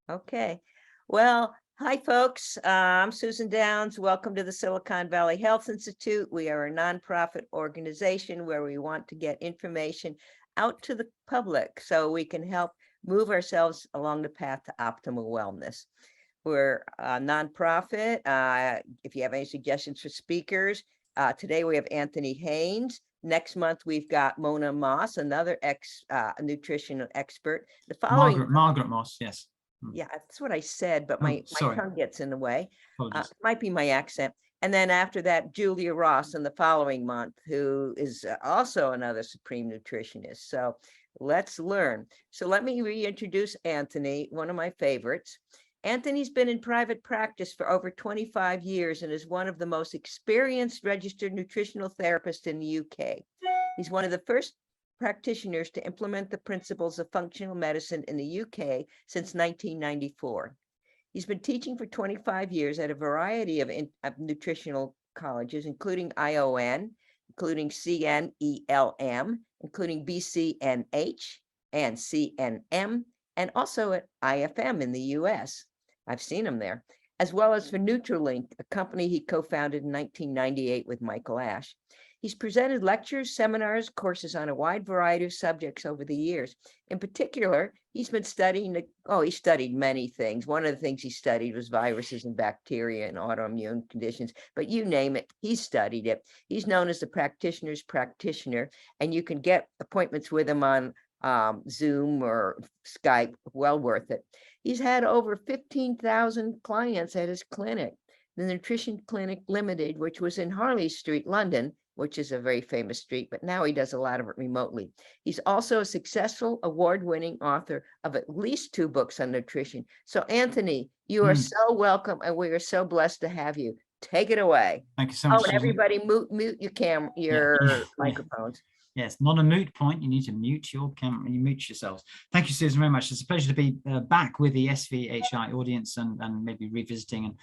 Okay. Well, hi, folks. I'm Susan Downs. Welcome to the Silicon Valley Health Institute. We are a nonprofit organization where we want to get information out to the public so we can help move ourselves along the path to optimal wellness. We're a nonprofit. If you have any suggestions for speakers, today we have Antony Hayn. Next month, we've got Mona Moss, another nutritional expert. The following Margaret Moss, yes. Yeah, that's what I said, but Oh, my sorry. tongue gets in the way. Apologies. Might be my accent. And then after that, Julia Ross in the following month, who is also another supreme nutritionist. So let's learn. So let me reintroduce Antony, one of my favorites. Antony's been in private practice for over 25 years and is one of the most experienced registered nutritional therapists in the UK. He's one of the first practitioners to implement the principles of functional medicine in the UK since 1994. He's been teaching for 25 years at a variety of nutritional colleges, including ION, including CNELM, including BCNH and CNM, and also at IFM in the US. I've seen him there, as well as for Nutrilink, a company he co-founded in 1998 with Michael Ash. He's presented lectures, seminars, courses on a wide variety of subjects over the years. In particular, he's been studying, he studied many things. One of the things he studied was viruses and bacteria and autoimmune conditions, but you name it, he studied it. He's known as the practitioner's practitioner, and you can get appointments with him on Zoom or Skype, well worth it. He's had over 15,000 clients at his clinic, the Nutrition Clinic Limited, which was in Harley Street, London, which is a very famous street, but now he does a lot of it remotely. He's also a successful award-winning author of at least 2 books on nutrition. So Antony, you are so welcome, and we are so blessed to have you. Take it away. Thank you so much. Oh, and everybody mute your microphones. Yes, not a moot point. You need to mute your camera. You mute yourselves. Thank you, Susan, very much. It's a pleasure to be back with the SVHI audience and maybe revisiting.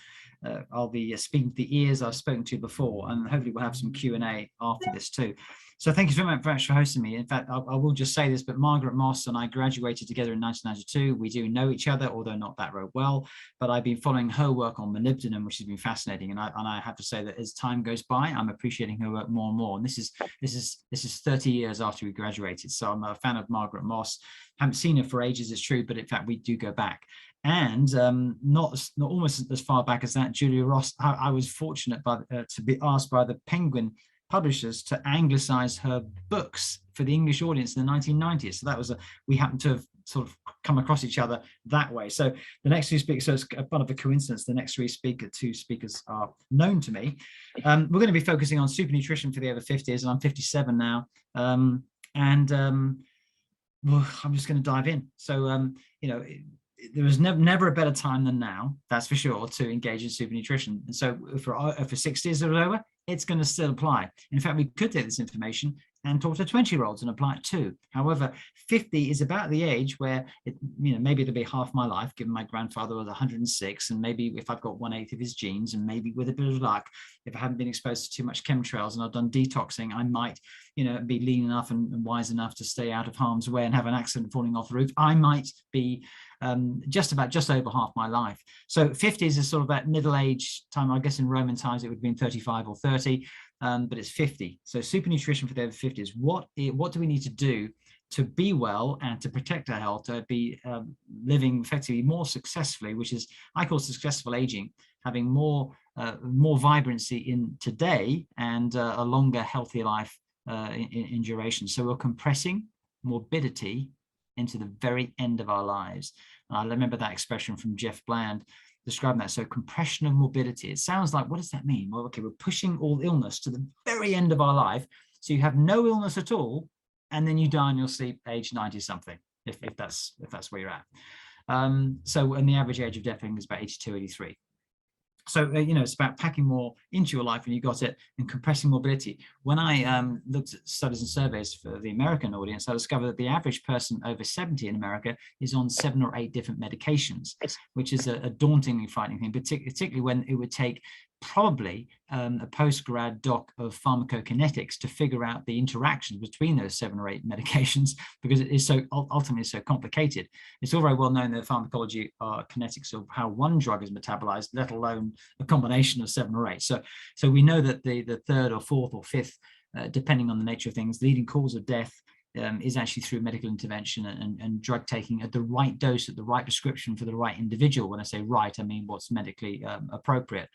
And I'll be speaking to the ears I've spoken to before, and hopefully we'll have some Q&A after this too. So thank you very much for hosting me. In fact, I will just say this, but Margaret Moss and I graduated together in 1992. We do know each other, although not that very well, but I've been following her work on molybdenum, which has been fascinating. And I have to say that as time goes by, I'm appreciating her work more and more. And this is 30 years after we graduated. So I'm a fan of Margaret Moss. Haven't seen her for ages, it's true, but in fact, we do go back. And not almost as far back as that, Julia Ross, I was fortunate to be asked by the Penguin publishers to anglicize her books for the English audience in the 1990s. So that was we happened to have sort of come across each other that way. So the next 2 speakers, so it's a bit of a coincidence, the next 2 speakers are known to me. We're going to be focusing on super nutrition for the over 50s, and I'm 57 now. Well, I'm just going to dive in. So, there was never a better time than now, that's for sure, to engage in super nutrition. And so for 60s or over, it's going to still apply. In fact, we could take this information and talk to 20-year-olds and apply it too. However, 50 is about the age where maybe it'll be half my life, given my grandfather was 106, and maybe if I've got 1/8 of his genes, and maybe with a bit of luck, if I haven't been exposed to too much chemtrails and I've done detoxing, I might, be lean enough and wise enough to stay out of harm's way and have an accident falling off the roof. I might be just over half my life. So 50s is sort of that middle age time. I guess in Roman times it would have been 35 or 30. But it's 50. So super nutrition for the over 50s. What do we need to do to be well and to protect our health, to be living effectively more successfully, which is, I call successful aging, having more vibrancy in today and a longer, healthier life in duration. So we're compressing morbidity into the very end of our lives. And I remember that expression from Jeff Bland describing that. So compression of morbidity. It sounds like, what does that mean? Well, okay, we're pushing all illness to the very end of our life. So you have no illness at all, and then you die in your sleep age 90 something, if that's where you're at. And the average age of death is about 82, 83. So, it's about packing more into your life when you got it and compressing mobility. When I looked at studies and surveys for the American audience, I discovered that the average person over 70 in America is on 7 or 8 different medications, which is a dauntingly frightening thing, particularly when it would take probably a post-grad doc of pharmacokinetics to figure out the interactions between those 7 or 8 medications, because it is so ultimately so complicated. It's all very well known that pharmacology are kinetics of how one drug is metabolized, let alone a combination of 7 or 8. So we know that the 3rd or 4th or 5th, depending on the nature of things, leading cause of death is actually through medical intervention and drug taking at the right dose, at the right prescription for the right individual. When I say right, I mean what's medically appropriate.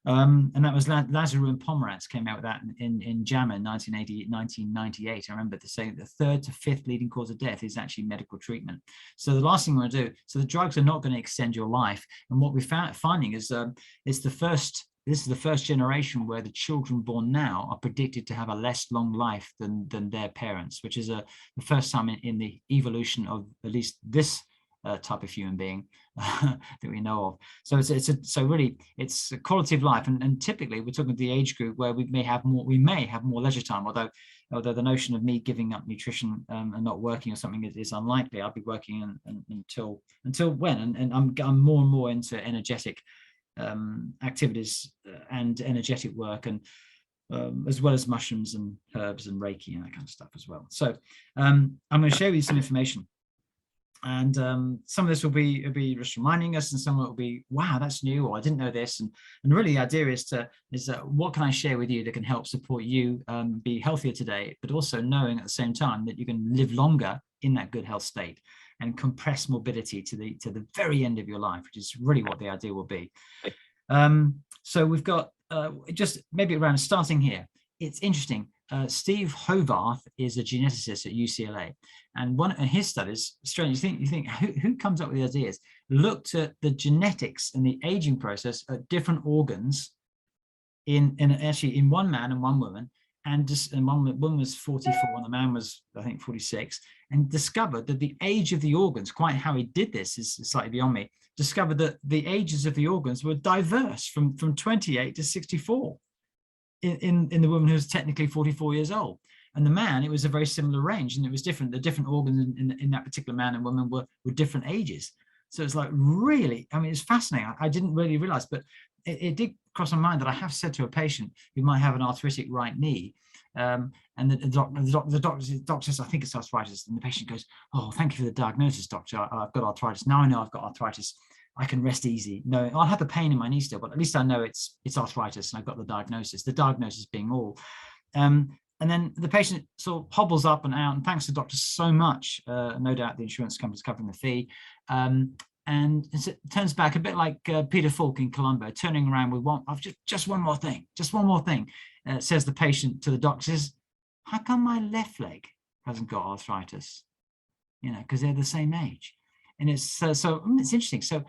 And that was Lazarou and Pomerantz came out with that in JAMA in 1998. I remember to say the 3rd to 5th leading cause of death is actually medical treatment. So the last thing we want to do, so the drugs are not going to extend your life. And what we're finding is this is the first generation where the children born now are predicted to have a less long life than their parents, which is the first time in the evolution of at least this type of human being that we know of. So so really it's a quality of life, and typically we're talking the age group where we may have more leisure time. Although the notion of me giving up nutrition and not working or something is unlikely. I'll be working until when, and I'm more and more into energetic activities and energetic work, and as well as mushrooms and herbs and Reiki and that kind of stuff as well. So I'm going to share with you some information, and some of this will be just reminding us, and some of it will be, wow, that's new, or I didn't know this. And really the idea is what can I share with you that can help support you be healthier today, but also knowing at the same time that you can live longer in that good health state and compress morbidity to the very end of your life, which is really what the idea will be. So we've got just maybe around starting here. It's interesting. Steve Hovarth is a geneticist at UCLA, and one of his studies, strange, you think who comes up with the ideas, looked at the genetics and the aging process at different organs in one man and one woman, and one woman was 44 and the man was, I think, 46, and discovered that the age of the organs, quite how he did this is slightly beyond me, discovered that the ages of the organs were diverse from 28 to 64 in the woman who was technically 44 years old. And the man, it was a very similar range, and it was different. The different organs in that particular man and woman were different ages. So it's like, really, I mean, it's fascinating. I didn't really realize, but it did cross my mind that I have said to a patient who might have an arthritic right knee, and the doctor says, I think it's arthritis, and the patient goes, oh, thank you for the diagnosis, doctor. I've got arthritis. Now I know I've got arthritis. I can rest easy. No, I'll have the pain in my knee still, but at least I know it's arthritis, and I've got the diagnosis being all. And then the patient sort of hobbles up and out, and thanks to the doctor so much. No doubt the insurance company's covering the fee. And it turns back a bit like Peter Falk in Columbo, turning around with I've just one more thing, says the patient to the doctor, says, how come my left leg hasn't got arthritis? You know, because they're the same age. And it's it's interesting. So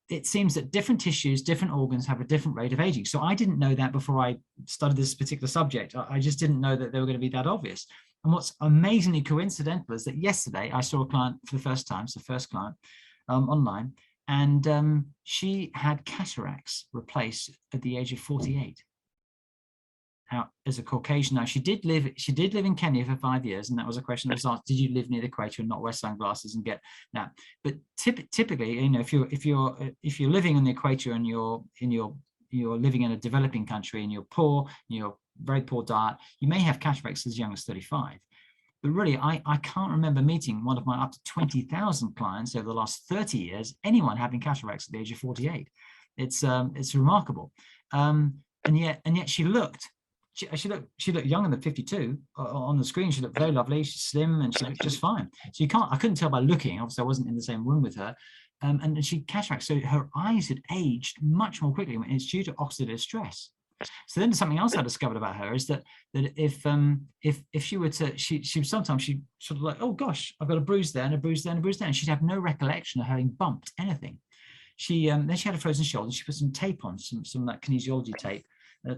it seems that different tissues, different organs have a different rate of aging. So I didn't know that before I studied this particular subject. I just didn't know that they were going to be that obvious. And what's amazingly coincidental is that yesterday I saw a client for the first time, so first client, online, and she had cataracts replaced at the age of 48. Now, as a Caucasian, now she did live in Kenya for 5 years, and that was a question that was asked: did you live near the equator and not wear sunglasses and get that? But typically, you know, if you're living on the equator and you're living in a developing country and you're poor, you're very poor diet, you may have cataracts as young as 35. But really, I can't remember meeting one of my up to 20,000 clients over the last 30 years, anyone having cataracts at the age of 48. It's remarkable, and yet she looked younger than 52 on the screen. She looked very lovely. She's slim and she looked just fine. So I couldn't tell by looking. Obviously, I wasn't in the same room with her, and she cataracts. So her eyes had aged much more quickly, and it's due to oxidative stress. So then something else I discovered about her is that if she were to, she sometimes she sort of like, oh gosh, I've got a bruise there and a bruise there and a bruise there, and she'd have no recollection of having bumped anything. Then she had a frozen shoulder. She put some tape on, some like kinesiology tape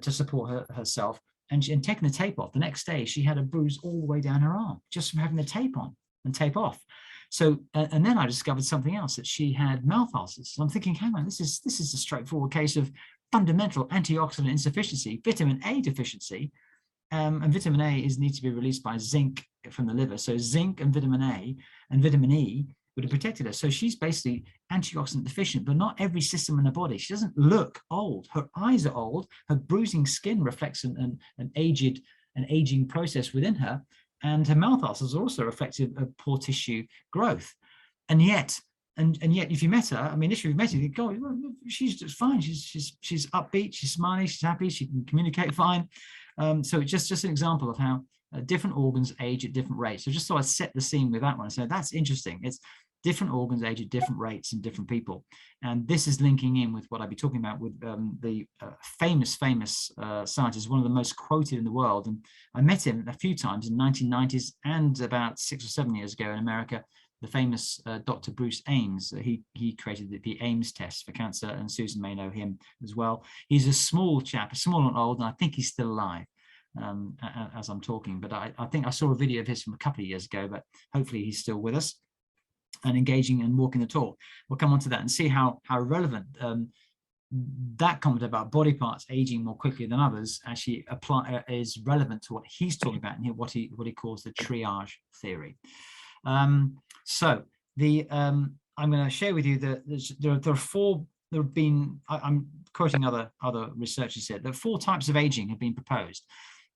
to support herself, and taking the tape off. The next day she had a bruise all the way down her arm just from having the tape on and tape off. So and then I discovered something else, that she had mouth ulcers. So I'm thinking, hang on, this is a straightforward case of fundamental antioxidant insufficiency, vitamin A deficiency, and vitamin A needs to be released by zinc from the liver. So zinc and vitamin A and vitamin E would have protected her. So she's basically antioxidant deficient, but not every system in her body. She doesn't look old. Her eyes are old. Her bruising skin reflects an aging process within her. And her mouth ulcers are also reflective of poor tissue growth. And yet, if you met her, I mean, if you've met her, you think, God, she's just fine. She's upbeat, she's smiling, she's happy, she can communicate fine. So it's just an example of how different organs age at different rates. So just so I set the scene with that one. So that's interesting. It's different organs age at different rates in different people. And this is linking in with what I'll be talking about with the famous scientist, one of the most quoted in the world. And I met him a few times in the 1990s and about 6 or 7 years ago in America. The famous Dr. Bruce Ames, he created the Ames test for cancer, and Susan may know him as well. He's a small chap, small and old, and I think he's still alive as I'm talking. But I think I saw a video of his from a couple of years ago, but hopefully he's still with us and engaging and walking the talk. We'll come on to that and see how relevant that comment about body parts aging more quickly than others actually is relevant to what he's talking about and what he calls the triage theory. So I'm going to share with you that there are four. There have been, I'm quoting other researchers here, that 4 types of aging have been proposed.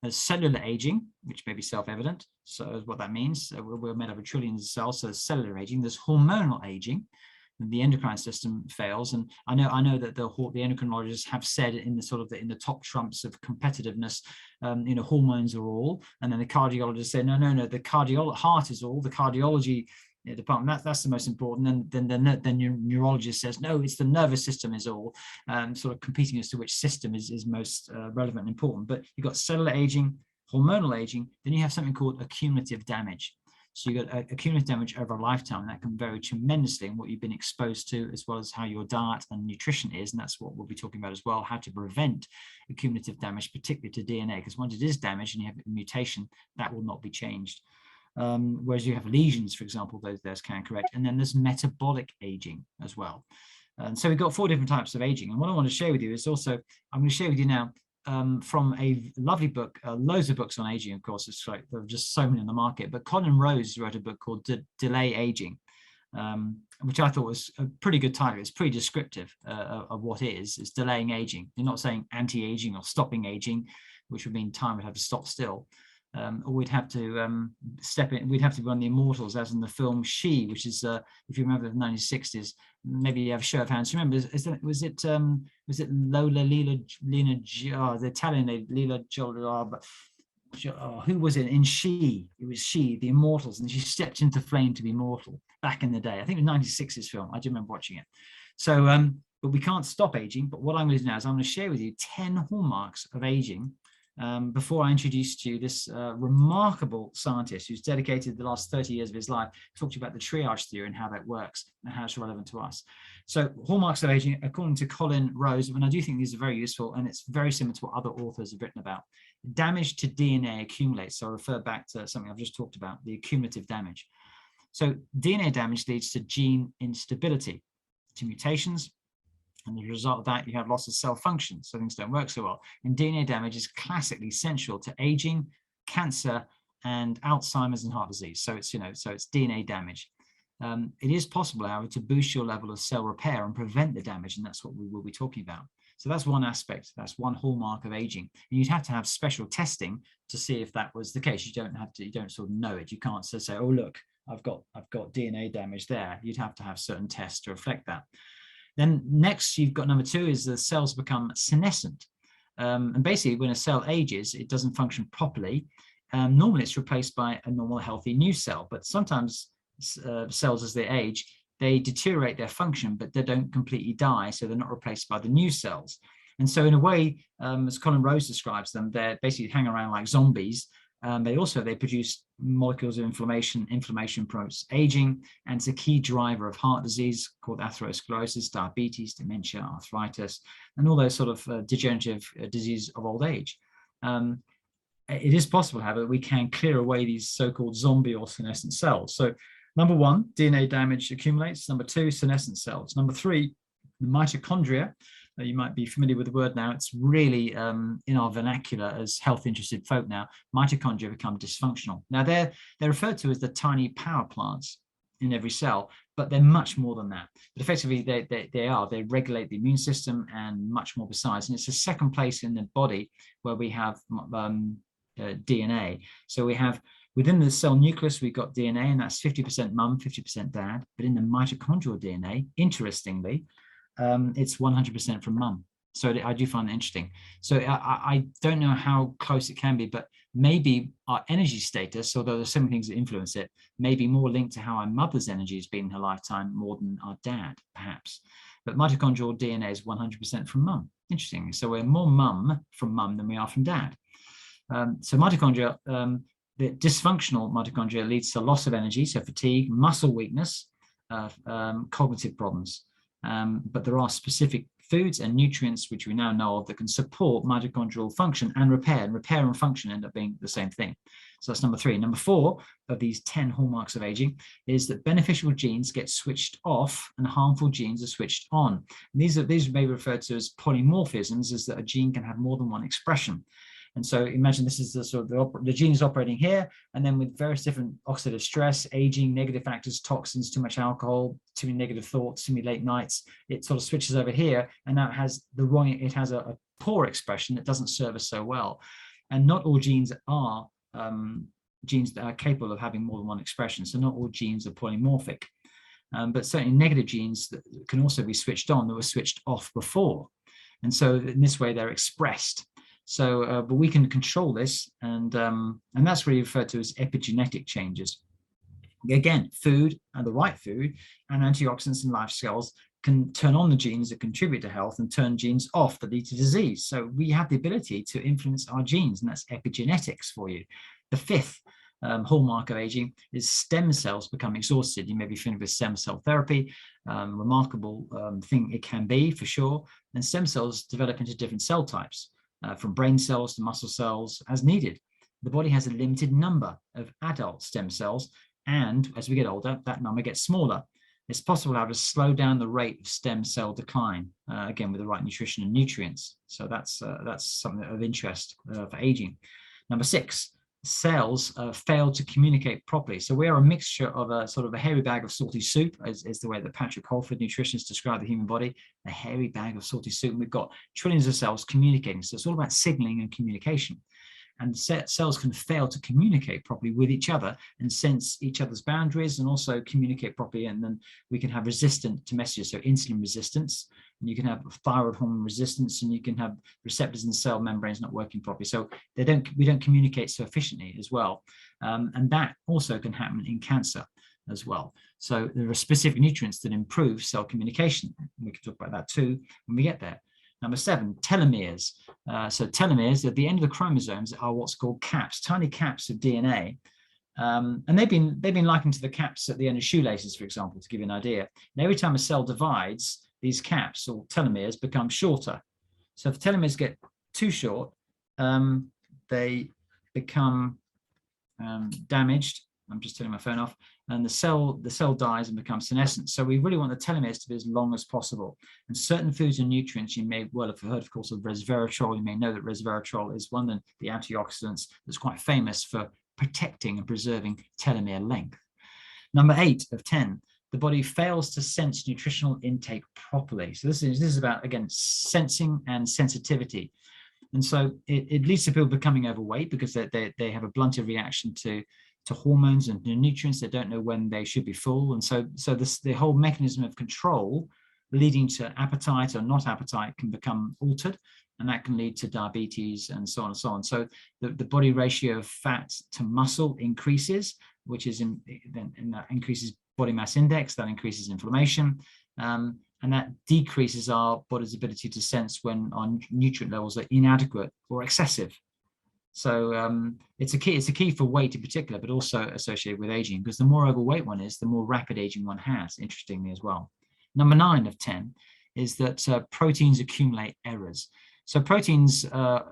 There's cellular aging, which may be self-evident. So what that means, we're made up of trillions of cells. So there's cellular aging. There's hormonal aging. The endocrine system fails, and I know that the endocrinologists have said in the top trumps of competitiveness, hormones are all, and then the cardiologists say no, the heart is all, the cardiology department, that's the most important. Then the neurologist says no, it's the nervous system is all, sort of competing as to which system is most relevant and important. But you've got cellular aging, hormonal aging, then you have something called accumulative damage. So you've got accumulative damage over a lifetime, and that can vary tremendously in what you've been exposed to, as well as how your diet and nutrition is. And that's what we'll be talking about as well, how to prevent accumulative damage, particularly to DNA, because once it is damaged and you have a mutation, that will not be changed. Whereas you have lesions, for example, those can correct. And then there's metabolic aging as well. And so we've got 4 different types of aging. And what I want to share with you is also, I'm going to share with you now from a lovely book, loads of books on aging, of course. It's like there are just so many on the market, but Colin Rose wrote a book called Delay Aging, which I thought was a pretty good title. It's pretty descriptive of what it is. It's delaying aging. You're not saying anti-aging or stopping aging, which would mean time would have to stop still. Or we'd have to step in, we'd have to run the immortals, as in the film She, which is, if you remember the 1960s, maybe you have a show of hands. Remember, was it Lola, Lena, the Italian lady, Lila Gioldi, who was it in She? It was She, the immortals, and she stepped into flame to be mortal back in the day. I think it was 1960s film. I do remember watching it. So, but we can't stop aging. But what I'm going to do now is I'm going to share with you 10 hallmarks of aging. Before I introduce to you this remarkable scientist who's dedicated the last 30 years of his life to talk to you about the triage theory and how that works and how it's relevant to us. So hallmarks of aging, according to Colin Rose, and I do think these are very useful, and it's very similar to what other authors have written about. Damage to DNA accumulates. So I'll refer back to something I've just talked about, the accumulative damage. So DNA damage leads to gene instability, to mutations, and as a result of that, you have loss of cell function, so things don't work so well. And DNA damage is classically central to aging, cancer, and Alzheimer's and heart disease. So it's, so it's DNA damage. It is possible, however, to boost your level of cell repair and prevent the damage, and that's what we will be talking about. So that's one aspect, that's one hallmark of aging. And you'd have to have special testing to see if that was the case. You don't sort of know it. You can't say, oh, look, I've got DNA damage there. You'd have to have certain tests to reflect that. Then next, you've got number 2 is the cells become senescent. And basically, when a cell ages, it doesn't function properly. Normally, it's replaced by a normal, healthy new cell. But sometimes cells, as they age, they deteriorate their function, but they don't completely die. So they're not replaced by the new cells. And so in a way, as Colin Rose describes them, they're basically hanging around like zombies. They produce molecules of inflammation. Inflammation promotes aging, and it's a key driver of heart disease called atherosclerosis, diabetes, dementia, arthritis, and all those sort of degenerative diseases of old age. It is possible, however, that we can clear away these so-called zombie or senescent cells. So number 1, DNA damage accumulates. Number 2, senescent cells. Number 3, the mitochondria. You might be familiar with the word now. It's really in our vernacular as health-interested folk now. Mitochondria become dysfunctional. Now they're referred to as the tiny power plants in every cell, but they're much more than that. But effectively, they regulate the immune system and much more besides. And it's the second place in the body where we have DNA. So we have within the cell nucleus, we've got DNA, and that's 50% mum, 50% dad. But in the mitochondrial DNA, interestingly, it's 100% from mum. So I do find that interesting. So I don't know how close it can be, but maybe our energy status, although there's so many things that influence it, may be more linked to how our mother's energy has been in her lifetime more than our dad, perhaps. But mitochondrial DNA is 100% from mum. Interesting. So we're more mum from mum than we are from dad. So mitochondria, the dysfunctional mitochondria leads to loss of energy, so fatigue, muscle weakness, cognitive problems. But there are specific foods and nutrients which we now know of that can support mitochondrial function and repair. And repair and function end up being the same thing. So that's number 3. Number 4 of these 10 hallmarks of aging is that beneficial genes get switched off and harmful genes are switched on. And these may be referred to as polymorphisms, is that a gene can have more than one expression. And so imagine this is the sort of the gene is operating here, and then with various different oxidative stress, aging, negative factors, toxins, too much alcohol, too many negative thoughts, too many late nights, it sort of switches over here, and now it has a poor expression that doesn't serve us so well. And not all genes are genes that are capable of having more than one expression. So not all genes are polymorphic, but certainly negative genes that can also be switched on that were switched off before. And so in this way, they're expressed. So, but we can control this, and that's really referred to as epigenetic changes. Again, food and the right food and antioxidants and lifestyles can turn on the genes that contribute to health and turn genes off that lead to disease. So we have the ability to influence our genes, and that's epigenetics for you. The 5th hallmark of aging is stem cells become exhausted. You may be familiar with stem cell therapy, remarkable thing it can be for sure. And stem cells develop into different cell types. From brain cells to muscle cells as needed. The body has a limited number of adult stem cells, and as we get older, that number gets smaller. It's possible to slow down the rate of stem cell decline, again, with the right nutrition and nutrients. So that's something of interest for aging. Number 6, cells fail to communicate properly. So we are a mixture of a sort of a hairy bag of salty soup, is the way that Patrick Holford, nutritionists, describe the human body, a hairy bag of salty soup. And we've got trillions of cells communicating. So it's all about signaling and communication. And cells can fail to communicate properly with each other and sense each other's boundaries and also communicate properly. And then we can have resistant to messages, so insulin resistance, and you can have thyroid hormone resistance, and you can have receptors in the cell membranes not working properly. So we don't communicate so efficiently as well. And that also can happen in cancer as well. So there are specific nutrients that improve cell communication. We can talk about that too when we get there. Number 7, telomeres. So telomeres at the end of the chromosomes are what's called caps, tiny caps of DNA. And they've been likened to the caps at the end of shoelaces, for example, to give you an idea. And every time a cell divides, these caps or telomeres become shorter. So if telomeres get too short, they become damaged. I'm just turning my phone off, and the cell dies and becomes senescent. So we really want the telomeres to be as long as possible. And certain foods and nutrients, you may well have heard, of course, of resveratrol. You may know that resveratrol is one of the antioxidants that's quite famous for protecting and preserving telomere length. Number 8 of 10, the body fails to sense nutritional intake properly. So this is about, again, sensing and sensitivity. And so it leads to people becoming overweight because they have a blunted reaction to hormones and nutrients. They don't know when they should be full. And so the whole mechanism of control leading to appetite or not appetite can become altered, and that can lead to diabetes and so on and so on. So the body ratio of fat to muscle increases, which is and that increases body mass index, that increases inflammation, and that decreases our body's ability to sense when our nutrient levels are inadequate or excessive. So it's a key for weight in particular, but also associated with aging, because the more overweight one is, the more rapid aging one has, interestingly as well. Number 9 of 10 is that proteins accumulate errors. So proteins,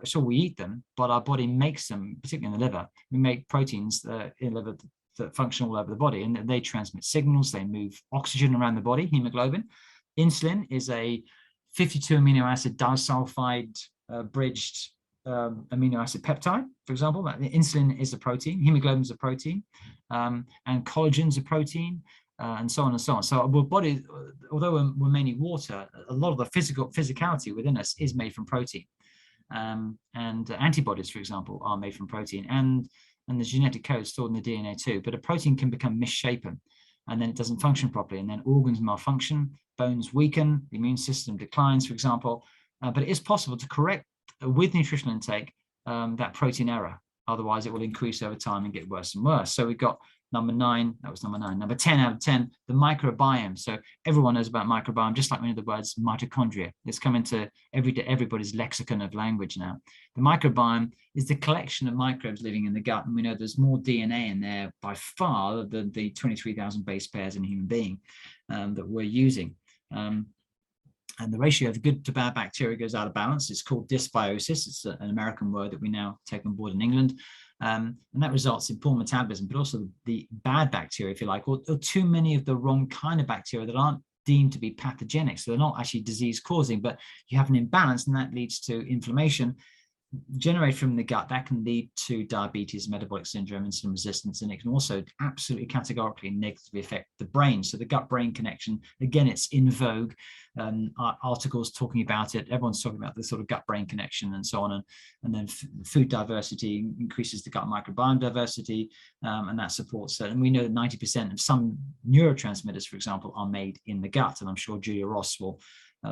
sure, we eat them, but our body makes them, particularly in the liver. We make proteins in the liver that function all over the body, and they transmit signals, they move oxygen around the body, hemoglobin. Insulin is a 52 amino acid disulfide bridged amino acid peptide, for example. Insulin is a protein, hemoglobin is a protein, and collagen is a protein, and so on and so on. So our body, although we're mainly water, a lot of the physicality within us is made from protein. And antibodies, for example, are made from protein, and the genetic code stored in the DNA too. But a protein can become misshapen, and then it doesn't function properly, and then organs malfunction, bones weaken, the immune system declines, for example. But it is possible to correct with nutritional intake that protein error. Otherwise, it will increase over time and get worse and worse. So we've got number 9, that was number 9. Number 10 out of 10, the microbiome. So everyone knows about microbiome, just like we know the words mitochondria. It's come into everybody's lexicon of language now. The microbiome is the collection of microbes living in the gut, and we know there's more DNA in there by far than the 23,000 base pairs in a human being that we're using. And the ratio of good to bad bacteria goes out of balance. It's called dysbiosis. It's an American word that we now take on board in England. And that results in poor metabolism, but also the bad bacteria, if you like, or too many of the wrong kind of bacteria that aren't deemed to be pathogenic. So they're not actually disease causing, but you have an imbalance, and that leads to inflammation generated from the gut. That can lead to diabetes, metabolic syndrome, insulin resistance, and it can also absolutely categorically negatively affect the brain. So the gut-brain connection, again, it's in vogue. Articles talking about it. Everyone's talking about the sort of gut-brain connection and so on. And then food diversity increases the gut microbiome diversity, and that supports it. And we know that 90% of some neurotransmitters, for example, are made in the gut. And I'm sure Julia Ross will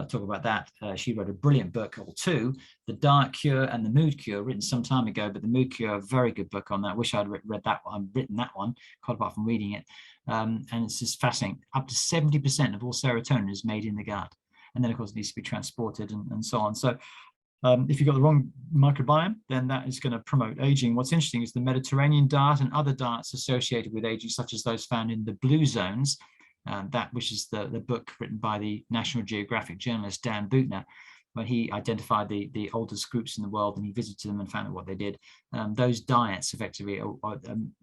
talk about that. She wrote a brilliant book or two, The Diet Cure and the Mood Cure, written some time ago, but The Mood Cure, a very good book on that. I wish I'd read that one, written that one, quite apart from reading it. And it's just fascinating. Up to 70% of all serotonin is made in the gut. And then, of course, it needs to be transported and so on. So if you've got the wrong microbiome, then that is going to promote aging. What's interesting is the Mediterranean diet and other diets associated with aging, such as those found in the blue zones, that which is the book written by the National Geographic journalist Dan Buettner, when he identified the oldest groups in the world and he visited them and found out what they did. Those diets effectively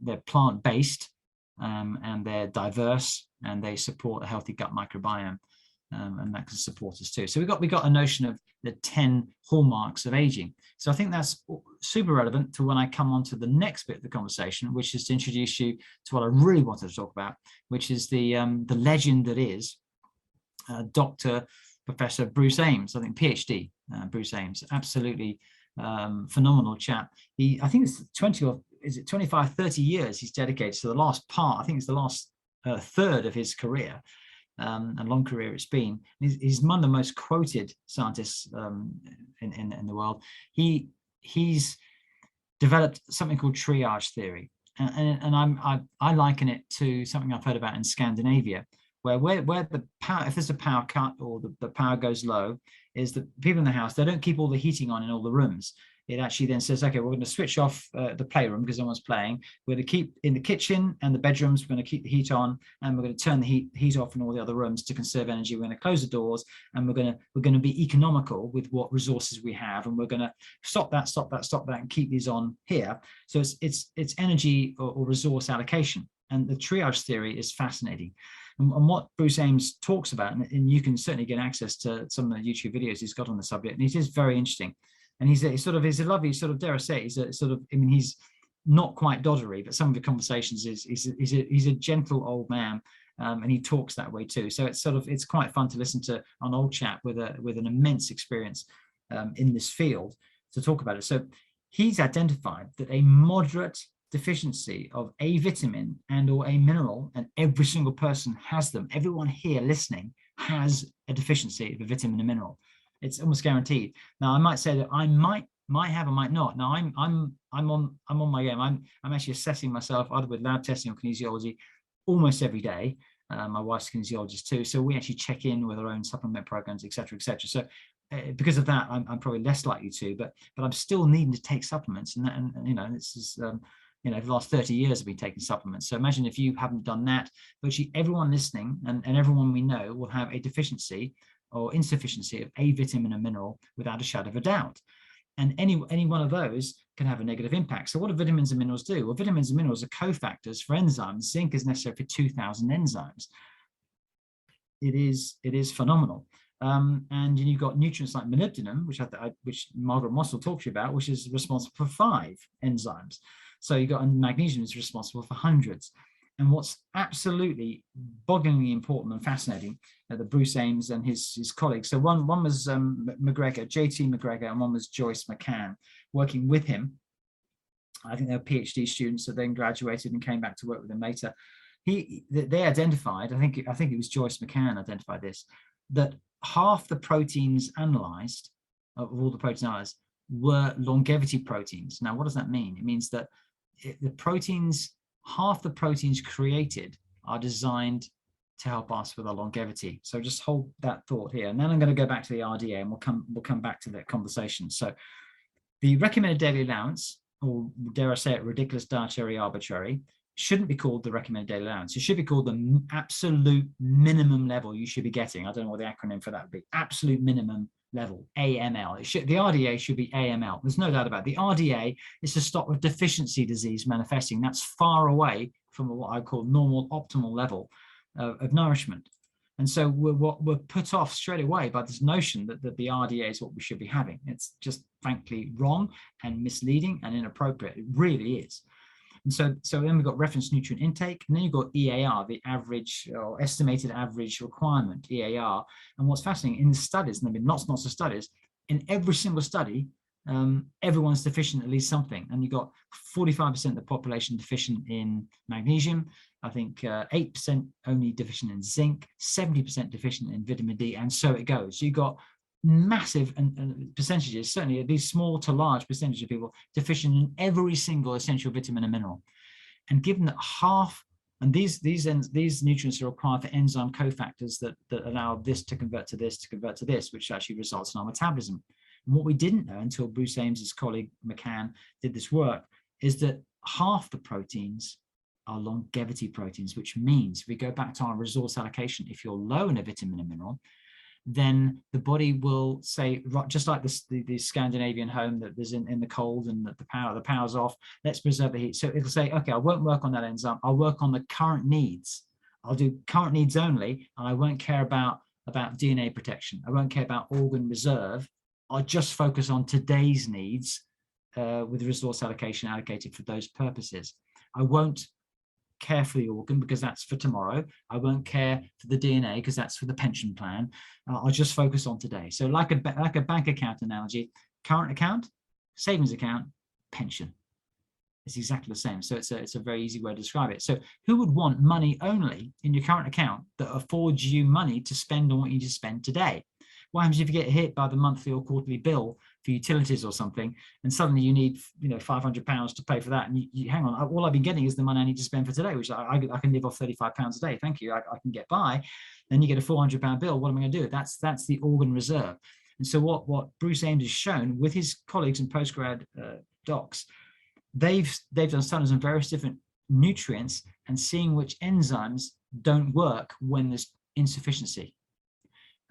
they're plant-based, and they're diverse, and they support a healthy gut microbiome, and that can support us too. So we got a notion of the 10 hallmarks of aging. So I think that's super relevant to when I come on to the next bit of the conversation, which is to introduce you to what I really wanted to talk about, which is the legend that is Dr. Professor Bruce Ames, I think PhD, Bruce Ames, absolutely phenomenal chap. I think it's 20 or is it 25, 30 years he's dedicated to the last part. I think it's the last third of his career. A long career it's been. He's one of the most quoted scientists in the world. He's developed something called triage theory, and I liken it to something I've heard about in Scandinavia, where the power, if there's a power cut or the power goes low, is the people in the house, they don't keep all the heating on in all the rooms. It actually then says, okay, we're going to switch off the playroom because someone's playing. We're going to keep in the kitchen and the bedrooms, we're going to keep the heat on, and we're going to turn the heat off in all the other rooms to conserve energy. We're going to close the doors, and we're going to be economical with what resources we have, and we're going to stop that, and keep these on here. So it's energy or resource allocation. And the triage theory is fascinating. And what Bruce Ames talks about, and you can certainly get access to some of the YouTube videos he's got on the subject, and it is very interesting. And he's a lovely sort of, dare I say, he's not quite doddery, but some of the conversations he's a gentle old man, and he talks that way too. So it's quite fun to listen to an old chap with an immense experience in this field to talk about it. So he's identified that a moderate deficiency of a vitamin and or a mineral, and every single person has them. Everyone here listening has a deficiency of a vitamin and mineral. It's almost guaranteed. Now, I might say that I might have or might not. Now, I'm on my game. I'm actually assessing myself either with lab testing or kinesiology almost every day. My wife's a kinesiologist too, so we actually check in with our own supplement programs, etc., etc. So, because of that, I'm probably less likely to. But I'm still needing to take supplements, and this is for the last 30 years I've been taking supplements. So imagine if you haven't done that. Virtually everyone listening and everyone we know will have a deficiency or insufficiency of a vitamin and mineral without a shadow of a doubt. And any one of those can have a negative impact. So what do vitamins and minerals do? Well, vitamins and minerals are cofactors for enzymes. Zinc is necessary for 2,000 enzymes. It is phenomenal. And you've got nutrients like molybdenum, which Margaret Moss will talk to you about, which is responsible for 5 enzymes. So you've got magnesium is responsible for hundreds. And what's absolutely bogglingly important and fascinating, the Bruce Ames and his colleagues. So one was McGregor, JT McGregor, and one was Joyce McCann, working with him. I think they were PhD students that then graduated and came back to work with him later. They identified, I think it was Joyce McCann identified this, that half the proteins analyzed, of all the proteins analyzed, were longevity proteins. Now, what does that mean? It means that the proteins, half the proteins created are designed to help us with our longevity. So just hold that thought here. And then I'm going to go back to the RDA, and we'll come back to that conversation. So the recommended daily allowance, or dare I say it, ridiculous, dietary, arbitrary, shouldn't be called the recommended daily allowance. It should be called the absolute minimum level you should be getting. I don't know what the acronym for that would be. Absolute minimum level, AML. The RDA should be AML. There's no doubt about it. The RDA is to stop a deficiency disease manifesting. That's far away from what I call normal, optimal level of nourishment. And so we're put off straight away by this notion that the RDA is what we should be having. It's just frankly wrong and misleading and inappropriate. It really is. And so then we've got reference nutrient intake, and then you've got EAR, the average or estimated average requirement, EAR. And what's fascinating in the studies, and there have been lots and lots of studies, in every single study, everyone's deficient at least something. And you've got 45% of the population deficient in magnesium, I think 8% only deficient in zinc, 70% deficient in vitamin D, and so it goes. You've got massive percentages, certainly these small to large percentage of people deficient in every single essential vitamin and mineral. And given that half, and these nutrients are required for enzyme cofactors that allow this to convert to this, which actually results in our metabolism. And what we didn't know until Bruce Ames's colleague McCann did this work is that half the proteins are longevity proteins, which means if we go back to our resource allocation, if you're low in a vitamin and mineral, then the body will say, just like the Scandinavian home that there's in the cold and that the power's off, let's preserve the heat. So it'll say, okay, I won't work on that enzyme. I'll work on the current needs. I'll do current needs only, and I won't care about DNA protection. I won't care about organ reserve. I'll just focus on today's needs with resource allocation allocated for those purposes. I won't care for the organ because that's for tomorrow. I won't care for the DNA because that's for the pension plan. I'll just focus on today. So like a bank account analogy, current account, savings account, pension. It's exactly the same. So it's a very easy way to describe it. So who would want money only in your current account that affords you money to spend on what you need to spend today? What happens if you get hit by the monthly or quarterly bill for utilities or something, and suddenly you need £500 to pay for that, and you hang on, all I've been getting is the money I need to spend for today, which I can live off £35 a day. Thank you, I can get by. Then you get a £400 bill. What am I going to do? That's the organ reserve. And so what Bruce Ames has shown with his colleagues and postgrad docs, they've done studies on various different nutrients and seeing which enzymes don't work when there's insufficiency.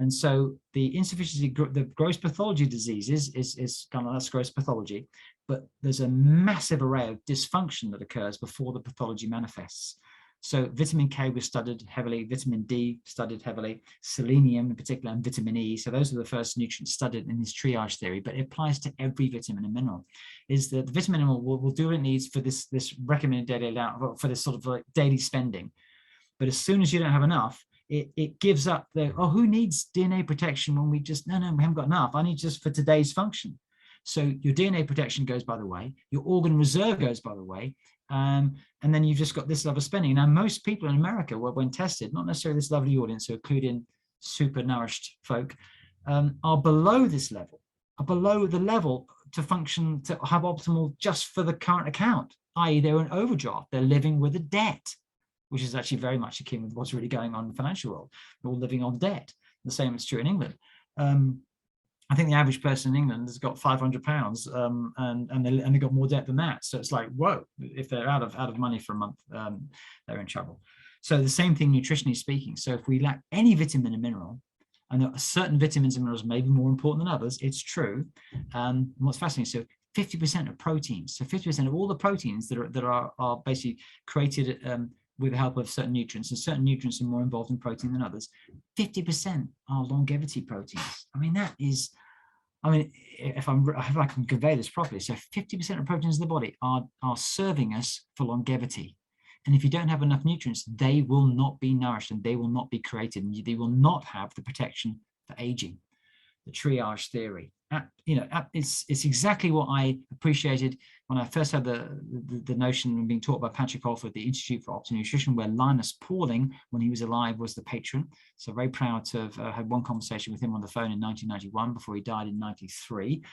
And so the insufficiency, the gross pathology diseases is kind of, that's gross pathology, but there's a massive array of dysfunction that occurs before the pathology manifests. So vitamin K was studied heavily, vitamin D studied heavily, selenium in particular, and vitamin E. So those are the first nutrients studied in this triage theory, but it applies to every vitamin and mineral. Is that the vitamin and mineral will do what it needs for this recommended daily allowance, for this sort of like daily spending. But as soon as you don't have enough, it gives up who needs DNA protection when we just, no, we haven't got enough. I need just for today's function. So your DNA protection goes by the way, your organ reserve goes by the way, and then you've just got this level of spending. Now, most people in America, when tested, not necessarily this lovely audience, so including super nourished folk, are below this level, are below the level to function, to have optimal just for the current account, i.e. they're in overdraft, they're living with a debt, which is actually very much akin with what's really going on in the financial world. We're all living on debt. The same is true in England. I think the average person in England has got £500 and they got more debt than that. So it's like, whoa, if they're out of money for a month, they're in trouble. So the same thing nutritionally speaking. So if we lack any vitamin and mineral, and there are certain vitamins and minerals may be more important than others, it's true. What's fascinating, so 50% of proteins, so 50% of all the proteins that are basically created with the help of certain nutrients, and certain nutrients are more involved in protein than others, 50% are longevity proteins. I mean, that is, if I can convey this properly, so 50% of proteins in the body are serving us for longevity. And if you don't have enough nutrients, they will not be nourished and they will not be created, and they will not have the protection for aging. The triage theory, it's exactly what I appreciated when I first had the notion of being taught by Patrick Holford at the Institute for Optimal Nutrition, where Linus Pauling, when he was alive, was the patron. So very proud to have had one conversation with him on the phone in 1991 before he died in 93.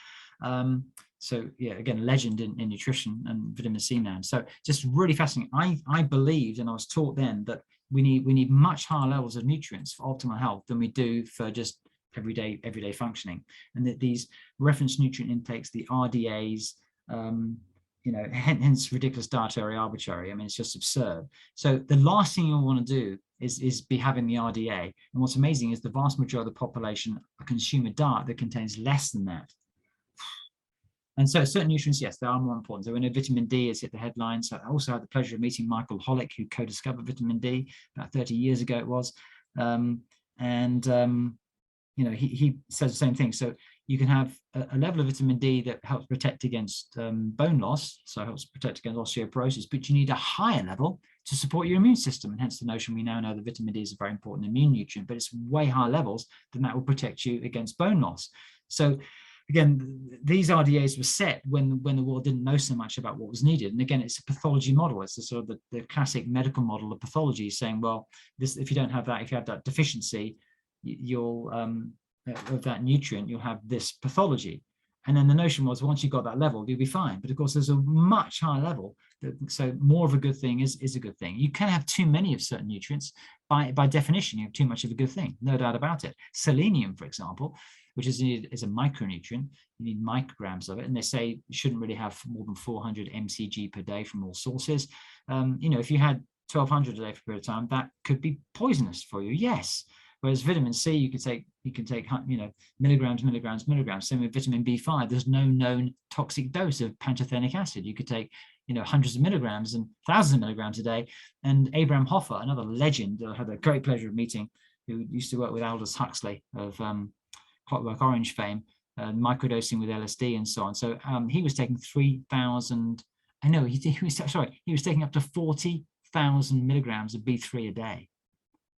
So yeah, again, legend in nutrition and vitamin C now. So just really fascinating. I believed, and I was taught then, that we need much higher levels of nutrients for optimal health than we do for just everyday functioning, and that these reference nutrient intakes, the RDAs, hence ridiculous dietary arbitrary. I mean, it's just absurd. So the last thing you'll want to do is be having the RDA. And what's amazing is the vast majority of the population consume a diet that contains less than that. And so certain nutrients, yes, they are more important. So we know vitamin D has hit the headlines. So I also had the pleasure of meeting Michael Hollick, who co-discovered vitamin D about 30 years ago it was. He says the same thing. So you can have a level of vitamin D that helps protect against bone loss, so helps protect against osteoporosis, but you need a higher level to support your immune system. And hence the notion we now know that vitamin D is a very important immune nutrient, but it's way higher levels than that will protect you against bone loss. So again, these RDAs were set when the world didn't know so much about what was needed. And again, it's a pathology model. It's the sort of the classic medical model of pathology, saying, well, if you don't have that, if you have that deficiency, you'll of that nutrient, you'll have this pathology. And then the notion was, once you've got that level, you'll be fine. But of course, there's a much higher level. So more of a good thing is a good thing. You can have too many of certain nutrients. By definition, you have too much of a good thing, no doubt about it. Selenium, for example, which is a micronutrient, you need micrograms of it. And they say you shouldn't really have more than 400 mcg per day from all sources. If you had 1,200 a day for a period of time, that could be poisonous for you, yes. Whereas vitamin C, you can take milligrams. Same with vitamin B5. There's no known toxic dose of pantothenic acid. You could take hundreds of milligrams and thousands of milligrams a day. And Abraham Hoffa, another legend, I had a great pleasure of meeting, who used to work with Aldous Huxley of Clockwork Orange fame, microdosing with LSD and so on. So he was taking 3,000. I know he was taking up to 40,000 milligrams of B3 a day.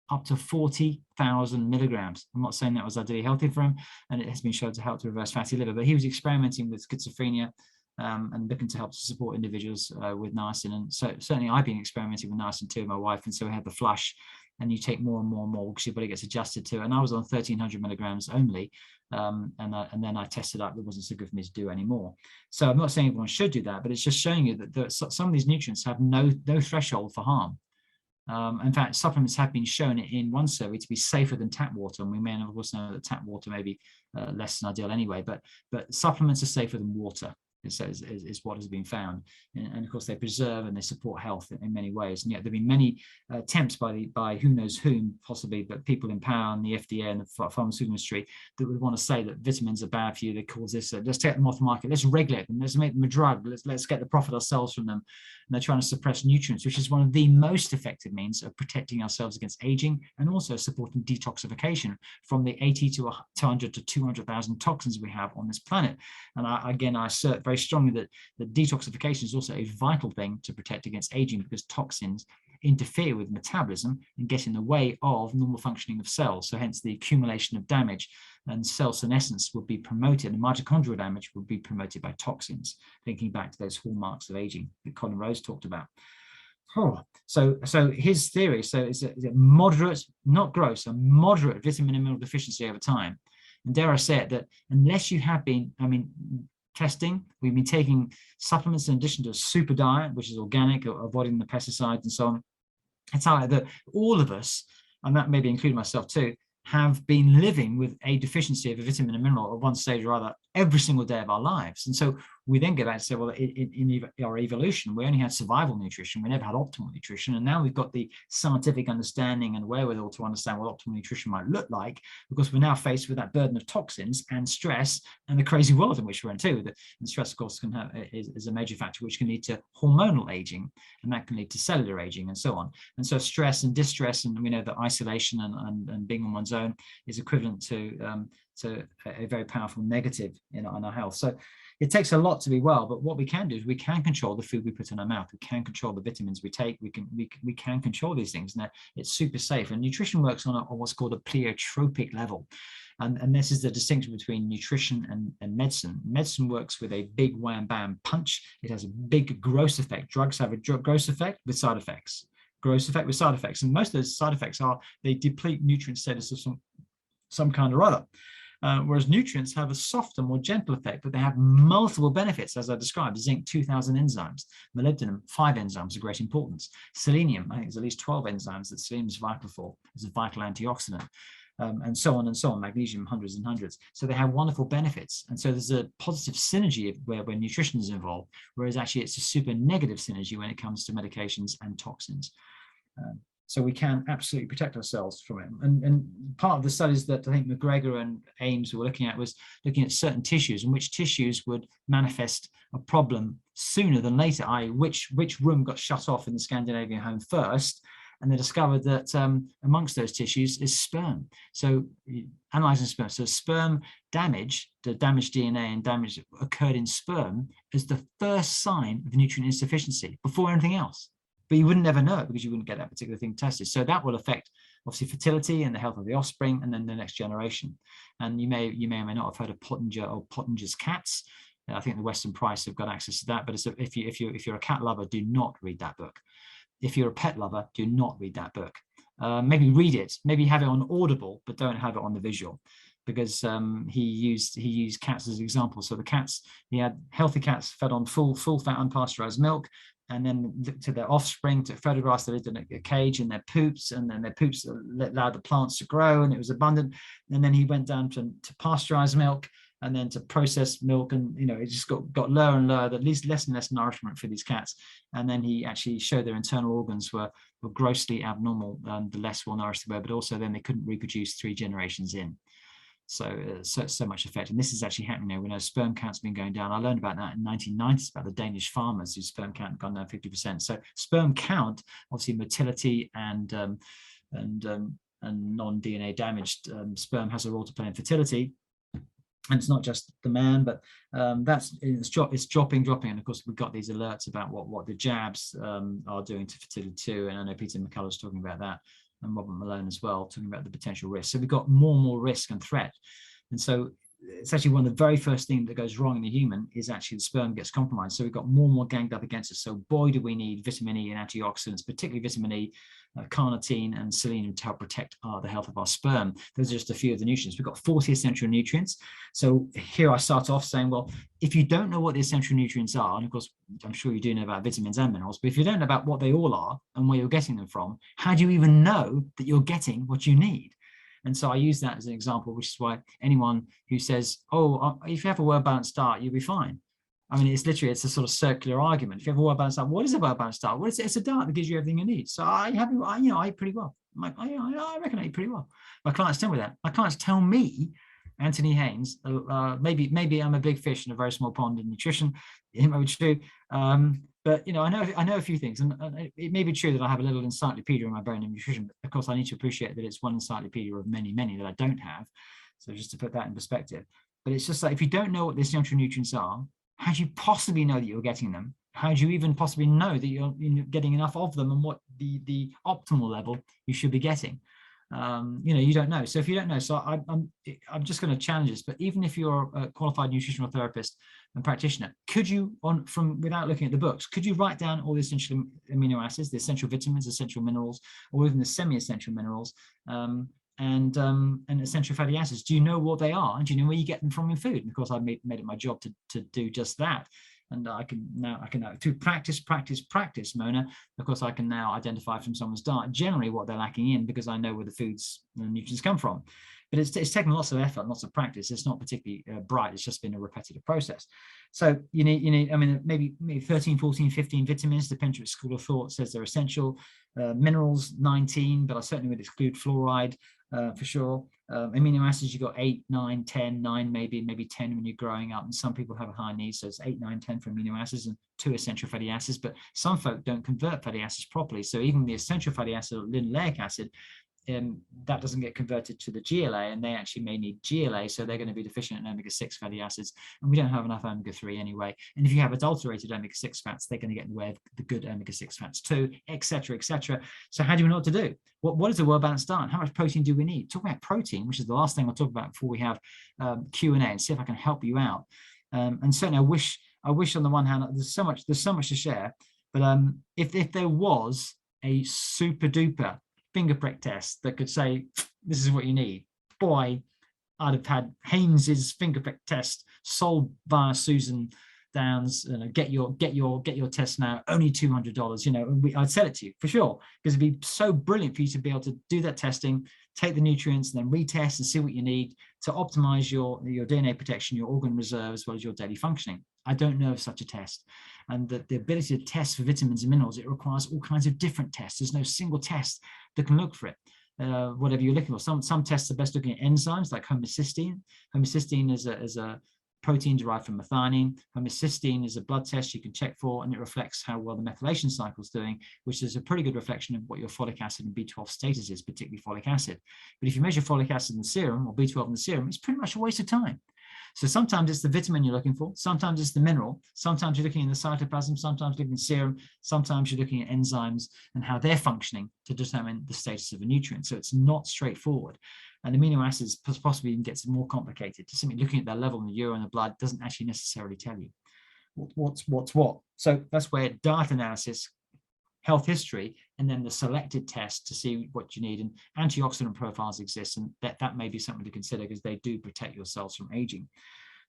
Up to 40,000 milligrams. I'm not saying that was ideally healthy for him, and it has been shown to help to reverse fatty liver, but he was experimenting with schizophrenia and looking to help to support individuals with niacin. And so certainly I've been experimenting with niacin too, my wife, and so we had the flush, and you take more and more and more because your body gets adjusted to it. And I was on 1,300 milligrams only, and then I tested up. It wasn't so good for me to do anymore. So I'm not saying everyone should do that, but it's just showing you that some of these nutrients have no threshold for harm. In fact, supplements have been shown in one survey to be safer than tap water, and we may of course know that tap water may be less than ideal anyway, but supplements are safer than water. Is what has been found, and of course they preserve and they support health in many ways. And yet there have been many attempts by who knows whom, possibly, but people in power and the FDA and the pharmaceutical industry, that would want to say that vitamins are bad for you. They cause this. Let's take them off the market. Let's regulate them. Let's make them a drug. Let's get the profit ourselves from them. And they're trying to suppress nutrients, which is one of the most effective means of protecting ourselves against aging, and also supporting detoxification from the 80 to 100 to 200,000 toxins we have on this planet. And I assert very strongly that detoxification is also a vital thing to protect against aging, because toxins interfere with metabolism and get in the way of normal functioning of cells. So hence the accumulation of damage, and cell senescence would be promoted, and mitochondrial damage would be promoted by toxins, thinking back to those hallmarks of aging that Colin Rose talked about. So his theory, is a moderate, not gross, a moderate vitamin and mineral deficiency over time. And dare I say it, that unless you have been, testing, we've been taking supplements in addition to a super diet, which is organic, avoiding the pesticides and so on. It's how that all of us, and that maybe including myself too, have been living with a deficiency of a vitamin and mineral at one stage or other every single day of our lives. And so we then go back and say, well, in our evolution, we only had survival nutrition. We never had optimal nutrition. And now we've got the scientific understanding and wherewithal to understand what optimal nutrition might look like, because we're now faced with that burden of toxins and stress and the crazy world in which we're in too. And stress, of course, is a major factor which can lead to hormonal aging, and that can lead to cellular aging and so on. And so stress and distress, and we know that isolation and being on one's own is equivalent to So a very powerful negative in our health. So it takes a lot to be well, but what we can do is we can control the food we put in our mouth. We can control the vitamins we take. We can control these things. Now it's super safe. And nutrition works on what's called a pleiotropic level. And this is the distinction between nutrition and medicine. Medicine works with a big wham bam punch. It has a big gross effect. Drugs have a gross effect with side effects. Gross effect with side effects. And most of those side effects are they deplete nutrient status of some kind or other. Whereas nutrients have a softer, more gentle effect, but they have multiple benefits, as I described. Zinc, 2,000 enzymes. Molybdenum, 5 enzymes of great importance. Selenium, I think there's at least 12 enzymes that selenium is vital for. It's a vital antioxidant. And so on and so on. Magnesium, hundreds and hundreds. So they have wonderful benefits. And so there's a positive synergy where nutrition is involved, whereas actually it's a super negative synergy when it comes to medications and toxins. So we can absolutely protect ourselves from it. And part of the studies that I think McGregor and Ames were looking at was looking at certain tissues and which tissues would manifest a problem sooner than later, i.e. which room got shut off in the Scandinavian home first. And they discovered that amongst those tissues is sperm. So analyzing sperm, so sperm damage, the damaged DNA and damage occurred in sperm as the first sign of nutrient insufficiency before anything else. But you wouldn't ever know it because you wouldn't get that particular thing tested. So that will affect obviously fertility and the health of the offspring and then the next generation. And you may or may not have heard of Pottinger or Pottinger's cats. I think the Western Price have got access to that. But if you're a cat lover, do not read that book. If you're a pet lover, do not read that book. Maybe read it, maybe have it on Audible, but don't have it on the visual, because he used cats as an example. So the cats, he had healthy cats fed on full fat unpasteurized milk, and then to their offspring, to photographs that lived in a cage, and their poops, and then their poops allowed the plants to grow, and it was abundant. And then he went down to pasteurized milk, and then to processed milk, and it just got lower and lower, at least less and less nourishment for these cats. And then he actually showed their internal organs were grossly abnormal, the less well nourished they were, but also then they couldn't reproduce 3 generations in. So much effect. And this is actually happening now. We know sperm count's been going down. I learned about that in 1990s, about the Danish farmers whose sperm count had gone down 50%. So sperm count, obviously motility and non-DNA damaged sperm has a role to play in fertility. And it's not just the man, but it's dropping. And of course, we've got these alerts about what the jabs are doing to fertility too. And I know Peter McCullough's talking about that, and Robert Malone as well, talking about the potential risk. So we've got more and more risk and threat. And so it's actually one of the very first things that goes wrong in the human is actually the sperm gets compromised. So we've got more and more ganged up against us. So boy, do we need vitamin E and antioxidants, particularly vitamin E, carnitine and selenium to help protect the health of our sperm. Those are just a few of the nutrients. We've got 40 essential nutrients. So here I start off saying, well, if you don't know what the essential nutrients are, and of course, I'm sure you do know about vitamins and minerals, but if you don't know about what they all are and where you're getting them from, how do you even know that you're getting what you need? And so I use that as an example, which is why anyone who says, oh, if you have a well-balanced diet, you'll be fine. I mean, it's a sort of circular argument. If you have a well-balanced diet, what is a well-balanced diet? Well, it's a diet that gives you everything you need. So I eat pretty well. I reckon I eat pretty well. My clients tell me that. My clients tell me, Antony Hayn, maybe I'm a big fish in a very small pond in nutrition. It may be true. But I know a few things, and it may be true that I have a little encyclopedia in my brain in nutrition. But of course, I need to appreciate that it's one encyclopedia of many, many that I don't have. So just to put that in perspective. But it's just like, if you don't know what the essential nutrients are, how do you possibly know that you're getting them? How do you even possibly know that you're getting enough of them, and what the optimal level you should be getting? You don't know. So if you don't know, so I'm just going to challenge this. But even if you're a qualified nutritional therapist and practitioner, could you, without looking at the books, could you write down all the essential amino acids, the essential vitamins, essential minerals, or even the semi-essential minerals, and essential fatty acids? Do you know what they are, and do you know where you get them from in food? And of course, I made it my job to do just that. And I can now through practice, Mona. Of course, I can now identify from someone's diet generally what they're lacking in, because I know where the foods and the nutrients come from. But it's taken lots of effort, lots of practice. It's not particularly bright. It's just been a repetitive process. So you need, I mean, maybe 13, 14, 15 vitamins, depends which school of thought says they're essential. Minerals, 19, but I certainly would exclude fluoride for sure. Amino acids, you got 8, 9, 10, 9, maybe 10 when you're growing up. And some people have a high need, so it's 8, 9, 10 for amino acids and 2 essential fatty acids. But some folk don't convert fatty acids properly. So even the essential fatty acid, or linoleic acid, that doesn't get converted to the GLA, and they actually may need GLA, so they're going to be deficient in omega-6 fatty acids, and we don't have enough omega-3 anyway. And if you have adulterated omega-6 fats, they're going to get in the way of the good omega-6 fats too, etc., etc. So how do we know what to do? What is a well-balanced diet? How much protein do we need? Talk about protein, which is the last thing I'll talk about before we have Q&A, and see if I can help you out. And certainly I wish on the one hand, there's so much to share, but if there was a super duper finger prick test that could say this is what you need, boy, I'd have had Haynes's finger prick test sold via Susan Downs. Get your test now, only $200. I'd sell it to you for sure, because it'd be so brilliant for you to be able to do that testing, take the nutrients, and then retest and see what you need to optimize your DNA protection, your organ reserve, as well as your daily functioning. I don't know of such a test. And the ability to test for vitamins and minerals, it requires all kinds of different tests. There's no single test that can look for it, whatever you're looking for. Some tests are best looking at enzymes like homocysteine. Homocysteine is a protein derived from methionine. Homocysteine is a blood test you can check for, and it reflects how well the methylation cycle is doing, which is a pretty good reflection of what your folic acid and B12 status is, particularly folic acid. But if you measure folic acid in the serum or B12 in the serum, it's pretty much a waste of time. So sometimes it's the vitamin you're looking for, sometimes it's the mineral, sometimes you're looking in the cytoplasm, sometimes you're looking in serum, sometimes you're looking at enzymes and how they're functioning to determine the status of a nutrient. So it's not straightforward. And amino acids possibly even gets more complicated. Just simply looking at their level in the urine and the blood doesn't actually necessarily tell you what's what. So that's where diet analysis, health history, and then the selected test to see what you need, and antioxidant profiles exist, and that may be something to consider because they do protect your cells from aging.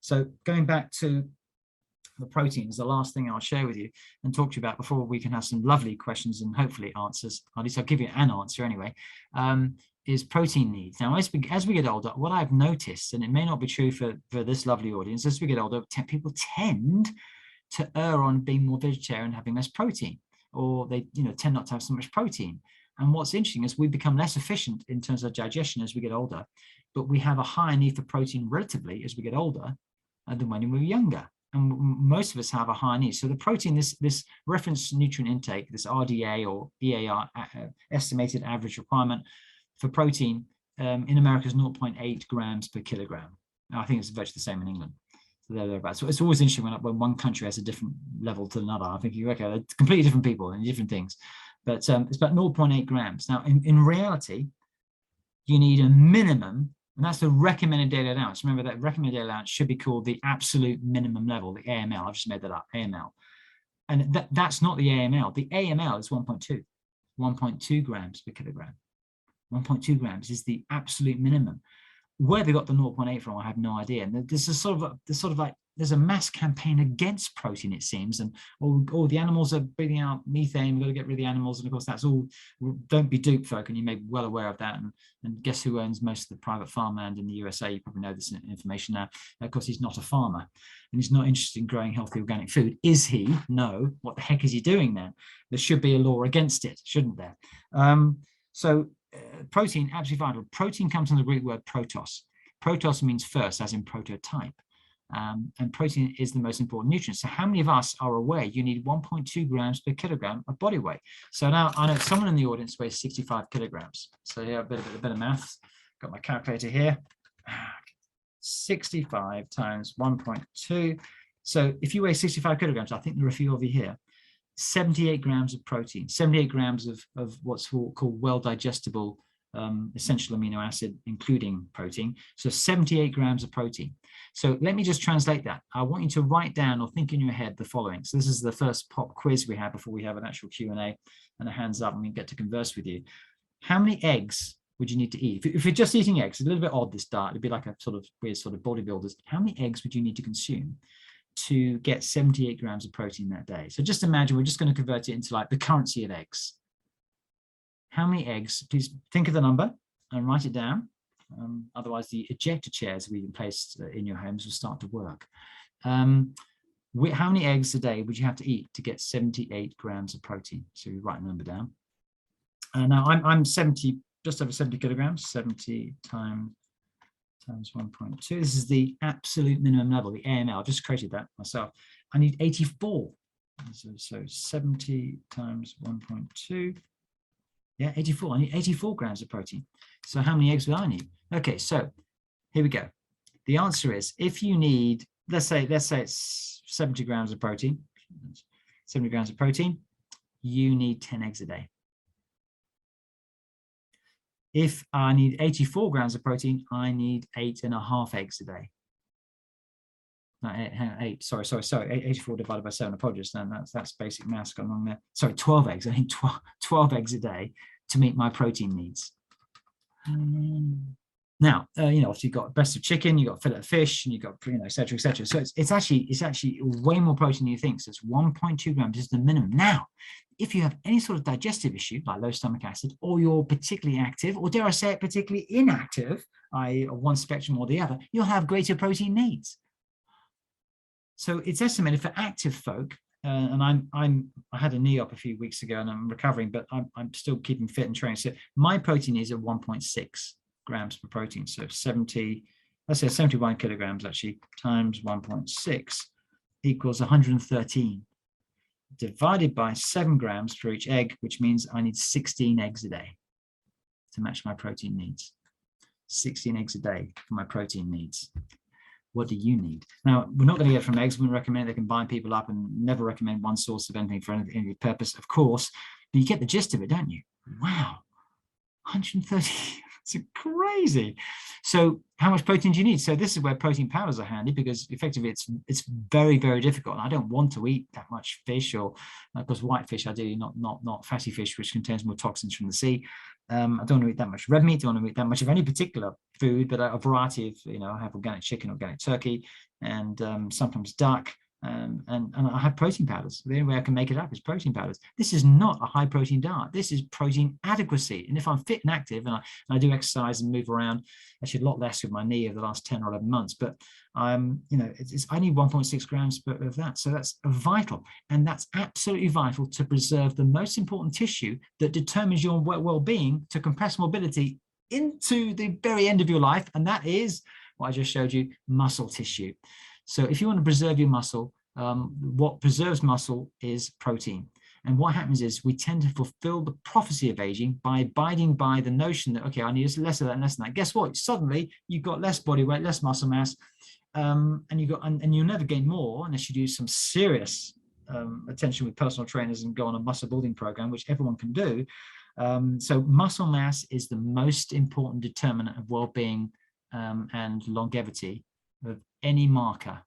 So going back to the proteins, the last thing I'll share with you and talk to you about before we can have some lovely questions and hopefully answers, at least I'll give you an answer anyway, is protein needs. Now, as we get older, what I've noticed, and it may not be true for this lovely audience, as we get older, people tend to err on being more vegetarian and having less protein, or they tend not to have so much protein. And what's interesting is we become less efficient in terms of digestion as we get older, but we have a higher need for protein relatively as we get older than when we were younger. And most of us have a high need. So the protein, this reference nutrient intake, this RDA or EAR, estimated average requirement for protein in America is 0.8 grams per kilogram. Now, I think it's virtually the same in England. So it's always interesting when one country has a different level to another. I think okay, they're completely different people and different things, but it's about 0.8 grams. Now, in reality, you need a minimum, and that's the recommended daily allowance. Remember that recommended daily allowance should be called the absolute minimum level, the AML. I've just made that up, AML, and that's not the AML. The AML is 1.2 grams per kilogram. 1.2 grams is the absolute minimum. Where they got the 0.8 from, I have no idea. And there's there's a mass campaign against protein, it seems, and all the animals are breathing out methane. We've got to get rid of the animals, and of course that's all. Don't be duped, folk, and you may be well aware of that. And guess who owns most of the private farmland in the USA? You probably know this information now. Of course, he's not a farmer, and he's not interested in growing healthy organic food. Is he? No. What the heck is he doing then? There should be a law against it, shouldn't there? Protein, absolutely vital. Protein comes from the Greek word protos. Protos means first, as in prototype. And protein is the most important nutrient. So how many of us are aware you need 1.2 grams per kilogram of body weight? So now I know someone in the audience weighs 65 kilograms. So yeah, a bit of maths. Got my calculator here. 65 times 1.2. So if you weigh 65 kilograms, I think there are a few of you here, 78 grams of protein, 78 grams of what's called well-digestible essential amino acid, including protein. So 78 grams of protein. So let me just translate that. I want you to write down or think in your head the following. So this is the first pop quiz we have before we have an actual Q&A and a hands up and we get to converse with you. How many eggs would you need to eat? If you're just eating eggs, it's a little bit odd, this diet. It'd be like a sort of weird sort of bodybuilders. How many eggs would you need to consume to get 78 grams of protein that day? So just imagine we're just going to convert it into like the currency of eggs. How many eggs? Please think of the number and write it down. Otherwise, the ejector chairs we've placed in your homes will start to work. How many eggs a day would you have to eat to get 78 grams of protein? So you write the number down. Now I'm 70, just over 70 kilograms. 70 times 1.2. This is the absolute minimum level, the AML. I've just created that myself. I need 84. So 70 times 1.2. Yeah, 84. I need 84 grams of protein. So how many eggs would I need? Okay, so here we go. The answer is, if you need, let's say it's 70 grams of protein, 70 grams of protein, you need 10 eggs a day. If I need 84 grams of protein, I need 8.5 eggs a day. No, 84 divided by 7, apologies, then that's basic maths going on there. Sorry, 12 eggs. I need 12 eggs a day to meet my protein needs. Now, obviously you've got breast of chicken, you've got fillet of fish, and you've got, et cetera, et cetera. So it's actually way more protein than you think. So it's 1.2 grams is the minimum. Now, if you have any sort of digestive issue, like low stomach acid, or you're particularly active, or dare I say it, particularly inactive, i.e. one spectrum or the other, you'll have greater protein needs. So it's estimated for active folk, and I had a knee op a few weeks ago, and I'm recovering, but I'm still keeping fit and training. So my protein needs are 1.6 grams per protein. So 71 kilograms actually times 1.6 equals 113, divided by 7 grams for each egg, which means I need 16 eggs a day to match my protein needs. 16 eggs a day for my protein needs. What do you need? Now, we're not going to get from eggs. We recommend they can bind people up, and never recommend one source of anything for any purpose, of course. But you get the gist of it, don't you? Wow, 130. It's crazy. So how much protein do you need? So this is where protein powders are handy, because effectively it's very, very difficult. And I don't want to eat that much fish, or because white fish ideally, not fatty fish, which contains more toxins from the sea. I don't want to eat that much red meat. I don't want to eat that much of any particular food, but a variety of, I have organic chicken, organic turkey, and sometimes duck. And I have protein powders. The only way I can make it up is protein powders. This is not a high protein diet. This is protein adequacy. And if I'm fit and active, and I do exercise and move around, actually a lot less with my knee over the last 10 or 11 months, but I need 1.6 grams of that. So that's vital. And that's absolutely vital to preserve the most important tissue that determines your well-being, to compress mobility into the very end of your life. And that is what I just showed you, muscle tissue. So if you want to preserve your muscle, what preserves muscle is protein. And what happens is we tend to fulfill the prophecy of aging by abiding by the notion that, okay, I need less of that and less than that. Guess what? Suddenly you've got less body weight, less muscle mass, and you'll never gain more unless you do some serious attention with personal trainers and go on a muscle building program, which everyone can do. So muscle mass is the most important determinant of well-being and longevity of any marker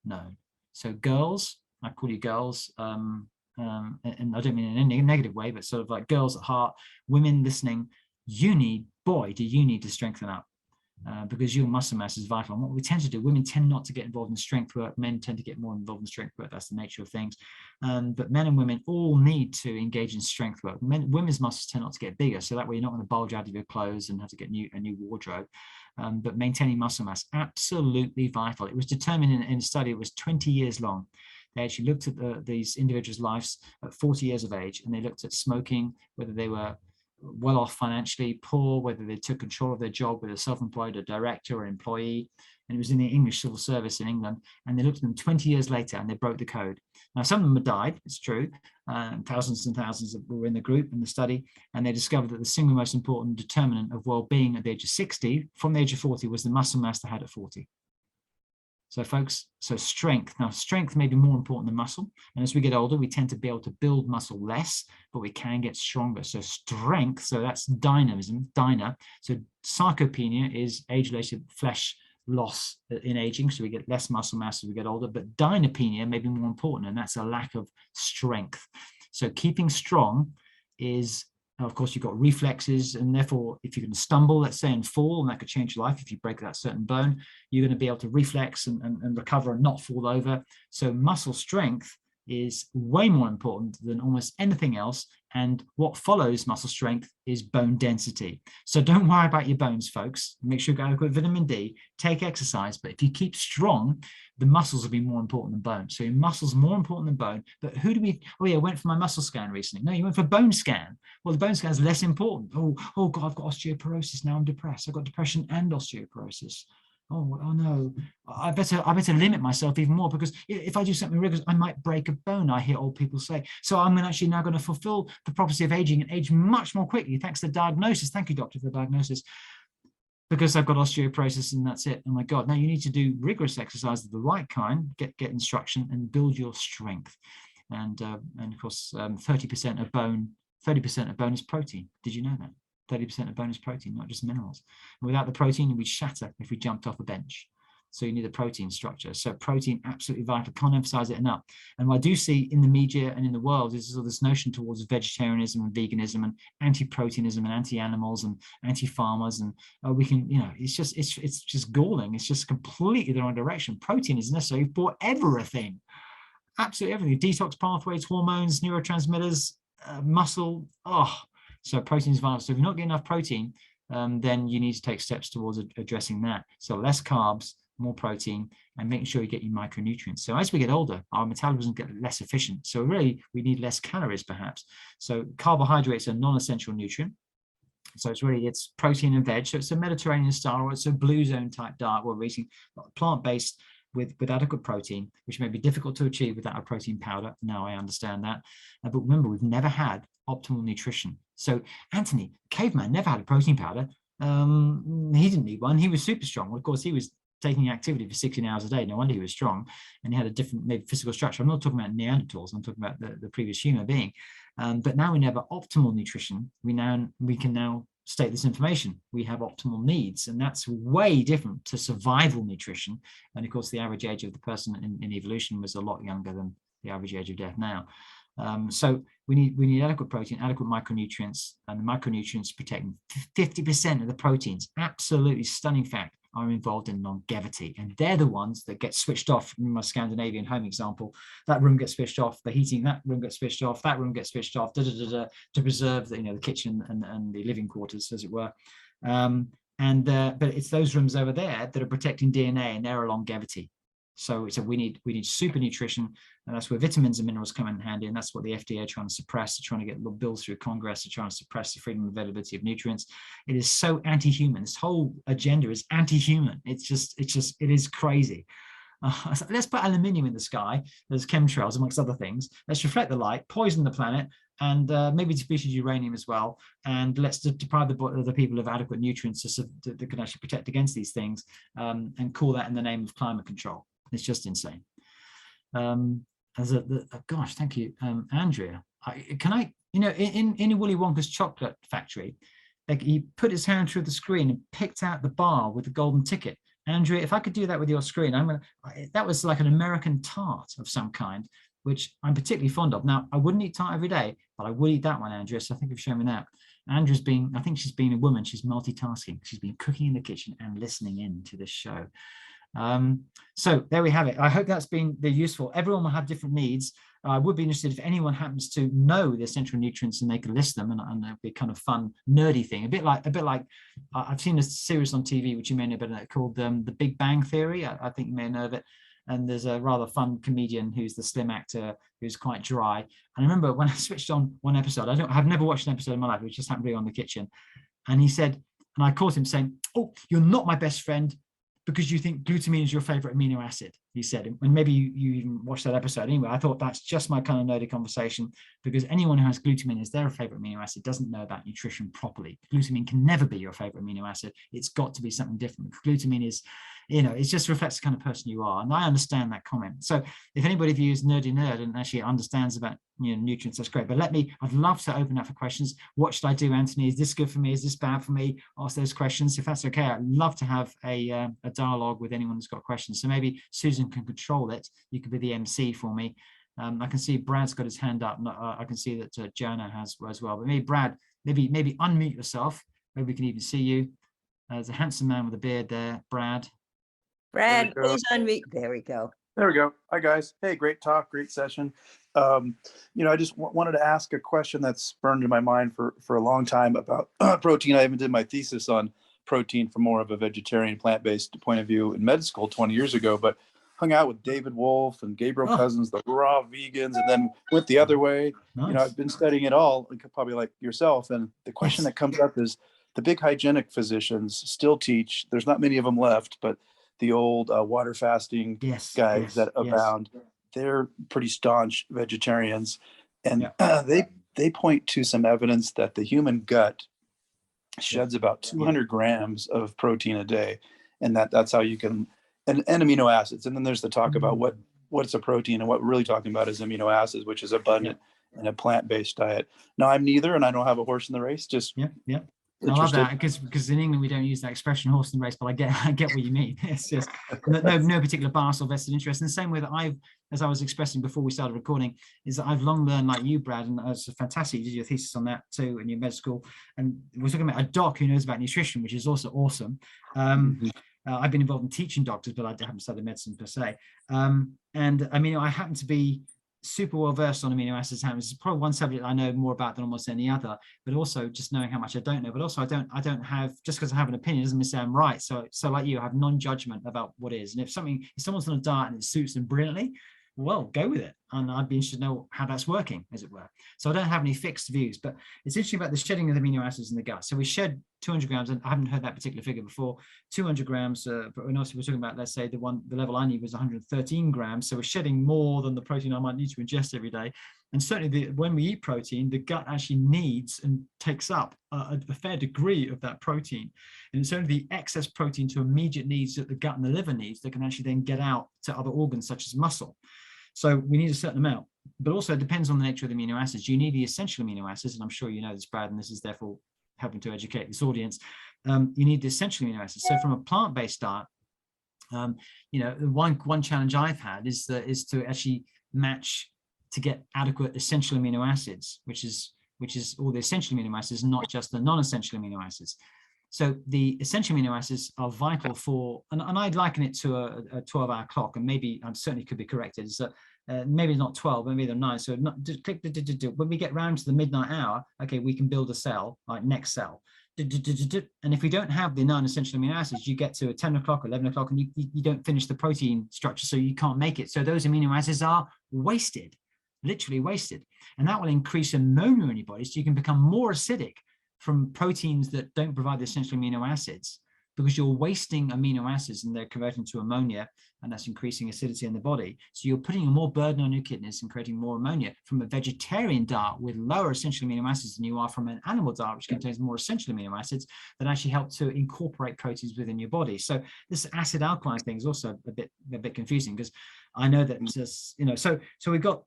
known. So girls, I call you girls, and I don't mean in any negative way, but sort of like girls at heart, women listening, do you need to strengthen up, because your muscle mass is vital. And what we tend to do, women tend not to get involved in strength work, men tend to get more involved in strength work. That's the nature of things. But men and women all need to engage in strength work. Women's muscles tend not to get bigger, so that way you're not going to bulge out of your clothes and have to get a new wardrobe. But maintaining muscle mass, absolutely vital. It was determined in a study, it was 20 years long. They actually looked at these individuals' lives at 40 years of age, and they looked at smoking, whether they were well off financially, poor, whether they took control of their job, whether self-employed, a director or employee. And it was in the English civil service in England. And they looked at them 20 years later, and they broke the code. Now, some of them had died, it's true. Thousands and thousands were in the group in the study, and they discovered that the single most important determinant of well-being at the age of 60 from the age of 40 was the muscle mass they had at 40. So folks, strength. Now, strength may be more important than muscle. And as we get older, we tend to be able to build muscle less, but we can get stronger. So strength, so that's dynamism, dyna. So sarcopenia is age-related flesh loss in aging. So we get less muscle mass as we get older, but dynapenia may be more important, and that's a lack of strength. So keeping strong is, of course, you've got reflexes, and therefore, if you can stumble, let's say, and fall, and that could change your life, if you break that certain bone, you're going to be able to reflex and recover and not fall over. So muscle strength is way more important than almost anything else. And what follows muscle strength is bone density. So don't worry about your bones, folks. Make sure you get adequate vitamin D, take exercise. But if you keep strong, the muscles will be more important than bone. So your muscles more important than bone. But who do we, I went for my muscle scan recently. No, you went for bone scan. Well, the bone scan is less important. Oh God, I've got osteoporosis. Now I'm depressed. I've got depression and osteoporosis. oh no, I better limit myself even more, because if I do something rigorous, I might break a bone, I hear old people say. So I'm actually now going to fulfill the prophecy of aging and age much more quickly, thanks to the diagnosis. Thank you, doctor, for the diagnosis. Because I've got osteoporosis and that's it. Oh my God. Now you need to do rigorous exercise of the right kind, get instruction and build your strength. And of course, 30% of bone, 30% of bone is protein. Did you know that? 30% of bone is protein, not just minerals. And without the protein, we'd shatter if we jumped off a bench. So you need a protein structure. So protein, absolutely vital. Can't emphasize it enough. And what I do see in the media and in the world is sort of this notion towards vegetarianism and veganism and anti-proteinism and anti-animals and anti-farmers. And we can, it's just galling. It's just completely the wrong direction. Protein is necessary for everything. Absolutely everything. Detox pathways, hormones, neurotransmitters, muscle. So protein is vital. So if you're not getting enough protein, then you need to take steps towards addressing that. So less carbs, more protein, and making sure you get your micronutrients. So as we get older, our metabolism gets less efficient. So really, we need less calories, perhaps. So carbohydrates are a non-essential nutrient. So it's protein and veg. So it's a Mediterranean style, or it's a blue zone type diet where we're eating plant-based with adequate protein, which may be difficult to achieve without a protein powder. Now I understand that. But remember, we've never had optimal nutrition. So Antony, caveman, never had a protein powder. He didn't need one. He was super strong. Well, of course, he was taking activity for 16 hours a day. No wonder he was strong. And he had a different maybe physical structure. I'm not talking about Neanderthals. I'm talking about the previous human being. But now we have optimal nutrition. We can now state this information. We have optimal needs, and that's way different to survival nutrition. And of course, the average age of the person in evolution was a lot younger than the average age of death now. So we need adequate protein, adequate micronutrients, and the micronutrients protecting 50% of the proteins. Absolutely stunning fact. Are involved in longevity, and they're the ones that get switched off. In my Scandinavian home example, that room gets switched off, the heating, that room gets switched off, that room gets switched off, to preserve the kitchen and the living quarters, as it were. But it's those rooms over there that are protecting DNA, and they're a longevity. So we need super nutrition, and that's where vitamins and minerals come in handy, and that's what the FDA are trying to suppress. They're trying to get bills through Congress. They're trying to suppress the freedom and availability of nutrients. It is so anti-human. This whole agenda is anti-human. It is crazy. Let's put aluminium in the sky. There's chemtrails amongst other things. Let's reflect the light, poison the planet, and maybe species uranium as well. And let's deprive the people of adequate nutrients that can actually protect against these things, and call that in the name of climate control. It's just insane. Gosh, thank you, Andrea. In a Willy Wonka's chocolate factory, like, he put his hand through the screen and picked out the bar with the golden ticket. Andrea, if I could do that with your screen, that was like an American tart of some kind, which I'm particularly fond of. Now, I wouldn't eat tart every day, but I would eat that one, Andrea. So I think you've shown me that. Andrea's I think she's been a woman. She's multitasking. She's been cooking in the kitchen and listening in to this show. So there we have it. I hope that's been useful. Everyone will have different needs. I would be interested if anyone happens to know the essential nutrients and they can list them, and it'd be kind of fun, nerdy thing. A bit like I've seen a series on TV, which you may know better, called The Big Bang Theory. I think you may know of it. And there's a rather fun comedian who's the slim actor who's quite dry. And I remember when I switched on one episode, I've never watched an episode in my life, it just happened to be on the kitchen. And he said, and I caught him saying, "Oh, you're not my best friend because you think glutamine is your favorite amino acid," he said. And maybe you even watched that episode. Anyway, I thought that's just my kind of nerdy conversation, because anyone who has glutamine as their favorite amino acid doesn't know about nutrition properly. Glutamine can never be your favorite amino acid. It's got to be something different. Glutamine is, it just reflects the kind of person you are. And I understand that comment. So if anybody of you is nerdy nerd and actually understands about nutrients, that's great. But I'd love to open up for questions. What should I do, Antony? Is this good for me? Is this bad for me? Ask those questions. If that's okay, I'd love to have a dialogue with anyone who's got questions. So maybe Susan can control it. You could be the MC for me. I can see Brad's got his hand up. I can see that Jonah has as well. But maybe Brad, maybe unmute yourself. Maybe we can even see you. There's a handsome man with a beard there, Brad. Brad, please unmute. There we go. There we go. Hi, guys. Hey, great talk, great session. I just wanted to ask a question that's burned in my mind for a long time about protein. I even did my thesis on protein from more of a vegetarian, plant-based point of view in med school 20 years ago, but hung out with David Wolf and Gabriel Cousins, the raw vegans, and then went the other way. Nice. I've been studying it all, probably like yourself. And the question that comes up is, the big hygienic physicians still teach, there's not many of them left, but the old water fasting Yes, guys yes, that yes. abound, they're pretty staunch vegetarians, and Yeah. they point to some evidence that the human gut sheds Yeah. about 200 grams of protein a day, and that's how you can, and amino acids. And then there's the talk about what's a protein, and what we're really talking about is amino acids, which is abundant in a plant-based diet. Now, I'm neither, and I don't have a horse in the race. Just Yeah. I love interested. that because in England we don't use that expression horse in the race, but I get what you mean. It's just no particular bias or vested interest. In the same way that as I was expressing before we started recording, is that I've long learned, like you, Brad, and it's fantastic. You did your thesis on that too in your med school, and we're talking about a doc who knows about nutrition, which is also awesome. I've been involved in teaching doctors, but I haven't studied medicine per se. And I mean, I happen to be super well versed on amino acids. It's probably one subject I know more about than almost any other, but also just knowing how much I don't know. But also I don't have, just because I have an opinion doesn't mean to say I'm right. So like you, I have non-judgment about what is. And if someone's on a diet and it suits them brilliantly, well, go with it. And I'd be interested to know how that's working, as it were. So I don't have any fixed views, but it's interesting about the shedding of the amino acids in the gut. So we shed 200 grams, and I haven't heard that particular figure before, 200 grams, but when also we're talking about, let's say the level I need was 113 grams. So we're shedding more than the protein I might need to ingest every day. And certainly when we eat protein, the gut actually needs and takes up a fair degree of that protein. And it's only the excess protein to immediate needs that the gut and the liver needs that can actually then get out to other organs such as muscle. So we need a certain amount, but also it depends on the nature of the amino acids. You need the essential amino acids, and I'm sure you know this, Brad, and this is therefore helping to educate this audience. You need the essential amino acids. So from a plant-based diet, one challenge I've had is to actually match to get adequate essential amino acids, which is all the essential amino acids, not just the non-essential amino acids. So the essential amino acids are vital for, and I'd liken it to a 12-hour clock, and maybe I certainly could be corrected, is that maybe not 12, maybe they're 9. So when we get round to the midnight hour, okay, we can build a cell, like next cell. And if we don't have the non-essential amino acids, you get to 10 o'clock, 11 o'clock, and you don't finish the protein structure, so you can't make it. So those amino acids are wasted, literally wasted. And that will increase ammonia in your body, so you can become more acidic from proteins that don't provide the essential amino acids, because you're wasting amino acids and they're converting to ammonia, and that's increasing acidity in the body. So you're putting more burden on your kidneys and creating more ammonia from a vegetarian diet with lower essential amino acids than you are from an animal diet, which contains more essential amino acids that actually help to incorporate proteins within your body. So this acid alkaline thing is also a bit confusing, because I know that so we've got,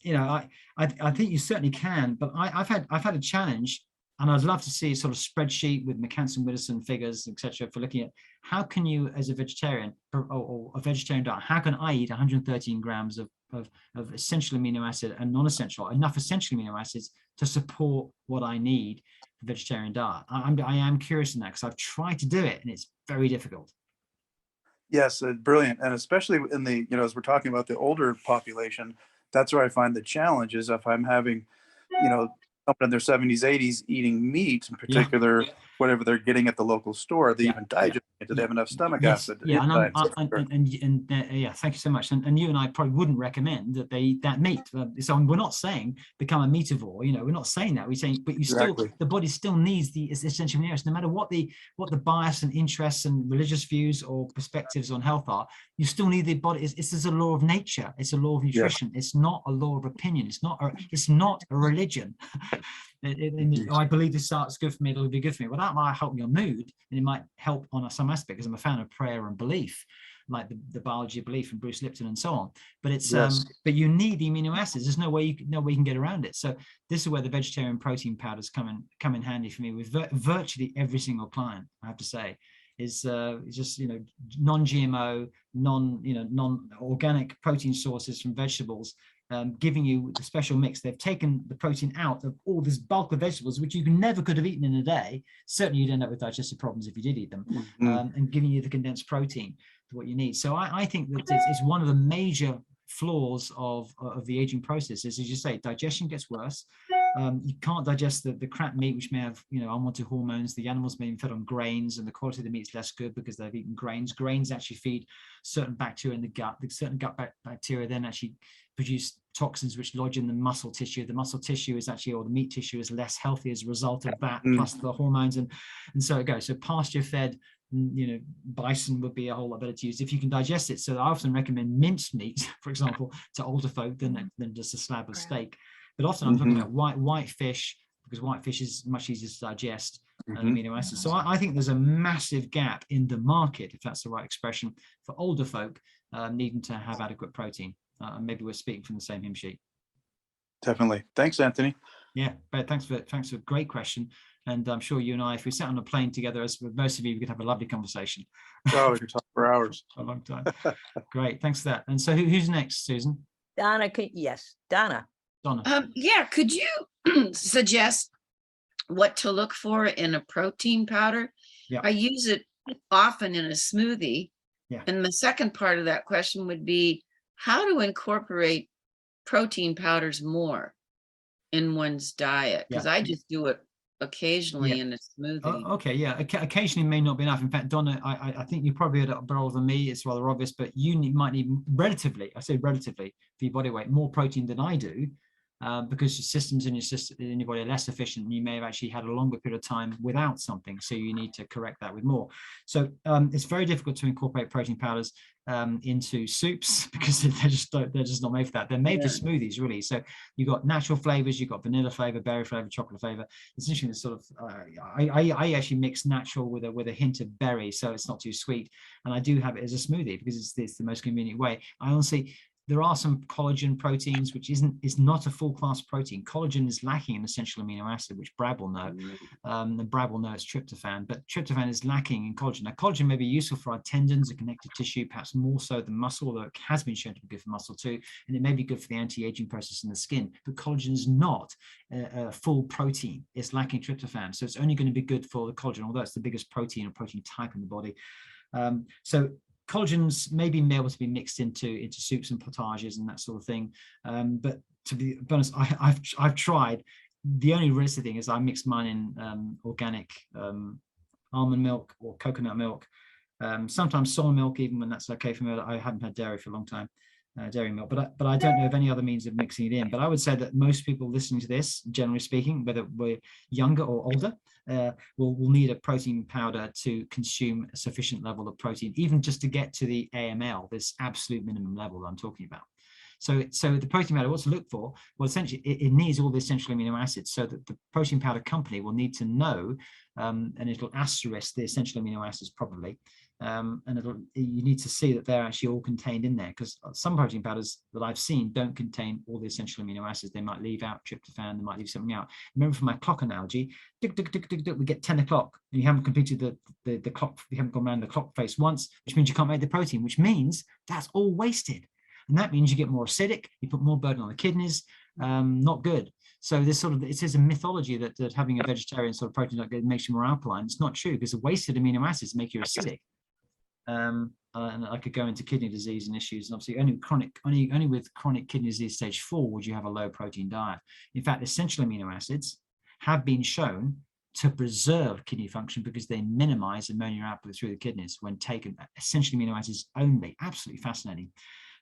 I think you certainly can, but I've had a challenge. And I'd love to see a sort of spreadsheet with McCanson-Widdowson figures, etc., for looking at how can you, as a vegetarian or a vegetarian diet, how can I eat 113 grams of essential amino acid and non-essential, enough essential amino acids to support what I need for vegetarian diet? I am curious in that, because I've tried to do it and it's very difficult. Yes, brilliant. And especially in the, as we're talking about the older population, that's where I find the challenge is if I'm having, someone in their 70s, 80s eating meat in particular, whatever they're getting at the local store, they even digest it. Do they have enough stomach acid? Yeah, and thank you so much. And you and I probably wouldn't recommend that they eat that meat. So we're not saying become a meativore. We're not saying that. We're saying, but the body still needs the essential amino acids, no matter what the bias and interests and religious views or perspectives on health are. You still need the body. This is a law of nature. It's a law of nutrition. It's not a law of opinion. It's not a religion. I believe this art's good for me, it'll be good for me. Well, that might help your mood, and it might help on some aspect, because I'm a fan of prayer and belief, like the biology of belief and Bruce Lipton and so on. But it's but you need the amino acids. There's no way you can get around it. So this is where the vegetarian protein powders come in handy for me with virtually every single client, I have to say. Is just non-GMO, non-organic protein sources from vegetables, giving you the special mix. They've taken the protein out of all this bulk of vegetables, which you never could have eaten in a day. Certainly you'd end up with digestive problems if you did eat them, and giving you the condensed protein to what you need. So I think that it's one of the major flaws of the aging process is, as you say, digestion gets worse. You can't digest the crap meat, which may have unwanted hormones. The animals may be fed on grains, and the quality of the meat is less good because they've eaten grains. Grains actually feed certain bacteria in the gut. The certain gut bacteria then actually produce toxins which lodge in the muscle tissue. The muscle tissue is actually, or the meat tissue is less healthy as a result of that, plus the hormones, and so it goes. So pasture fed bison would be a whole lot better to use if you can digest it. So I often recommend minced meat, for example, to older folk than just a slab of steak. But often I'm talking about white fish, because white fish is much easier to digest and amino acids. So I think there's a massive gap in the market, if that's the right expression, for older folk needing to have adequate protein. Maybe we're speaking from the same hymn sheet. Definitely. Thanks, Anthony. Yeah, but thanks for a great question. And I'm sure you and I, if we sat on a plane together, as with most of you, we could have a lovely conversation. Oh, we could talk for hours. A long time. Great, thanks for that. And so who's next, Susan? Donna, yes, Donna. Donna. Yeah, could you suggest what to look for in a protein powder? Yeah. I use it often in a smoothie. Yeah. And the second part of that question would be how to incorporate protein powders more in one's diet, because I just do it occasionally in a smoothie. Okay, yeah, occasionally may not be enough. In fact, Donna, I think you're probably a bit older than me. It's rather obvious, but you might need relatively, I say relatively, for your body weight, more protein than I do, because your systems in your body are less efficient, and you may have actually had a longer period of time without something, so you need to correct that with more. So it's very difficult to incorporate protein powders into soups because they're just not made for that. They're made for smoothies, really. So you've got natural flavors, you've got vanilla flavor, berry flavor, chocolate flavor. Essentially, it's sort of I actually mix natural with a hint of berry, so it's not too sweet, and I do have it as a smoothie because it's the most convenient way. I honestly, there are some collagen proteins, which is not a full class protein. Collagen is lacking an essential amino acid, which Brad will know. And Brad will know it's tryptophan, but tryptophan is lacking in collagen. Now, collagen may be useful for our tendons and connective tissue, perhaps more so than muscle, although it has been shown to be good for muscle too. And it may be good for the anti-aging process in the skin, but collagen is not a full protein. It's lacking tryptophan. So it's only going to be good for the collagen, although it's the biggest protein or protein type in the body. So collagens may be able to be mixed into soups and potages and that sort of thing. But to be honest, I've tried. The only realistic thing is I mix mine in organic almond milk or coconut milk, sometimes soy milk, even when that's okay for me. I haven't had dairy for a long time, dairy milk, but I don't know of any other means of mixing it in. But I would say that most people listening to this, generally speaking, whether we're younger or older, will need a protein powder to consume a sufficient level of protein, even just to get to the AML, this absolute minimum level that I'm talking about. So the protein powder, what to look for? Well, essentially, it needs all the essential amino acids, so that the protein powder company will need to know, and it'll asterisk the essential amino acids probably, and you need to see that they're actually all contained in there, because some protein powders that I've seen don't contain all the essential amino acids. They might leave out tryptophan, they might leave something out. Remember from my clock analogy, we get 10 o'clock and you haven't completed the clock, you haven't gone around the clock face once, which means you can't make the protein, which means that's all wasted. And that means you get more acidic, you put more burden on the kidneys, not good. So this sort of, it is a mythology that having a vegetarian sort of protein diet makes you more alkaline. It's not true, because the wasted amino acids make you acidic. And I could go into kidney disease and issues, and obviously only with chronic kidney disease stage 4 would you have a low protein diet. In fact, essential amino acids have been shown to preserve kidney function because they minimize ammonia output through the kidneys when taken. Essential amino acids only. Absolutely fascinating,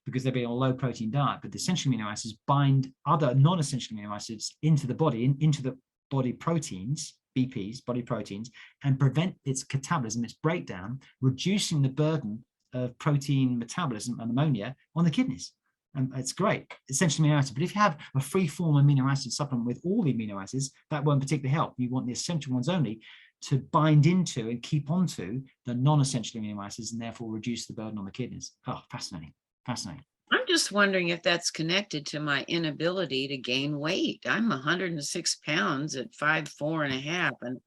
because they're being on a low protein diet, but the essential amino acids bind other non-essential amino acids into the body, into the body proteins, BPs, body proteins, and prevent its catabolism, its breakdown, reducing the burden of protein metabolism and ammonia on the kidneys. And it's great, essential amino acids. But if you have a free-form amino acid supplement with all the amino acids, that won't particularly help. You want the essential ones only to bind into and keep onto the non-essential amino acids, and therefore reduce the burden on the kidneys. Oh, fascinating. Fascinating. I'm just wondering if that's connected to my inability to gain weight. I'm 106 pounds at 5'4.5", and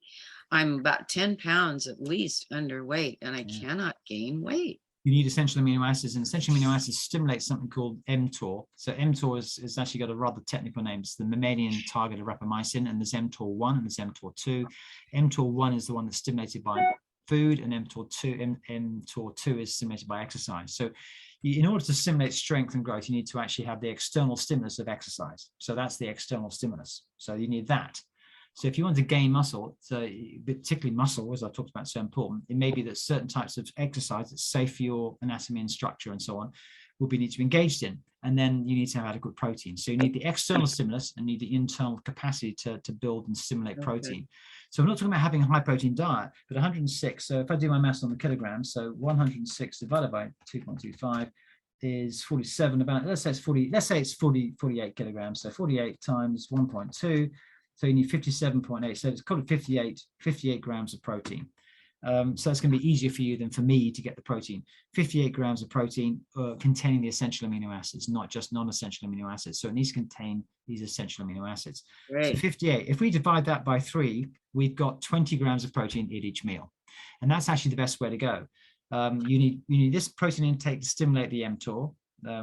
I'm about 10 pounds at least underweight, and I cannot gain weight. You need essential amino acids, and essential amino acids stimulate something called mTOR. So mTOR is actually got a rather technical name. It's the mammalian target of rapamycin, and there's mTOR1 and there's mTOR2. mTOR1 is the one that's stimulated by food, and mTOR2 is stimulated by exercise. So in order to stimulate strength and growth, you need to actually have the external stimulus of exercise. So that's the external stimulus. So you need that. So if you want to gain muscle, so particularly muscle, as I've talked about, so important, it may be that certain types of exercise that's safe for your anatomy and structure and so on will be need to be engaged in. And then you need to have adequate protein. So you need the external stimulus and need the internal capacity to build and stimulate protein. So we're not talking about having a high protein diet, but 106. So if I do my maths on the kilograms, so 106 divided by 2.25 is 47, about, let's say it's 48 kilograms. So 48 times 1.2. So you need 57.8. So it's called 58 grams of protein. So it's going to be easier for you than for me to get the protein. 58 grams of protein containing the essential amino acids, not just non-essential amino acids. So it needs to contain these essential amino acids. Great. So 58, if we divide that by 3, we've got 20 grams of protein at each meal. And that's actually the best way to go. You need this protein intake to stimulate the mTOR,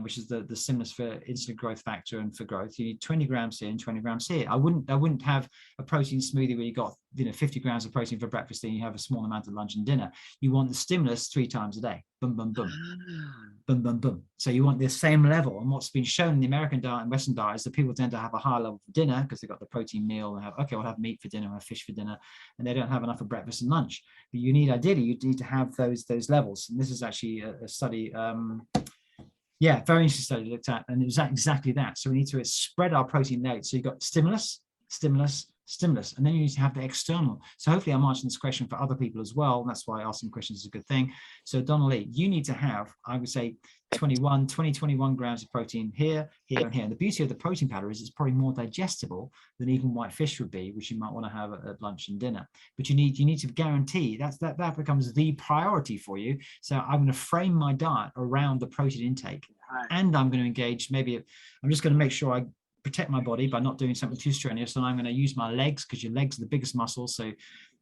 which is the stimulus for insulin growth factor and for growth. You need 20 grams here and 20 grams here. I wouldn't have a protein smoothie where you got 50 grams of protein for breakfast and you have a small amount at lunch and dinner. You want the stimulus 3 times a day. Boom, boom, boom. Boom, boom, boom. So you want the same level. And what's been shown in the American diet and Western diet is that people tend to have a higher level for dinner because they've got the protein meal and we'll have meat for dinner, we'll have fish for dinner, and they don't have enough for breakfast and lunch. But you need to have those levels. And this is actually a study, yeah, very interesting study looked at, and it was exactly that. So we need to spread our protein out. So you've got stimulus, stimulus, stimulus, and then you need to have the external. So hopefully I'm answering this question for other people as well. And that's why asking questions is a good thing. So Donnelly, you need to have, I would say, 21 grams of protein here, here, and here. And the beauty of the protein powder is it's probably more digestible than even white fish would be, which you might want to have at lunch and dinner. But you need to guarantee that becomes the priority for you. So I'm going to frame my diet around the protein intake, and I'm going to engage. Maybe I'm just going to make sure I protect my body by not doing something too strenuous, and I'm going to use my legs, because your legs are the biggest muscles. So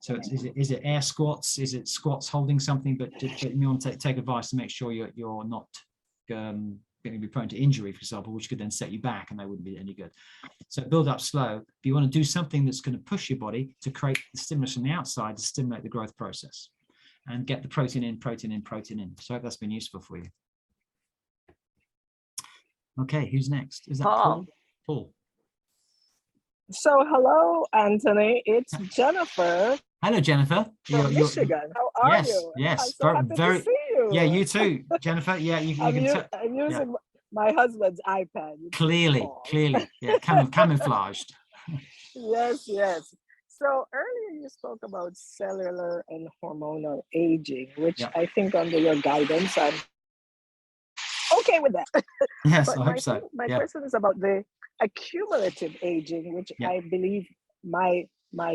is it air squats? Is it squats holding something? But you want to take advice to make sure you're not going to be prone to injury, for example, which could then set you back, and that wouldn't be any good. So build up slow. But you want to do something that's going to push your body to create the stimulus from the outside to stimulate the growth process and get the protein in. So I hope that's been useful for you. Okay, who's next? Is that Paul? Paul. So hello, Anthony. It's Jennifer Hello, Jennifer. from Michigan. How are you? Yes, I'm so happy to see you. Yeah, you too, Jennifer. Yeah, I'm using my husband's iPad. Clearly, yeah, camouflaged. Yes. So earlier you spoke about cellular and hormonal aging, which I think under your guidance, I'm okay with that. Yes, but I hope so. My question is about the accumulative aging, which I believe my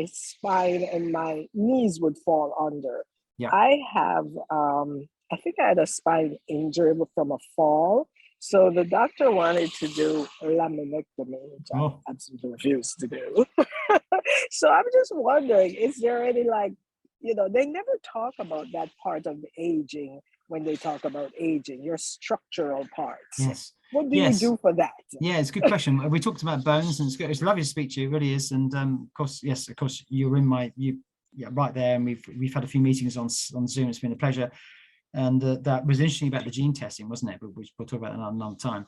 spine and my knees would fall under. I have, I think I had a spine injury from a fall. So the doctor wanted to do laminectomy, which I absolutely refused to do. So I'm just wondering, is there any they never talk about that part of the aging when they talk about aging, your structural parts. Yes. What do you do for that? Yeah, it's a good question. We talked about bones, and it's lovely to speak to you. It really is. And of course, you're in right there. And we've had a few meetings on Zoom. It's been a pleasure. And that was interesting about the gene testing, wasn't it? Which we'll talk about another time.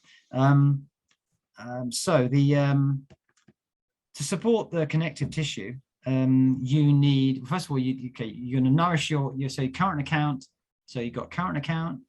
So to support the connective tissue, you need, first of all, you're going to nourish your current account. So you've got current account,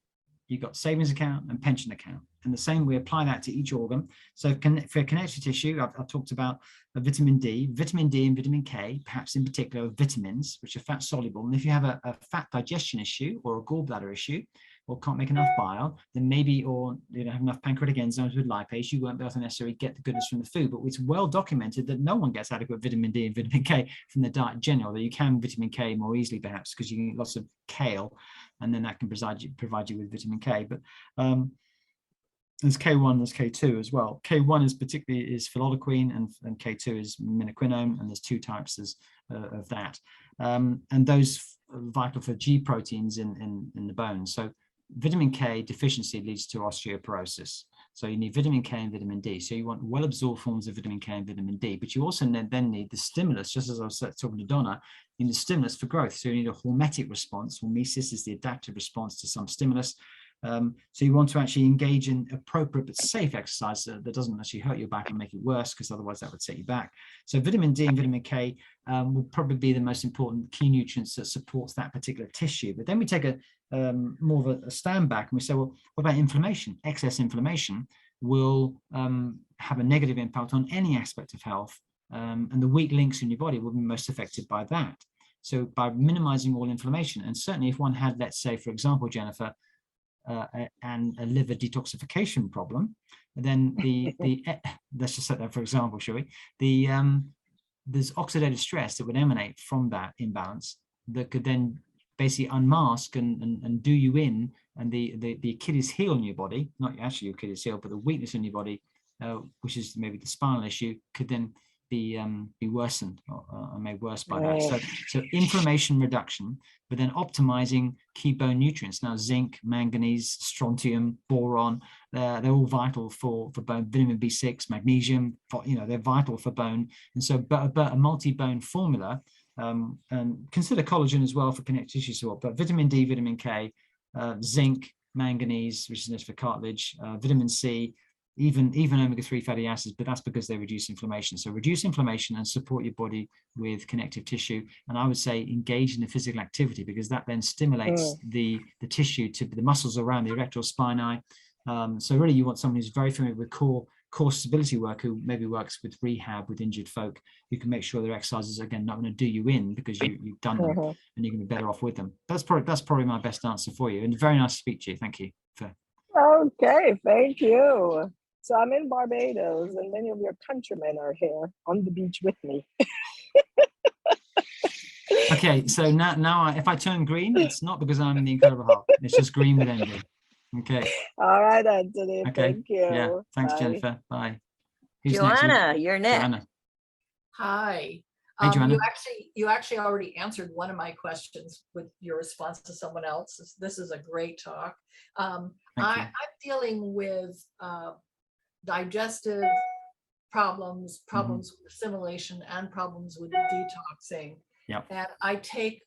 you've got savings account and pension account. And the same, we apply that to each organ. So for connective tissue, I've talked about vitamin D and vitamin K, perhaps in particular vitamins, which are fat soluble. And if you have a fat digestion issue or a gallbladder issue, or can't make enough bile, then maybe, or you don't have enough pancreatic enzymes with lipase, you won't be able to necessarily get the goodness from the food. But it's well documented that no one gets adequate vitamin D and vitamin K from the diet in general. That you can vitamin K more easily, perhaps, because you get lots of kale, and then that can provide you with vitamin K. But there's K1, there's K2 as well. K1 is phyllodoquine, and K2 is menaquinone, and there's 2 types of that. And those are vital for G proteins in the bones. So vitamin K deficiency leads to osteoporosis. So you need vitamin K and vitamin D. So you want well-absorbed forms of vitamin K and vitamin D, but you also then need the stimulus, just as I was talking to Donna, you need the stimulus for growth. So you need a hormetic response. Hormesis is the adaptive response to some stimulus. So you want to actually engage in appropriate but safe exercise that doesn't actually hurt your back and make it worse, because otherwise that would set you back. So vitamin D and vitamin K would probably be the most important key nutrients that supports that particular tissue. But then we take more of a stand back and we say, well, what about inflammation? Excess inflammation will have a negative impact on any aspect of health, and the weak links in your body will be most affected by that. So by minimizing all inflammation, and certainly if one had, let's say, for example, Jennifer, and a liver detoxification problem, then let's just set that for example, shall we? There's oxidative stress that would emanate from that imbalance that could then basically unmask and do you in, and the Achilles heel in your body, not actually your Achilles heel, but the weakness in your body, which is maybe the spinal issue, could then be worsened or made worse by that. So inflammation reduction, but then optimizing key bone nutrients. Now, zinc, manganese, strontium, boron, they're all vital for bone. Vitamin B6, magnesium, they're vital for bone. And so, but a multi-bone formula, and consider collagen as well for connective tissue support. But vitamin D, vitamin K, zinc, manganese, which is for cartilage, vitamin C, even omega-3 fatty acids, but that's because they reduce inflammation. So reduce inflammation and support your body with connective tissue. And I would say engage in the physical activity, because that then stimulates the tissue to the muscles around the erector spinae. So really you want someone who's very familiar with core stability work, who maybe works with rehab with injured folk, who can make sure their exercises, again, not going to do you in because you've done them, and you're going to be better off with them. That's probably my best answer for you. And very nice to speak to you. Thank you. Okay, thank you. So I'm in Barbados, and many of your countrymen are here on the beach with me. Okay, so now if I turn green, it's not because I'm in the Incredible Hulk. It's just green with envy. Okay. All right, Antony. Okay. Thank you. Yeah. Thanks, Bye. Jennifer. Bye. Who's Joanna, next? you're next. Joanna. Hi. Hey, Joanna. You actually already answered one of my questions with your response to someone else. This is a great talk. I'm dealing with digestive problems with assimilation, and problems with detoxing. Yep. And I take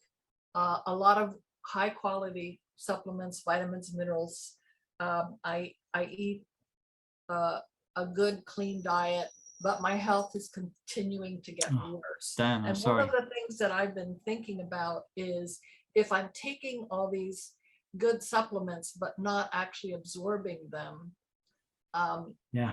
a lot of high quality supplements, vitamins, minerals. I eat a good clean diet, but my health is continuing to get worse. Damn, I'm and sorry. One of the things that I've been thinking about is, if I'm taking all these good supplements but not actually absorbing them,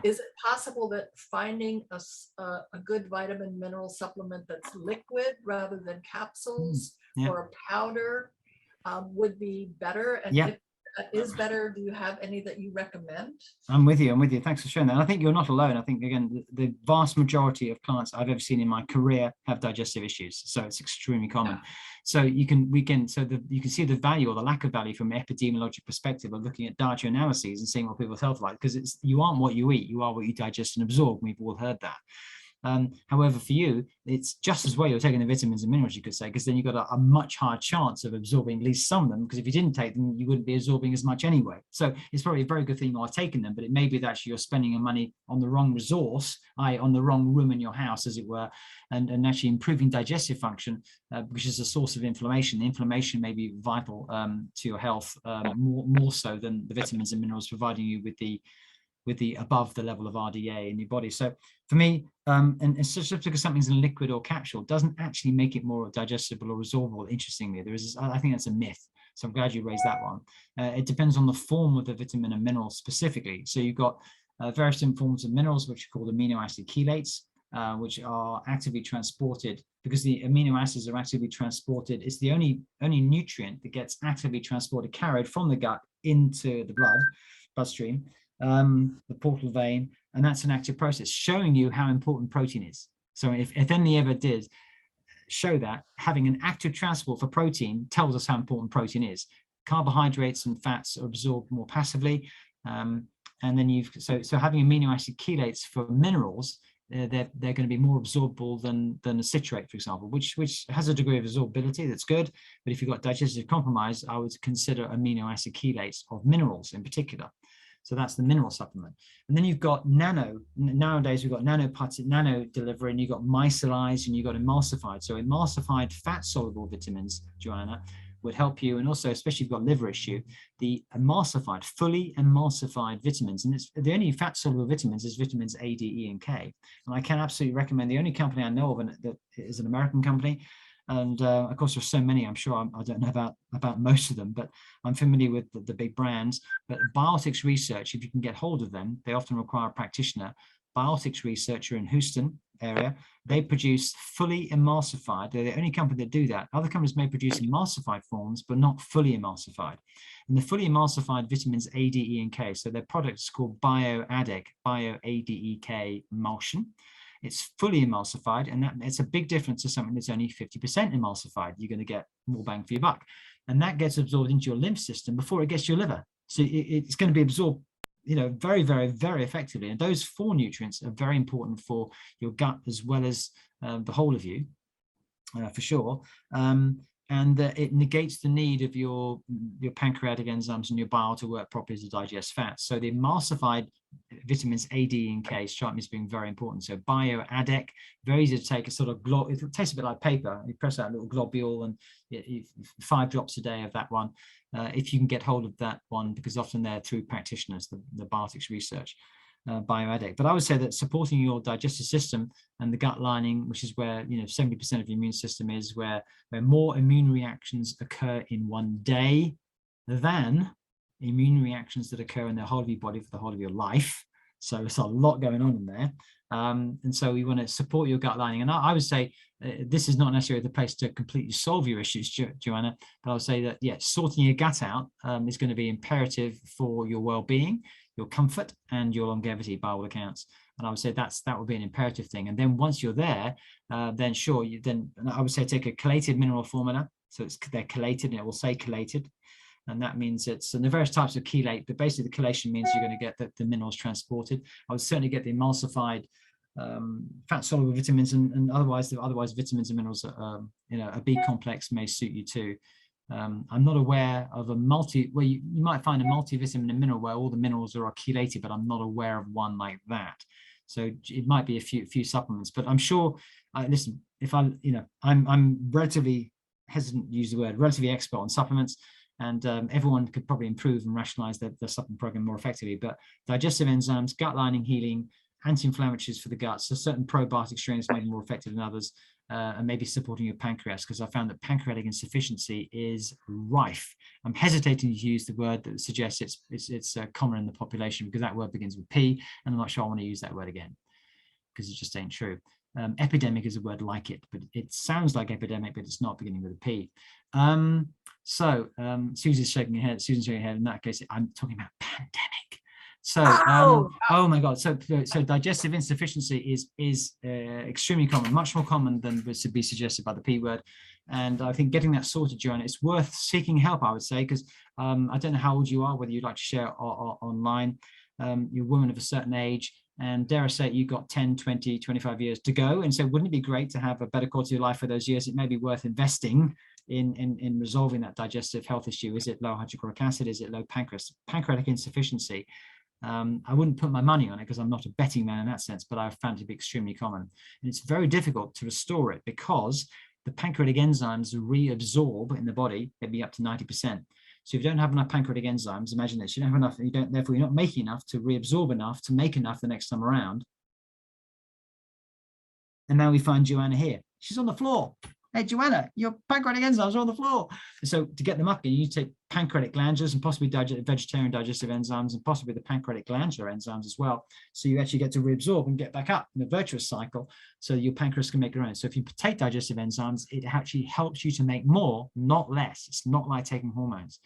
is it possible that finding a good vitamin mineral supplement that's liquid rather than capsules or a powder would be better? And if that is better, do you have any that you recommend? I'm with you. Thanks for sharing that. And I think you're not alone. I think, again, the vast majority of clients I've ever seen in my career have digestive issues. So it's extremely common. So you can see the value or the lack of value from an epidemiologic perspective of looking at dietary analyses and seeing what people's health are like, because you aren't what you eat, you are what you digest and absorb. We've all heard that. However, for you, it's just as well you're taking the vitamins and minerals, you could say, because then you've got a much higher chance of absorbing at least some of them, because if you didn't take them, you wouldn't be absorbing as much anyway. So it's probably a very good thing you are taking them, but it may be that actually you're spending your money on the wrong resource, i.e. on the wrong room in your house, as it were, and actually improving digestive function, which is a source of inflammation. The inflammation may be vital to your health, more so than the vitamins and minerals providing you with the above the level of RDA in your body. So for me, and it's just because something's in liquid or capsule doesn't actually make it more digestible or resorbable. Interestingly, I think that's a myth. So I'm glad you raised that one. It depends on the form of the vitamin and mineral specifically. So you've got various different forms of minerals, which are called amino acid chelates, which are actively transported, because the amino acids are actively transported. It's the only nutrient that gets actively transported, carried from the gut into the bloodstream, the portal vein, and that's an active process, showing you how important protein is. So if any ever did show that, having an active transport for protein tells us how important protein is. Carbohydrates and fats are absorbed more passively, and then so having amino acid chelates for minerals, they're going to be more absorbable than a citrate, for example, which has a degree of absorbability that's good. But if you've got digestive compromise, I would consider amino acid chelates of minerals in particular. So that's the mineral supplement. And then you've got nowadays we've got nano delivery, and you've got micellized, and you've got emulsified. So emulsified fat soluble vitamins, Joanna, would help you. And also, especially if you've got liver issue, the emulsified, fully emulsified vitamins. And it's the only fat soluble vitamins is vitamins A, D, E, and K. And I can absolutely recommend, the only company I know of that is an American company. And of course, there's so many, I'm sure I don't know about most of them, but I'm familiar with the big brands. But Biotics Research, if you can get hold of them, they often require a practitioner. biotics researcher in Houston area. They produce fully emulsified. They're the only company that do that. Other companies may produce emulsified forms, but not fully emulsified. And the fully emulsified vitamins A, D, E, and K. So their product is called BioAdek, BioADEK emulsion. It's fully emulsified, and it's a big difference to something that's only 50% emulsified. You're going to get more bang for your buck. And that gets absorbed into your lymph system before it gets to your liver. So it's going to be absorbed, very, very, very effectively. And those 4 nutrients are very important for your gut as well as the whole of you, for sure. And it negates the need of your pancreatic enzymes and your bile to work properly to digest fat. So the emulsified vitamins A, D, and K strike me as being very important. So BioAdek, very easy to take. A sort of it tastes a bit like paper. You press that little globule, and 5 drops a day of that one, if you can get hold of that one, because often they're through practitioners, the biotics research. BioAdek. But I would say that supporting your digestive system and the gut lining, which is where 70% of your immune system is, where more immune reactions occur in one day than immune reactions that occur in the whole of your body for the whole of your life. So it's a lot going on in there. And so we want to support your gut lining. And I would say this is not necessarily the place to completely solve your issues, Joanna, but I would say that, sorting your gut out is going to be imperative for your well-being, your comfort, and your longevity by all accounts. And I would say that would be an imperative thing. And then once you're there, then sure, I would say take a chelated mineral formula. So they're chelated, and it will say chelated. And that means and the various types of chelate, but basically the chelation means you're going to get the minerals transported. I would certainly get the emulsified fat soluble vitamins, and otherwise vitamins and minerals, a B complex may suit you too. I'm not aware of you might find a multivitamin and mineral where all the minerals are chelated, but I'm not aware of one like that. So it might be a few supplements, but I'm sure, listen, if I'm relatively hesitant to use the word, relatively expert on supplements, and everyone could probably improve and rationalize their supplement program more effectively. But digestive enzymes, gut lining, healing, anti-inflammatories for the gut, so certain probiotic strains may be more effective than others, and maybe supporting your pancreas, because I found that pancreatic insufficiency is rife. I'm hesitating to use the word that suggests it's common in the population, because that word begins with P, and I'm not sure I want to use that word again, because it just ain't true. Epidemic is a word like it, but it sounds like epidemic, but it's not beginning with a P. Susie's shaking her head. Susan's shaking her head. In that case, I'm talking about pandemic. So, oh my God. So digestive insufficiency is extremely common, much more common than was to be suggested by the P word. And I think getting that sorted, Joanna, it's worth seeking help, I would say, because I don't know how old you are, whether you'd like to share online. You're a woman of a certain age, and dare I say, you've got 10, 20, 25 years to go. And so wouldn't it be great to have a better quality of life for those years? It may be worth investing in resolving that digestive health issue. Is it low hydrochloric acid? Is it low pancreatic insufficiency? I wouldn't put my money on it because I'm not a betting man in that sense, but I've found it to be extremely common. And it's very difficult to restore it because the pancreatic enzymes reabsorb in the body, maybe up to 90%. So if you don't have enough pancreatic enzymes, imagine this, you don't have enough, therefore you're not making enough to reabsorb enough to make enough the next time around. And now we find Joanna here. She's on the floor. Hey, Joanna, your pancreatic enzymes are on the floor. And so to get them up, you take pancreatic glandulars and possibly vegetarian digestive enzymes and possibly the pancreatic glandular enzymes as well. So you actually get to reabsorb and get back up in a virtuous cycle so your pancreas can make your own. So if you take digestive enzymes, it actually helps you to make more, not less. It's not like taking hormones.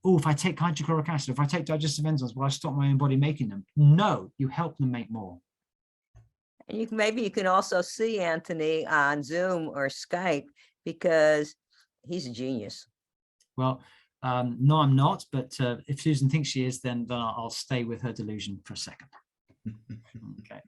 Oh, if I take hydrochloric acid, if I take digestive enzymes, will I stop my own body making them? No, you help them make more. And maybe you can also see Antony on Zoom or Skype, because he's a genius. Well, no, I'm not. But if Susan thinks she is, then I'll stay with her delusion for a second. Okay.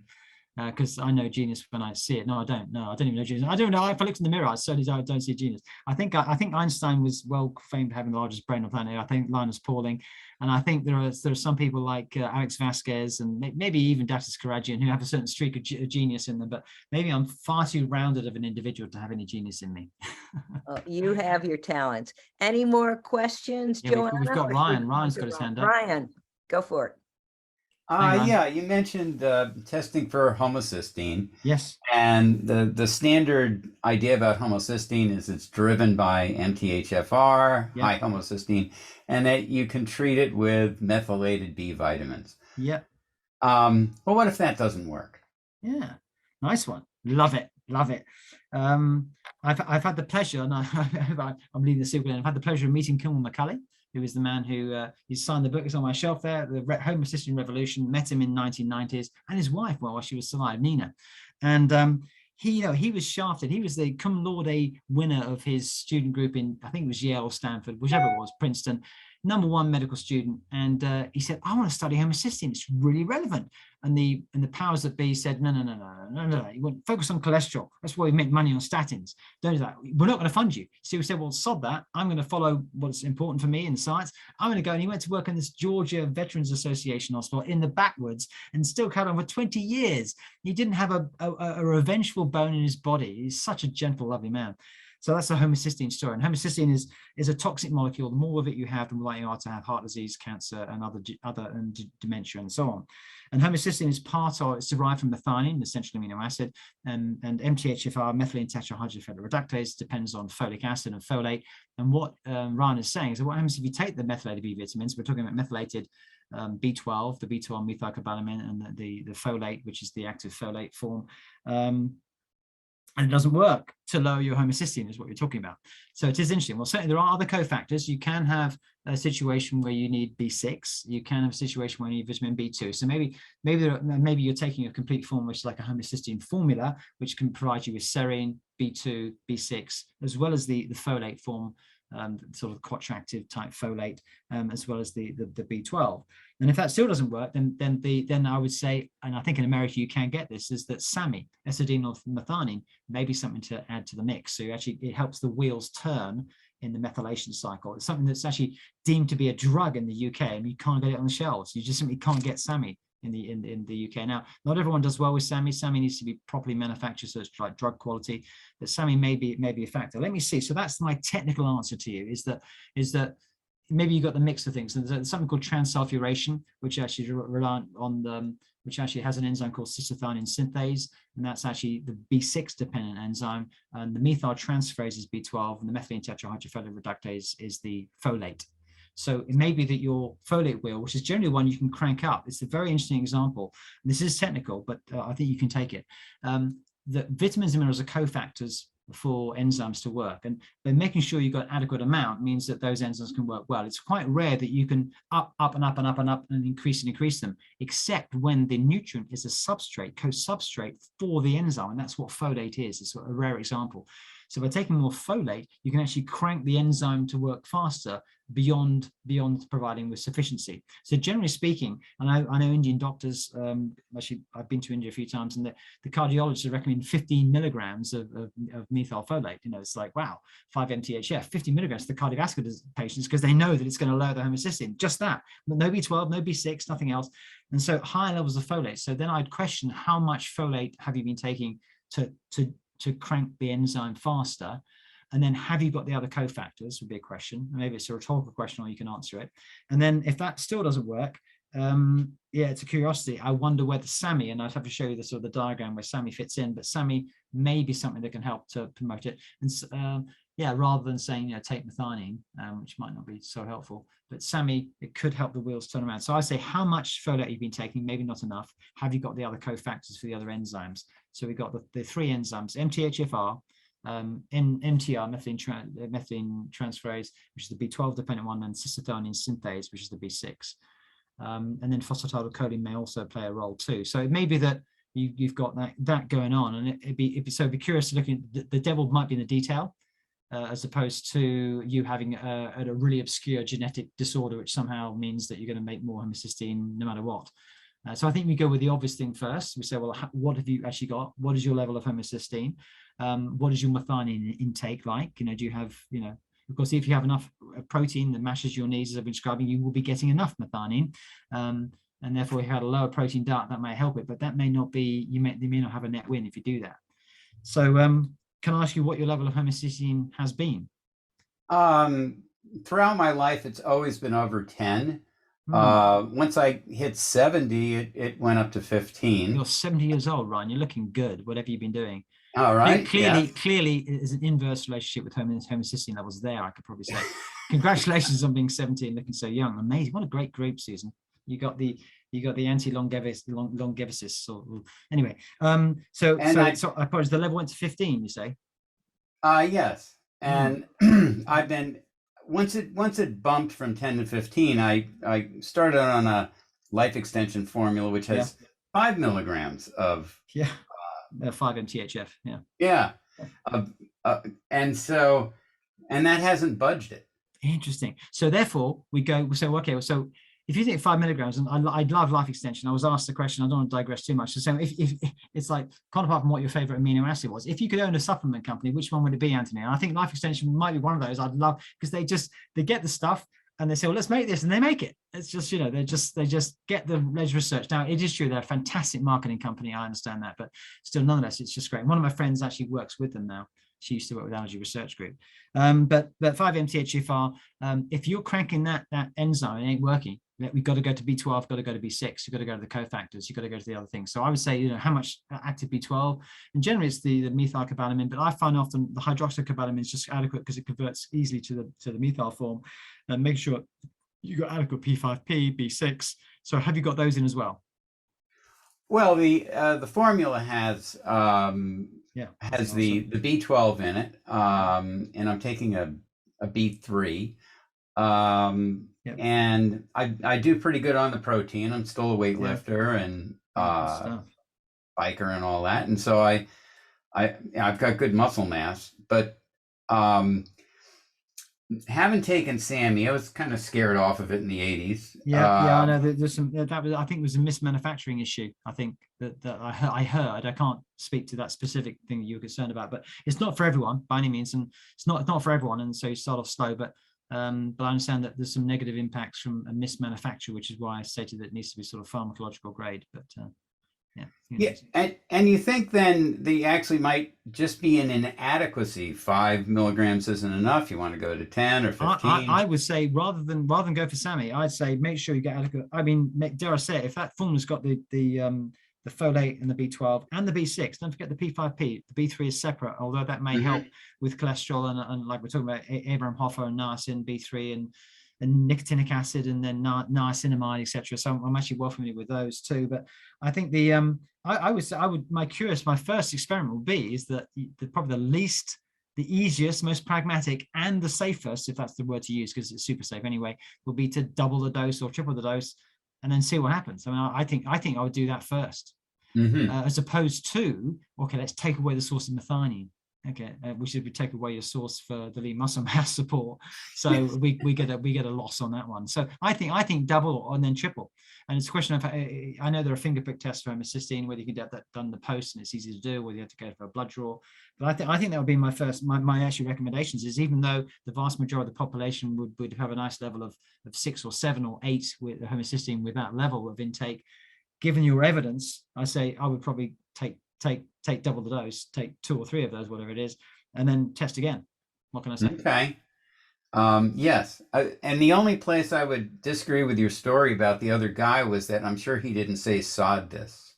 Because I know genius when I see it. No, I don't. No, I don't even know genius. I don't know. If I looked in the mirror, I certainly don't see genius. I think Einstein was well famed for having the largest brain on the planet. I think Linus Pauling, and I think there are some people like Alex Vasquez and maybe even Datus Karagian who have a certain streak of genius in them. But maybe I'm far too rounded of an individual to have any genius in me. You have your talents. Any more questions, Yeah, Joanna? we've got Ryan. Ryan's got his hand up. Ryan, go for it. Yeah, you mentioned testing for homocysteine. Yes. And the standard idea about homocysteine is it's driven by MTHFR, high homocysteine, and that you can treat it with methylated B vitamins. Yeah. Well, what if that doesn't work? Yeah, nice one. Love it. Love it. I've had the pleasure, and I'm leaving the secret. I've had the pleasure of meeting Kilman McCulley, who is the man who he signed the book. It's on my shelf there. The Homocysteine Revolution. Met him in 1990s, and his wife, well, while she was alive, Nina, and he was shafted. He was the cum laude winner of his student group in, I think it was Yale, Stanford, whichever it was, Princeton. #1 medical student, and he said, I want to study homocysteine, it's really relevant. And the powers that be said, no, you want to focus on cholesterol, that's why we make money on statins, don't do that, we're not going to fund you. So he said, well, sod that, I'm going to follow what's important for me in science, I'm going to go. And he went to work in this Georgia Veterans Association hospital in the backwoods, and still carried on for 20 years. He didn't have a revengeful bone in his body. He's such a gentle, lovely man. So that's a homocysteine story. And homocysteine is a toxic molecule. The more of it you have, the more likely you are to have heart disease, cancer, and other dementia, and so on. And homocysteine is it's derived from methionine, the essential amino acid, and MTHFR, methylene tetrahydrofolate reductase, depends on folic acid and folate. And what Ryan is saying is that what happens if you take the methylated B vitamins, we're talking about methylated B12, the B12 methylcobalamin, and the folate, which is the active folate form, and it doesn't work to lower your homocysteine, is what you're talking about. So it is interesting. Well, certainly there are other cofactors. You can have a situation where you need B6. You can have a situation where you need vitamin B2. So maybe you're taking a complete form, which is like a homocysteine formula, which can provide you with serine, B2, B6, as well as the folate form, sort of quadractive type folate, as well as the B12. And if that still doesn't work, then I would say, and I think in America you can get this, is that SAMI, S-adenyl-methionine, may be something to add to the mix. So it helps the wheels turn in the methylation cycle. It's something that's actually deemed to be a drug in the UK, and you can't get it on the shelves. You just simply can't get SAMI in the UK. Now, not everyone does well with SAMI. SAMI needs to be properly manufactured, so it's like drug quality, but SAMI may be a factor. Let me see. So that's my technical answer to you, is that maybe you got the mix of things. There's something called transsulfuration, which actually rely on which actually has an enzyme called cystathionine synthase, and that's actually the B6 dependent enzyme, and the methyl transferase is B12, and the methylene tetrahydrofolate reductase is the folate. So it may be that your folate wheel, which is generally one you can crank up, it's a very interesting example. And this is technical, but I think you can take it. The vitamins and minerals are cofactors for enzymes to work, and making sure you've got adequate amount means that those enzymes can work well. It's quite rare that you can up and increase them, except when the nutrient is a substrate, co-substrate for the enzyme, and that's what folate is. It's a rare example. So by taking more folate, you can actually crank the enzyme to work faster beyond providing with sufficiency. So generally speaking, and I know Indian doctors, actually I've been to India a few times, and the cardiologists recommend 15 milligrams of methyl folate. You know, it's like, wow, 5-MTHF, 50 milligrams to the cardiovascular patients, because they know that it's going to lower the homocysteine, just that. But no B12, no B6, nothing else. And so higher levels of folate. So then I'd question, how much folate have you been taking to crank the enzyme faster? And then have you got the other cofactors, would be a question. Maybe it's a rhetorical question, or you can answer it. And then if that still doesn't work, it's a curiosity. I wonder whether SAMI, and I'd have to show you the sort of the diagram where SAMI fits in, but SAMI may be something that can help to promote it. And rather than saying, take methionine, which might not be so helpful, but SAMI, it could help the wheels turn around. So I say, how much folate you've been taking, maybe not enough. Have you got the other cofactors for the other enzymes? So we've got the three enzymes, MTHFR, MTR, methylene transferase, which is the B12 dependent one, and cystathionine synthase, which is the B6. And then phosphatidylcholine may also play a role too. So it may be that you've got that going on, and it'd be curious to look at the devil might be in the detail, as opposed to you having a really obscure genetic disorder, which somehow means that you're going to make more homocysteine no matter what. So I think we go with the obvious thing first. We say, well, what have you actually got? What is your level of homocysteine? What is your methionine intake like? Do you have, of course, if you have enough protein that matches your needs, as I've been describing, you will be getting enough methionine. And therefore, if you had a lower protein diet, that may help it, but that may not be, you may not have a net win if you do that. So can I ask you what your level of homocysteine has been? Throughout my life, it's always been over 10. Once I hit 70, it went up to 15. You're 70 years old, Ryan. You're looking good, whatever you've been doing. All right. Clearly, there's an inverse relationship with homocysteine levels there, I could probably say. Congratulations on being 70 and looking so young. Amazing. What a great group, Susan. You got the anti-longevicis. So anyway, so I suppose the level went to 15. You say? Yes, and I've been once it bumped from 10 to 15. I started on a life extension formula which has 5 milligrams of 5-MTHF. And that hasn't budged it. Interesting. So therefore we go, so okay, so if you think 5 milligrams, and I love life extension, I was asked the question, I don't want to digress too much. So if it's like, kind of apart from what your favorite amino acid was, if you could own a supplement company, which one would it be, Antony? And I think life extension might be one of those I'd love, because they get the stuff and they say, well, let's make this, and they make it. It's just, they just get the ledger research. Now, it is true, they're a fantastic marketing company, I understand that, but still, nonetheless, it's just great. One of my friends actually works with them now. She used to work with Allergy Research Group. But 5-MTHFR, if you're cranking that enzyme, it ain't working. We've got to go to B12, got to go to B6, you've got to go to the cofactors, you've got to go to the other things. So I would say, how much active B12, and generally it's the methylcobalamin, but I find often the hydroxycobalamin is just adequate because it converts easily to the methyl form. And make sure you got adequate P5P, B6. So have you got those in as well? Well, the formula has the B12 in it, and I'm taking a B3. And I do pretty good on the protein. I'm still a weightlifter and biker and all that, and so I've got good muscle mass. But haven't taken Sammy. I was kind of scared off of it in the 80s. I know there's some. I think it was a mismanufacturing issue. I think that I heard. I can't speak to that specific thing that you were concerned about, but it's not for everyone by any means, and it's not for everyone. And so you start off slow, but I understand that there's some negative impacts from a mismanufacture, which is why I stated that it needs to be sort of pharmacological grade. But and you think then they actually might just be an inadequacy. 5 milligrams isn't enough. You want to go to 10 or 15. I would say rather than go for Sammy, I'd say make sure you get adequate. I mean, dare I say it, if that formula's got the folate and the B12 and the B6, don't forget the P5P. The B3 is separate, although that may help with cholesterol and like we're talking about Abraham Hoffa and niacin, B3 and nicotinic acid, and then niacinamide, etc. So I'm actually well familiar with those too. But I think my first experiment would be is that probably the easiest, most pragmatic, and the safest, if that's the word to use, because it's super safe anyway, would be to double the dose or triple the dose, and then see what happens. I mean, I think I would do that first, as opposed to, okay, let's take away the source of methionine. Okay, which is we take away your source for the lean muscle mass support, so we get a loss on that one. So I think double and then triple, and it's a question of, I know there are fingerprick tests for homocysteine, whether you can get that done in the post and it's easy to do, whether you have to go for a blood draw. But I think that would be my actual recommendations is, even though the vast majority of the population would have a nice level of 6 or 7 or 8 with homocysteine with that level of intake, given your evidence, I say I would probably take double the dose, take 2 or 3 of those, whatever it is, and then test again. What can I say? Okay. Yes. And the only place I would disagree with your story about the other guy was that I'm sure he didn't say sod this.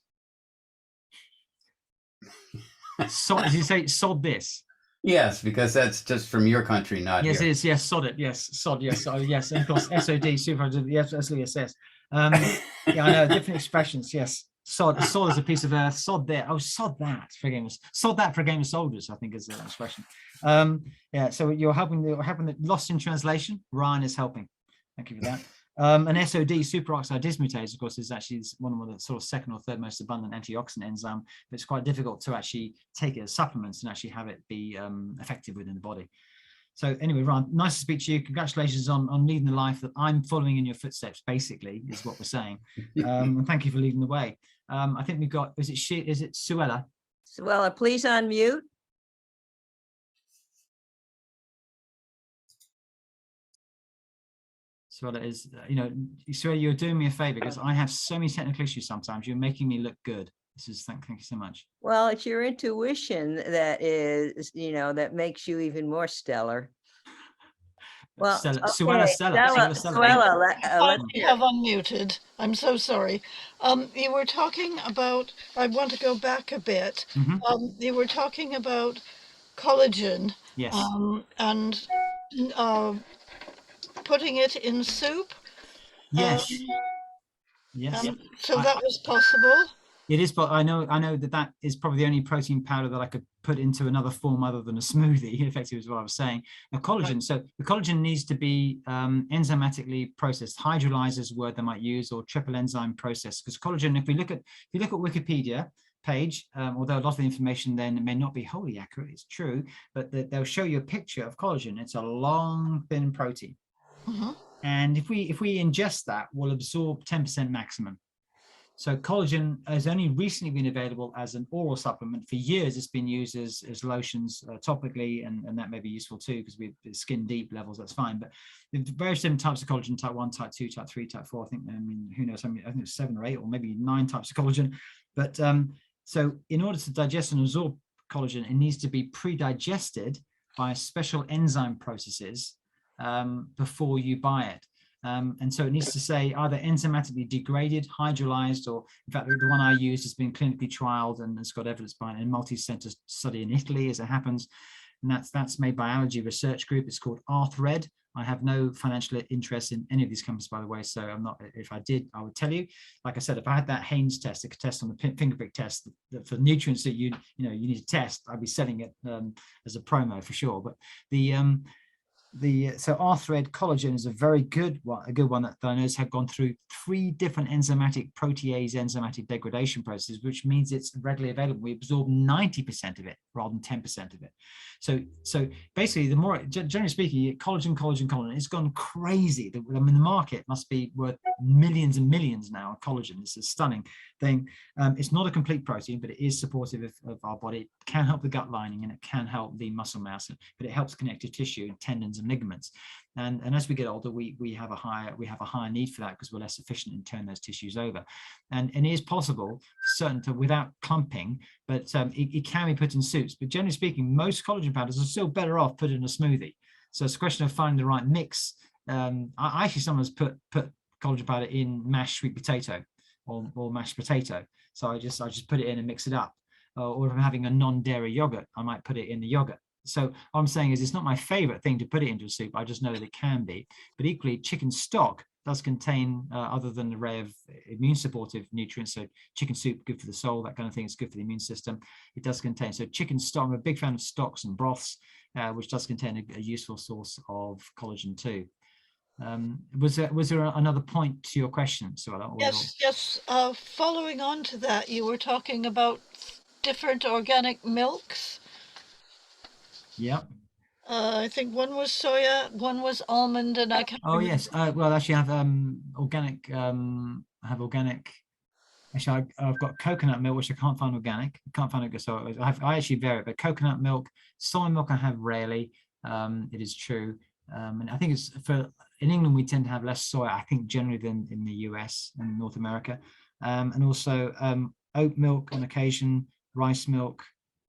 Did you say sod this? Yes, because that's just from your country, not yes, here. It is. Yes, sod it. Yes, sod. Yes, yes. And of course, SOD, super. Yes, SLESS. I know different expressions. Yes. Sod is a piece of earth. Sod there. Oh, sod that for a game. Sod that for a game of soldiers, I think is the expression. So you're helping the lost in translation. Ryan is helping. Thank you for that. An SOD, superoxide dismutase, of course, is actually one of the sort of second or third most abundant antioxidant enzyme, but it's quite difficult to actually take it as supplements and actually have it be effective within the body. So anyway, Ryan, nice to speak to you. Congratulations on leading the life that I'm following in your footsteps, basically, is what we're saying. And thank you for leading the way. I think we've got, is it Suella? Suella, please unmute. Suella is, Suella, you're doing me a favor because I have so many technical issues sometimes. You're making me look good. Thank you so much. Well, it's your intuition that is, that makes you even more stellar. Well, Suella. You have unmuted. I'm so sorry. You were talking about, I want to go back a bit. You were talking about collagen. Yes. And putting it in soup. Yes. Yes. So that was possible. It is, but I know that is probably the only protein powder that I could put into another form other than a smoothie. Effectively, is what I was saying. The collagen. Right. So the collagen needs to be enzymatically processed. Hydrolyzed is a word they might use, or triple enzyme processed. Because collagen, if you look at Wikipedia page, although a lot of the information then may not be wholly accurate, it's true, but they'll show you a picture of collagen. It's a long, thin protein. Mm-hmm. And if we ingest that, we'll absorb 10% maximum. So collagen has only recently been available as an oral supplement. For years, it's been used as lotions topically, and that may be useful too, because with skin deep levels, that's fine. But the various different types of collagen, type 1, type 2, type 3, type 4, I think, who knows, I think it's 7 or 8 or maybe 9 types of collagen. But so in order to digest and absorb collagen, it needs to be pre-digested by special enzyme processes before you buy it. And so it needs to say either enzymatically degraded, hydrolyzed, or in fact, the one I used has been clinically trialed and has got evidence by a multi-center study in Italy, as it happens. And that's made by Allergy Research Group. It's called Arthred. I have no financial interest in any of these companies, by the way. So I'm not, if I did, I would tell you. Like I said, if I had that Hayn's test, a test on the finger prick test for nutrients that you need to test, I'd be selling it as a promo for sure. But so Arthred collagen is a very good one that I know have gone through 3 different enzymatic protease enzymatic degradation processes, which means it's readily available. We absorb 90% of it rather than 10% of it. So basically, the more, generally speaking, collagen, it's gone crazy. The market must be worth millions and millions now of collagen. It's a stunning thing. It's not a complete protein, but it is supportive of our body. It can help the gut lining and it can help the muscle mass, but it helps connective tissue and tendons and ligaments. And as we get older, we have a higher need for that because we're less efficient in turning those tissues over. And it is possible, without clumping, but it can be put in soups. But generally speaking, most collagen powders are still better off put in a smoothie. So it's a question of finding the right mix. I actually sometimes put collagen powder in mashed sweet potato or mashed potato. So I just put it in and mix it up. Or if I'm having a non-dairy yogurt, I might put it in the yogurt. So what I'm saying is it's not my favorite thing to put it into a soup. I just know that it can be. But equally, chicken stock does contain, other than the array of immune supportive nutrients, so chicken soup, good for the soul, that kind of thing, it's good for the immune system. It does contain, so chicken stock, I'm a big fan of stocks and broths, which does contain a useful source of collagen too. Was there another point to your question, Suella? Yes. Following on to that, you were talking about different organic milks. Yep. I think one was soya, one was almond, and I can't remember. Yes. Well, actually, I have organic. Actually, I've got coconut milk, which I can't find organic. I can't find it. So I actually vary it. But coconut milk, soy milk, I have rarely. It is true. And I think in England we tend to have less soy, I think, generally than in the US and North America. And also oat milk on occasion, rice milk,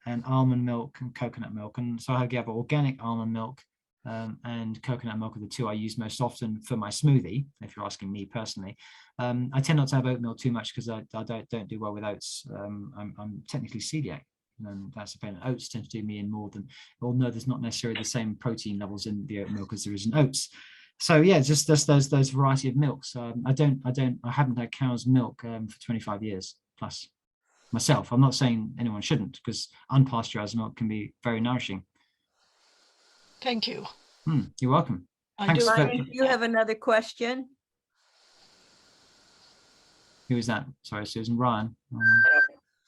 and almond milk and coconut milk. And so I have organic almond milk and coconut milk are the 2 I use most often for my smoothie, if you're asking me personally. I tend not to have oat milk too much because I don't do well with oats. I'm technically celiac, and that's a pain. Oats tend to do me in more than, although there's not necessarily the same protein levels in the oat milk as there is in oats. So yeah, just those variety of milks. I haven't had cow's milk for 25 years plus. Myself, I'm not saying anyone shouldn't, because unpasteurized milk can be very nourishing. Thank you. You're welcome. Thanks. Brian, do you have another question? Who is that? Sorry, Susan. Ryan.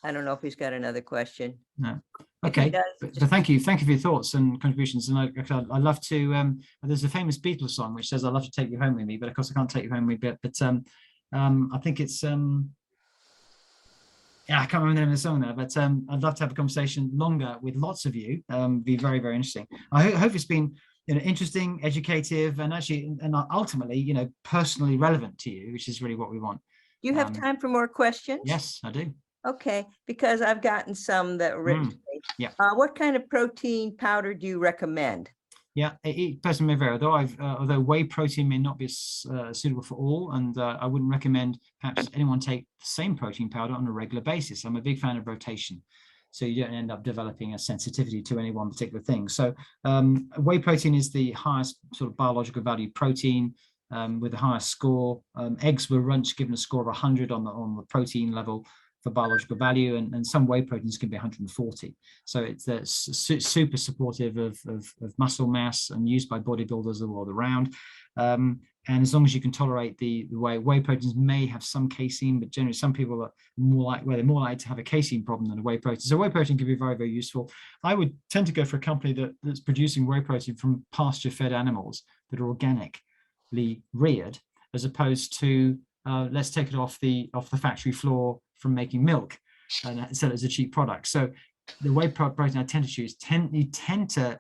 I don't know if he's got another question. No. Okay. But thank you for your thoughts and contributions. And I love to. There's a famous Beatles song which says, "I love to take you home with me," but of course I can't take you home with me. But I think it's. Yeah, I can't remember the name of the song now, but I'd love to have a conversation longer with lots of you. Be very, very interesting. I hope it's been interesting, educative, and actually, and ultimately, personally relevant to you, which is really what we want. Do you have time for more questions? Yes, I do. Okay, because I've gotten some that were written to me. Yeah. What kind of protein powder do you recommend? Yeah, each person may vary. Although whey protein may not be suitable for all, and I wouldn't recommend perhaps anyone take the same protein powder on a regular basis. I'm a big fan of rotation, so you don't end up developing a sensitivity to any one particular thing. So whey protein is the highest sort of biological value protein. with the highest score. Eggs were given a score of 100 on the protein level for biological value, and some whey proteins can be 140. So it's super supportive of muscle mass and used by bodybuilders the world around. And as long as you can tolerate the whey proteins may have some casein, but generally some people are more likely to have a casein problem than a whey protein. So whey protein can be very, very useful. I would tend to go for a company that's producing whey protein from pasture-fed animals that are organically reared, as opposed to let's take it off the factory floor from making milk and sell it as a cheap product. So the whey protein I tend to choose, you tend to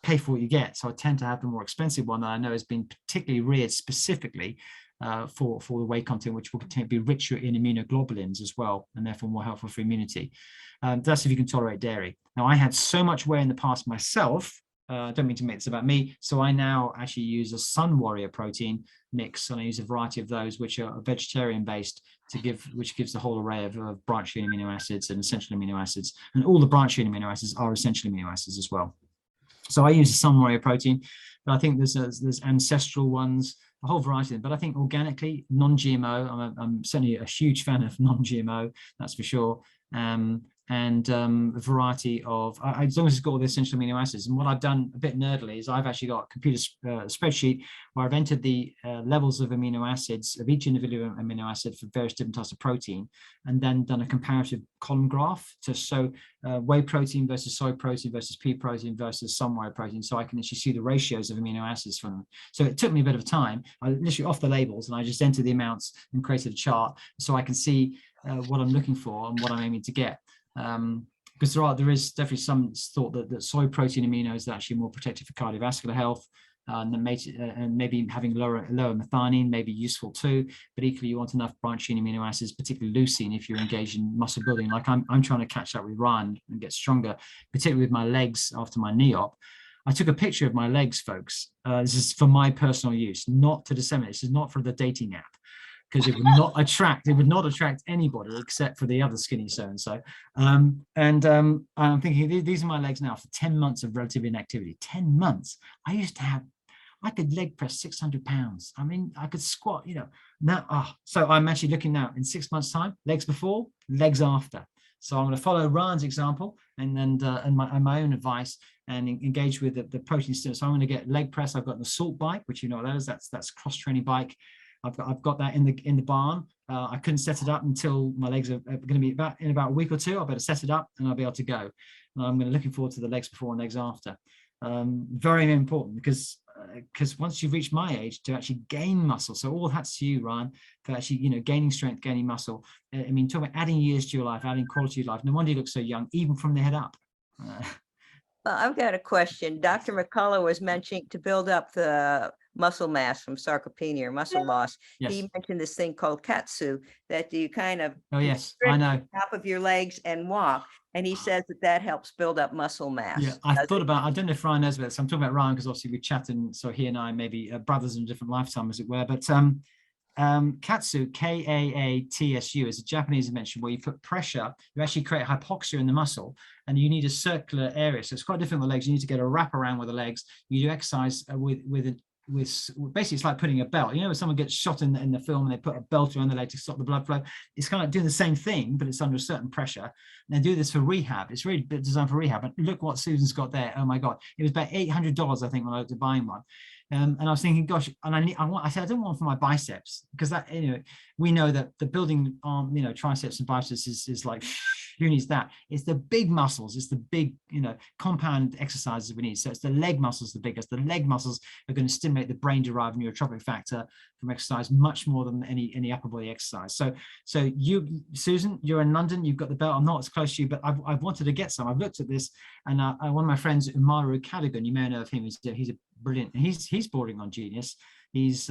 pay for what you get. So I tend to have the more expensive one that I know has been particularly reared specifically for the whey content, which will be richer in immunoglobulins as well, and therefore more helpful for immunity. That's if you can tolerate dairy. Now, I had so much whey in the past myself. I don't mean to make this about me. So I now actually use a Sun Warrior protein mix, and I use a variety of those which are vegetarian based which gives the whole array of branched chain amino acids and essential amino acids. And all the branched chain amino acids are essential amino acids as well. So I use a Sun Warrior protein, but I think there's ancestral ones, a whole variety of them. But I think organically, non-GMO, I'm certainly a huge fan of non-GMO, that's for sure. And a variety of, as long as it's got all the essential amino acids. And what I've done a bit nerdily is I've actually got a computer spreadsheet where I've entered the levels of amino acids of each individual amino acid for various different types of protein, and then done a comparative column graph to show whey protein versus soy protein versus pea protein versus Sun Warrior protein, so I can actually see the ratios of amino acids from them. So it took me a bit of time. I literally off the labels, and I just entered the amounts and created a chart so I can see what I'm looking for and what I'm aiming to get. Because there is definitely some thought that soy protein aminos are actually more protective for cardiovascular health, and maybe having lower methionine may be useful too. But equally, you want enough branched chain amino acids, particularly leucine, if you're engaged in muscle building. Like I'm trying to catch up with Ryan and get stronger, particularly with my legs after my knee op. I took a picture of my legs, folks. This is for my personal use, not to disseminate. This is not for the dating app, because it would not attract anybody except for the other skinny so-and-so. I'm thinking, these are my legs now for 10 months of relative inactivity. 10 months. I could leg press 600 pounds. I mean, I could squat, now. So I'm actually looking now in 6 months' time, legs before, legs after. So I'm going to follow Ryan's example and my own advice and engage with the protein stimulus. So I'm going to get leg press. I've got an assault bike, which you know what that is. That's cross training bike. I've got that in the barn. I couldn't set it up until my legs are going to be in about a week or two. I better set it up and I'll be able to go. And I'm looking forward to the legs before and legs after. Very important because once you've reached my age, to actually gain muscle. So all that's to you, Ryan, for actually gaining strength, gaining muscle. I mean, talking about adding years to your life, adding quality of life. No wonder you look so young, even from the head up. Well, I've got a question. Dr. McCullough was mentioning to build up the muscle mass from sarcopenia or muscle loss. Yes. He mentioned this thing called katsu that you kind of yes, I know, top of your legs and walk. And he says that helps build up muscle mass. Yeah, I don't know if Ryan knows about this. I'm talking about Ryan because obviously we're chatting. So he and I may be brothers in a different lifetime, as it were. But katsu, Kaatsu, is a Japanese invention where you put pressure, you actually create hypoxia in the muscle, and you need a circular area. So it's quite different with the legs. You need to get a wrap around with the legs. You do exercise with basically, it's like putting a belt. When someone gets shot in the film and they put a belt around the leg to stop the blood flow, it's kind of like doing the same thing, but it's under a certain pressure. And they do this for rehab. It's really designed for rehab. And look what Susan's got there. Oh my God. It was about $800, I think, when I was buying one. And I was thinking, gosh, and I said, I don't want one for my biceps, because that, we know that the building arm, triceps and biceps is like, who needs that? It's the big muscles. It's the big, compound exercises we need. So it's the leg muscles, the biggest. The leg muscles are going to stimulate the brain-derived neurotropic factor from exercise much more than any upper body exercise. So you, Susan, you're in London. You've got the belt. I'm not as close to you, but I've wanted to get some. I've looked at this, and one of my friends, Umaru Cadigan, you may know of him. He's a brilliant. He's bordering on genius. He is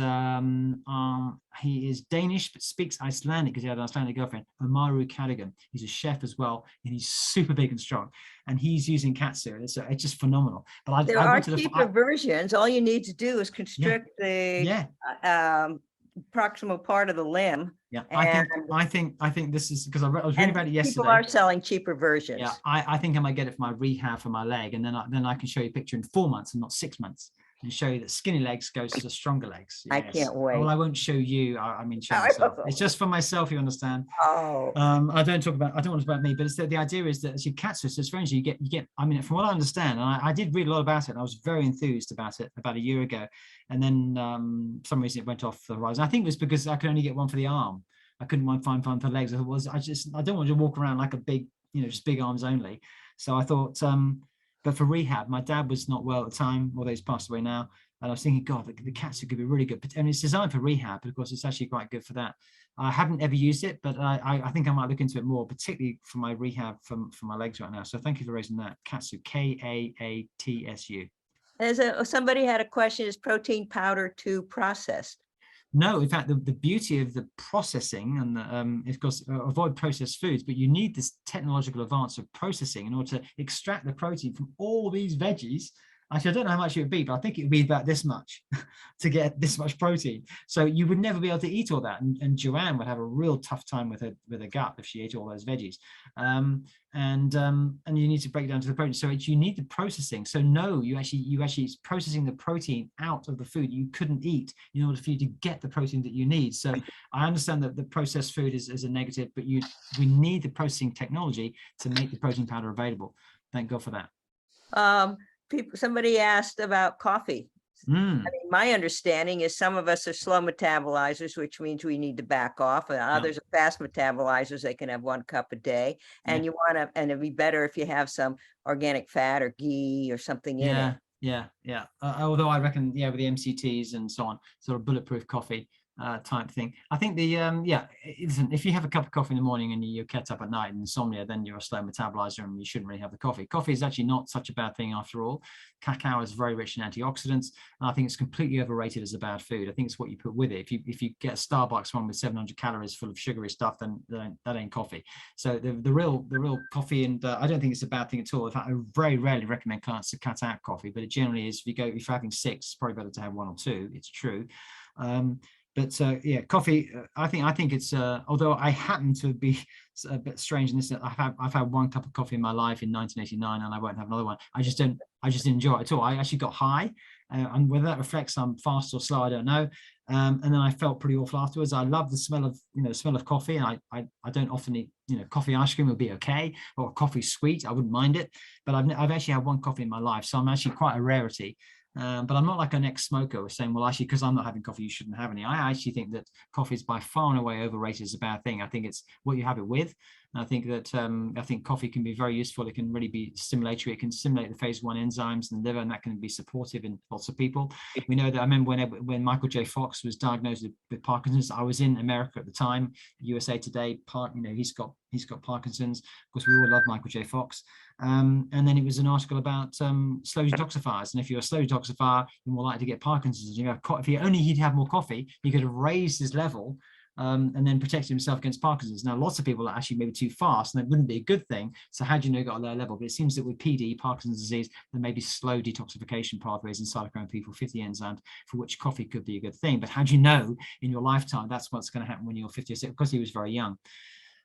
Danish but speaks Icelandic because he had an Icelandic girlfriend. Umaru Cadigan. He's a chef as well, and he's super big and strong. And he's using katsu, and it's just phenomenal. But there are cheaper versions. All you need to do is constrict the proximal part of the limb. Yeah, I think this is because I was reading about it yesterday. People are selling cheaper versions. Yeah, I think I might get it for my rehab for my leg, and then I can show you a picture in 4 months and not 6 months. and show you that skinny legs goes to stronger legs. I can't wait. Well, I won't show you. I mean, show myself. It's just for myself, you understand. Oh. I don't want to talk about me, but it's the idea is that as you catch this, it's strange. You get. I mean, from what I understand, and I did read a lot about it, and I was very enthused about it about a year ago, and then for some reason it went off the horizon. I think it was because I could only get one for the arm. I couldn't find one for legs. I don't want to walk around like a big, just big arms only. So I thought, but for rehab, my dad was not well at the time, although he's passed away now. And I was thinking, God, the catsuit could be really good. And it's designed for rehab, but of course, it's actually quite good for that. I haven't ever used it, but I think I might look into it more, particularly for my rehab for my legs right now. So thank you for raising that. Catsuit, Kaatsu. Somebody had a question, is protein powder too processed? No, in fact, the beauty of the processing and of course, avoid processed foods, but you need this technological advance of processing in order to extract the protein from all these veggies. Actually, I don't know how much it would be, but I think it would be about this much to get this much protein. So you would never be able to eat all that. And Joanne would have a real tough time with her gut if she ate all those veggies. And you need to break it down to the protein. So you need the processing. So no, you actually processing the protein out of the food you couldn't eat in order for you to get the protein that you need. So I understand that the processed food is a negative, but we need the processing technology to make the protein powder available. Thank God for that. Somebody asked about coffee. I mean, my understanding is some of us are slow metabolizers, which means we need to back off, and others are fast metabolizers. They can have 1 cup a day, and and it'd be better if you have some organic fat or ghee or something in it. Yeah. Although I reckon, with the MCTs and so on, sort of bulletproof coffee type thing. I think if you have a cup of coffee in the morning and you get up at night and insomnia, then you're a slow metabolizer and you shouldn't really have the coffee. Coffee is actually not such a bad thing after all. Cacao is very rich in antioxidants, and I think it's completely overrated as a bad food. I think it's what you put with it. If you get a Starbucks one with 700 calories full of sugary stuff, then that ain't coffee. So the real coffee, and I don't think it's a bad thing at all. In fact, I very rarely recommend clients to cut out coffee, but it generally is. If you're having 6, it's probably better to have 1 or 2. It's true. But coffee. I think it's. Although I happen to be a bit strange in this, I've had 1 cup of coffee in my life in 1989, and I won't have another one. I just didn't enjoy it at all. I actually got high, and whether that reflects I'm fast or slow, I don't know. And then I felt pretty awful afterwards. I love the smell of coffee, and I don't often eat. Coffee ice cream would be okay, or coffee sweet. I wouldn't mind it, but I've actually had 1 coffee in my life, so I'm actually quite a rarity. But I'm not like an ex-smoker saying, well, actually, because I'm not having coffee, you shouldn't have any. I actually think that coffee is by far and away overrated as a bad thing. I think it's what you have it with. And I think that coffee can be very useful. It can really be stimulatory. It can stimulate the phase 1 enzymes in the liver, and that can be supportive in lots of people. We know that. I remember when Michael J. Fox was diagnosed with Parkinson's. I was in America at the time, USA Today. He's got Parkinson's. Of course, we all love Michael J. Fox. And then it was an article about slow detoxifiers, and if you're a slow detoxifier, you're more likely to get Parkinson's. If he'd have more coffee, he could have raised his level and then protected himself against Parkinson's. Now, lots of people are actually maybe too fast, and that wouldn't be a good thing. So how do you know you got a low level? But it seems that with PD, Parkinson's disease, there may be slow detoxification pathways inside cytochrome P450 enzymes, for which coffee could be a good thing. But how do you know in your lifetime that's what's going to happen when you're 50 or 60? Because he was very young.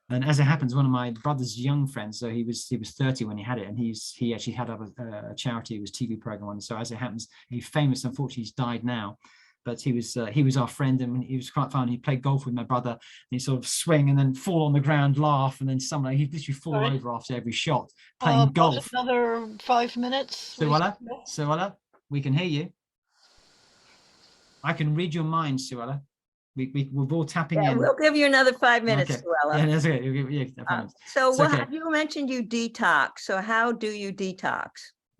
And as it happens, one of my brother's young friends, so he was 30 when he had it, and he actually had a charity, it was TV program on. So as it happens, he's famous. Unfortunately, he's died now, but he was our friend, and he was quite fun. He played golf with my brother, and he sort of swing and then fall on the ground, laugh, and then he'd literally fall over after every shot playing golf. Another 5 minutes. Suella, we can hear you. I can read your mind, Suella. We're all tapping in. We'll give you another 5 minutes, Okay. Suella. Yeah, that's okay. So you mentioned you detox. So how do you detox?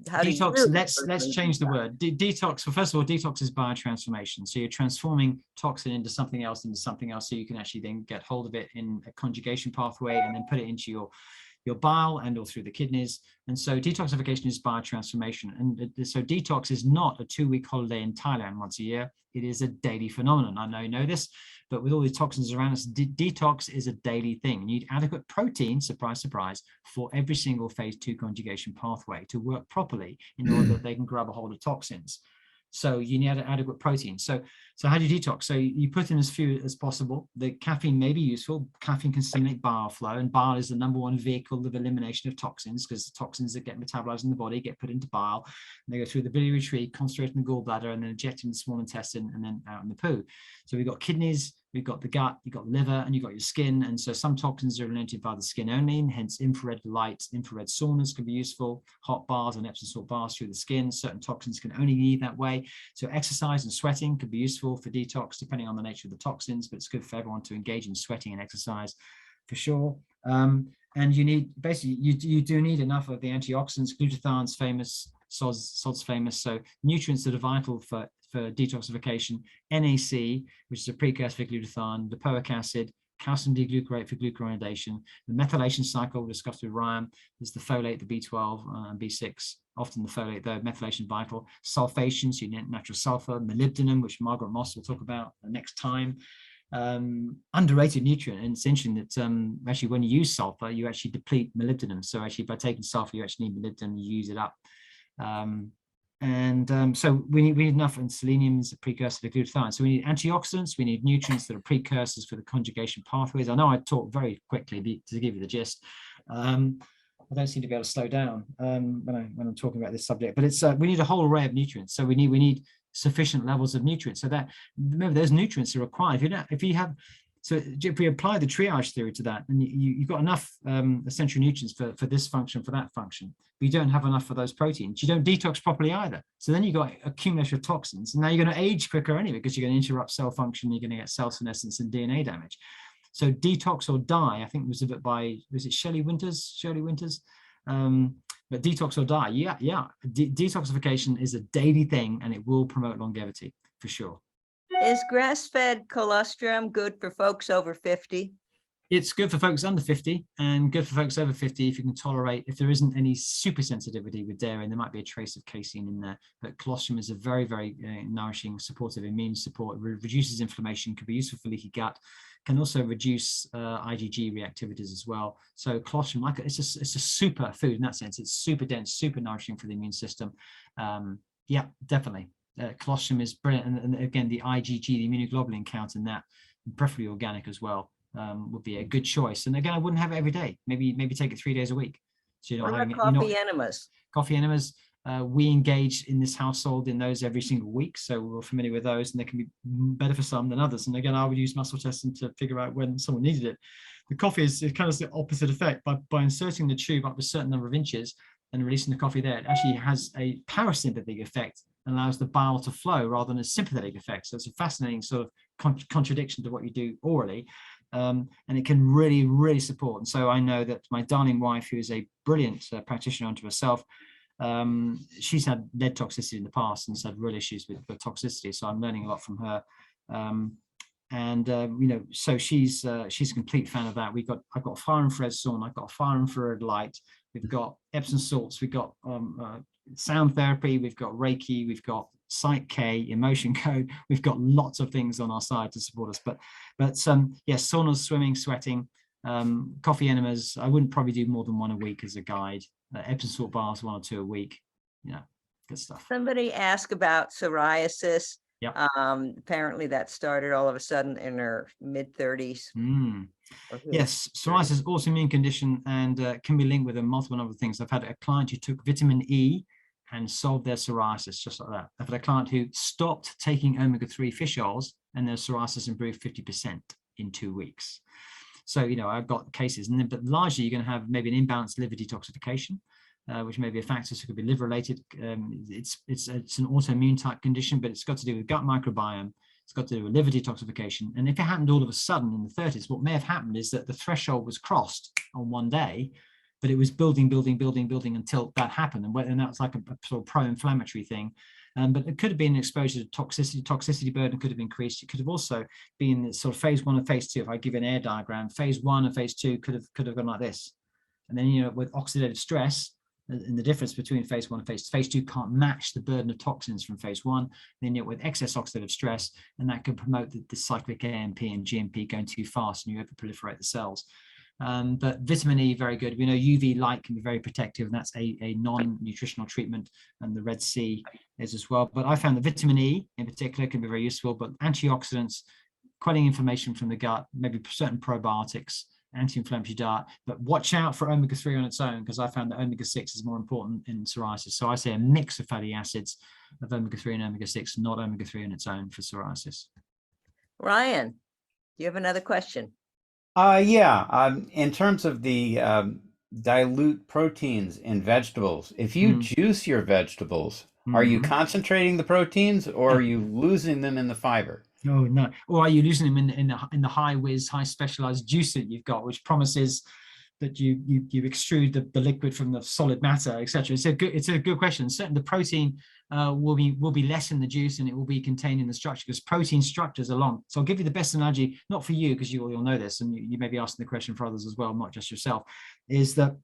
Detox. Let's change the word. Detox. Well, first of all, detox is biotransformation. So you're transforming toxin into something else, so you can actually then get hold of it in a conjugation pathway and then put it into your bile and or through the kidneys. And so detoxification is biotransformation. And so detox is not a 2-week holiday in Thailand once a year. It is a daily phenomenon. I know you know this, but with all these toxins around us, detox is a daily thing. You need adequate protein, surprise, surprise, for every single phase 2 conjugation pathway to work properly in order that they can grab a hold of toxins. So you need adequate protein. So how do you detox? So you put in as few as possible. The caffeine may be useful. Caffeine can stimulate bile flow, and bile is the #1 vehicle of elimination of toxins, because the toxins that get metabolized in the body get put into bile, and they go through the biliary tree, concentrate in the gallbladder, and then eject in the small intestine, and then out in the poo. So we've got kidneys, we've got the gut, you've got the liver, and you've got your skin. And so some toxins are eliminated by the skin only, and hence infrared light, infrared saunas can be useful, hot baths and Epsom salt baths through the skin. Certain toxins can only leave that way. So exercise and sweating could be useful for detox, depending on the nature of the toxins, but it's good for everyone to engage in sweating and exercise for sure. And you need, basically, you do need enough of the antioxidants. Glutathione's famous, SOD's famous. So nutrients that are vital for detoxification: NAC, which is a precursor for glutathione, lipoic acid, calcium D-glucarate for glucuronidation, the methylation cycle discussed with Ryan. There's the folate, the B12 and B6, often the folate, though methylation vital. Sulfation, so you need natural sulfur. Molybdenum, which Margaret Moss will talk about next time. Underrated nutrient, and it's interesting that actually when you use sulfur, you actually deplete molybdenum. So actually by taking sulfur, you actually need molybdenum, you use it up. So we need enough, and selenium is a precursor to glutathione. So we need antioxidants, we need nutrients that are precursors for the conjugation pathways. I know I talk very quickly to give you the gist. I don't seem to be able to slow down when I'm talking about this subject, but it's we need a whole array of nutrients. So we need sufficient levels of nutrients. So that, remember, those nutrients are required. If we apply the triage theory to that, and you've got enough essential nutrients for this function, for that function, but you don't have enough for those proteins, you don't detox properly either. So then you've got accumulation of toxins, and now you're going to age quicker anyway, because you're going to interrupt cell function, you're going to get cell senescence and DNA damage. So detox or die, I think it was a bit by, was it Shirley Winters? But detox or die, detoxification is a daily thing, and it will promote longevity for sure. Is grass-fed colostrum good for folks over 50? It's good for folks under 50 and good for folks over 50 if you can tolerate, if there isn't any super sensitivity with dairy, and there might be a trace of casein in there. But colostrum is a very, very nourishing, supportive immune support. It reduces inflammation, can be useful for leaky gut, can also reduce IgG reactivities as well. So colostrum, it's a super food in that sense. It's super dense, super nourishing for the immune system. Yeah, definitely. Colostrum is brilliant, and again, the IgG, the immunoglobulin count in that, preferably organic as well, would be a good choice. And again, I wouldn't have it every day. Maybe take it 3 days a week. So you're not having coffee enemas. Coffee enemas. We engage in this household in those every single week, so we're familiar with those, and they can be better for some than others. And again, I would use muscle testing to figure out when someone needed it. The coffee is kind of the opposite effect. By inserting the tube up a certain number of inches and releasing the coffee there, it actually has a parasympathetic effect and allows the bile to flow rather than a sympathetic effect. So it's a fascinating sort of contradiction to what you do orally. And it can really, really support. And so I know that my darling wife, who is a brilliant practitioner unto herself, she's had lead toxicity in the past and has had real issues with toxicity. So I'm learning a lot from her. So she's a complete fan of that. I've got fire infrared sauna, I've got fire infrared light, we've got Epsom salts, we've got sound therapy, we've got Reiki, we've got Psych K, emotion code, we've got lots of things on our side to support us. But yes, saunas, swimming, sweating, coffee enemas. I wouldn't probably do more than 1 a week as a guide. Epsom salt baths, 1 or 2 a week. Good stuff. Somebody asked about psoriasis. Yep. Apparently that started all of a sudden in her mid-30s. Yes, psoriasis is also an autoimmune condition, and can be linked with a multiple number of things. I've had a client who took vitamin E and solved their psoriasis just like that. I've had a client who stopped taking omega-3 fish oils, and their psoriasis improved 50% in 2 weeks. So, I've got cases, but largely you're going to have maybe an imbalanced liver detoxification, which may be a factor. So it could be liver related. It's an autoimmune type condition, but it's got to do with gut microbiome. It's got to do with liver detoxification. And if it happened all of a sudden in the 30s, what may have happened is that the threshold was crossed on one day, but it was building until that happened. And that was like a sort of pro-inflammatory thing. But it could have been exposure to toxicity burden could have increased. It could have also been sort of phase 1 and phase 2. If I give an air diagram, phase 1 and phase 2 could have gone like this. And then, with oxidative stress, and the difference between phase 1 and phase 2 can't match the burden of toxins from phase 1. Then with excess oxidative stress, and that can promote the cyclic AMP and GMP going too fast, and you overproliferate the cells. But vitamin E, very good. We know UV light can be very protective, and that's a non-nutritional treatment, and the Red Sea is as well. But I found that vitamin E in particular can be very useful, but antioxidants, quelling inflammation from the gut, maybe certain probiotics, anti-inflammatory diet, but watch out for omega-3 on its own, because I found that omega-6 is more important in psoriasis. So I say a mix of fatty acids of omega-3 and omega-6, not omega-3 on its own for psoriasis. Ryan, do you have another question? Yeah. In terms of the dilute proteins in vegetables, if you juice your vegetables, are you concentrating the proteins, or are you losing them in the fiber? Oh no! Or are you losing them in the high whiz, high specialized juice that you've got, which promises that you extrude the liquid from the solid matter, etc. It's a good question. Certainly, the protein will be less in the juice, and it will be contained in the structure, because protein structures are long. So I'll give you the best analogy, not for you, because you'll know this, and you may be asking the question for others as well, not just yourself. Is that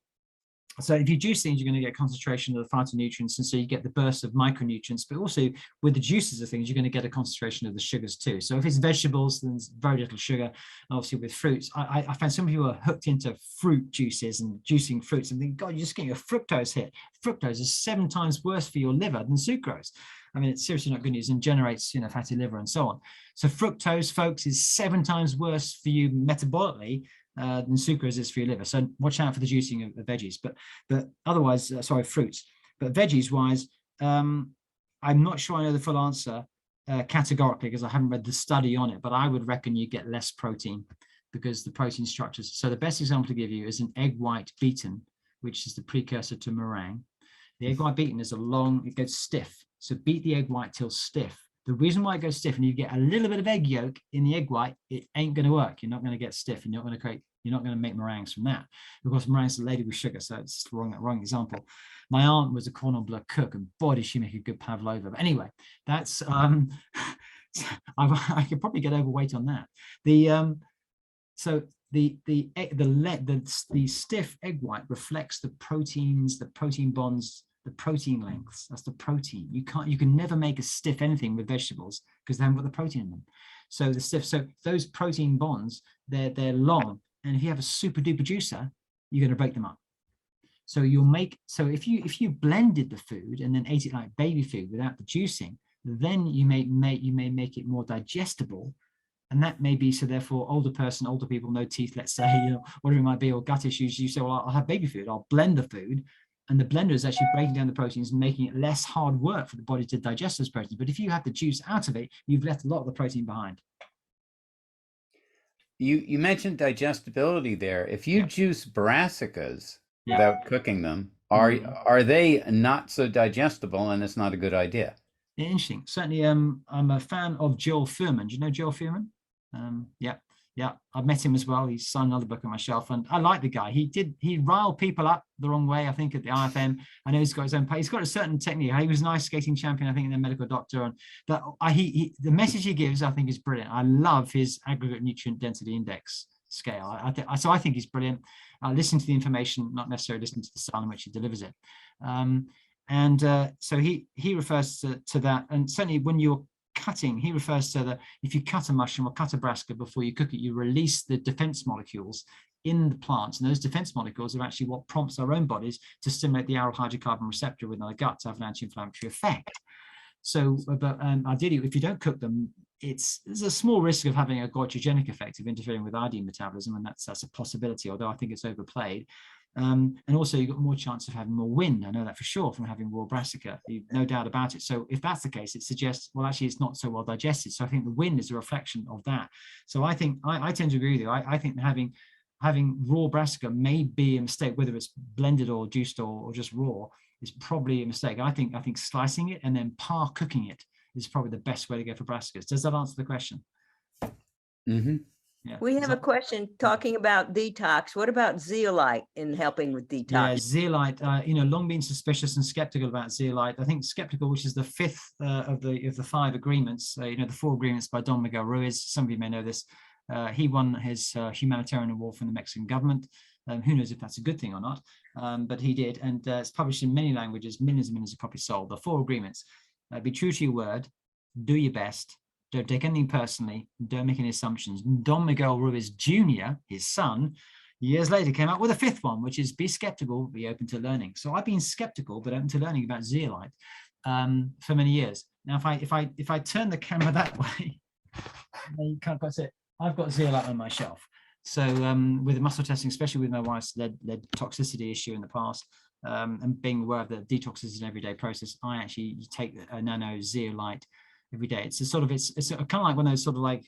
so if you juice things, you're going to get concentration of the phytonutrients, and so you get the burst of micronutrients, but also with the juices of things, you're going to get a concentration of the sugars too. So if it's vegetables, then there's very little sugar. And obviously with fruits, I find some people are hooked into fruit juices and juicing fruits and think, God, you're just getting a fructose hit. Fructose is 7 times worse for your liver than sucrose. I mean, it's seriously not good news, and generates, fatty liver and so on. So fructose, folks, is 7 times worse for you metabolically than sucrose is for your liver. So watch out for the juicing of veggies, but otherwise, fruits. But veggies wise, I'm not sure I know the full answer categorically, because I haven't read the study on it, but I would reckon you get less protein because the protein structures. So the best example to give you is an egg white beaten, which is the precursor to meringue. The egg white beaten is it goes stiff. So beat the egg white till stiff. The reason why it goes stiff, and you get a little bit of egg yolk in the egg white, it ain't going to work. You're not going to get stiff, and you're not going to make meringues from that, because meringues are loaded with sugar. So it's the wrong example. My aunt was a cordon bleu cook, and boy, did she make a good pavlova. But anyway, that's I could probably get overweight on that. The stiff egg white reflects the proteins, the protein bonds, the protein lengths. That's the protein. You can never make a stiff anything with vegetables because they haven't got the protein in them. So those protein bonds, they're long, and if you have a super duper juicer, you're going to break them up. So if you blended the food and then ate it like baby food without the juicing, then you may make it more digestible. And that may be, so therefore older people, no teeth, let's say, whatever it might be, or gut issues, you say, well, I'll have baby food, I'll blend the food. And the blender is actually breaking down the proteins and making it less hard work for the body to digest those proteins. But if you have the juice out of it, you've left a lot of the protein behind. You mentioned digestibility there. If you juice brassicas without cooking them, are they not so digestible, and it's not a good idea? Interesting. Certainly, I'm a fan of Joel Fuhrman. Do you know Joel Fuhrman? Yeah, I've met him as well. He's signed another book on my shelf, and I like the guy. He riled people up the wrong way, I think, at the IFM. I know he's got his own. He's got a certain technique. He was an ice skating champion, I think, and a medical doctor. But the message he gives, I think, is brilliant. I love his aggregate nutrient density index scale. So I think he's brilliant. Listen to the information, not necessarily listen to the style in which he delivers it. So he refers to that, and certainly when you're cutting, he refers to if you cut a mushroom or cut a brassica before you cook it, you release the defense molecules in the plants, and those defense molecules are actually what prompts our own bodies to stimulate the aryl hydrocarbon receptor within our gut to have an anti-inflammatory effect. So, but ideally, if you don't cook them, there's a small risk of having a goitrogenic effect of interfering with iodine metabolism, and that's a possibility, although I think it's overplayed. And also you've got more chance of having more wind. I know that for sure from having raw brassica, no doubt about it. So if that's the case, it suggests, well, actually it's not so well digested. So I think the wind is a reflection of that. So I think I tend to agree with you. I think having raw brassica may be a mistake, whether it's blended or juiced or just raw is probably a mistake. I think slicing it and then par cooking it is probably the best way to go for brassicas. Does that answer the question? Mm-hmm. Yeah. We have a question talking about detox. What about zeolite in helping with detox? Yeah, zeolite. Long been suspicious and skeptical about zeolite. I think skeptical, which is the fifth of the 5 agreements. The 4 agreements by Don Miguel Ruiz. Some of you may know this. He won his humanitarian award from the Mexican government. Who knows if that's a good thing or not? But he did, and it's published in many languages, millions and millions of copies sold. The 4 agreements: be true to your word, do your best. Don't take anything personally. Don't make any assumptions. Don Miguel Ruiz Jr., his son, years later came out with a fifth one, which is be skeptical, be open to learning. So I've been skeptical but open to learning about zeolite for many years. Now, if I turn the camera that way, you can't quite see it. I've got zeolite on my shelf. So with the muscle testing, especially with my wife's lead toxicity issue in the past, and being aware that detox is an everyday process, I actually take a nano zeolite every day. It's a sort of, it's kind of like one of those sort of like,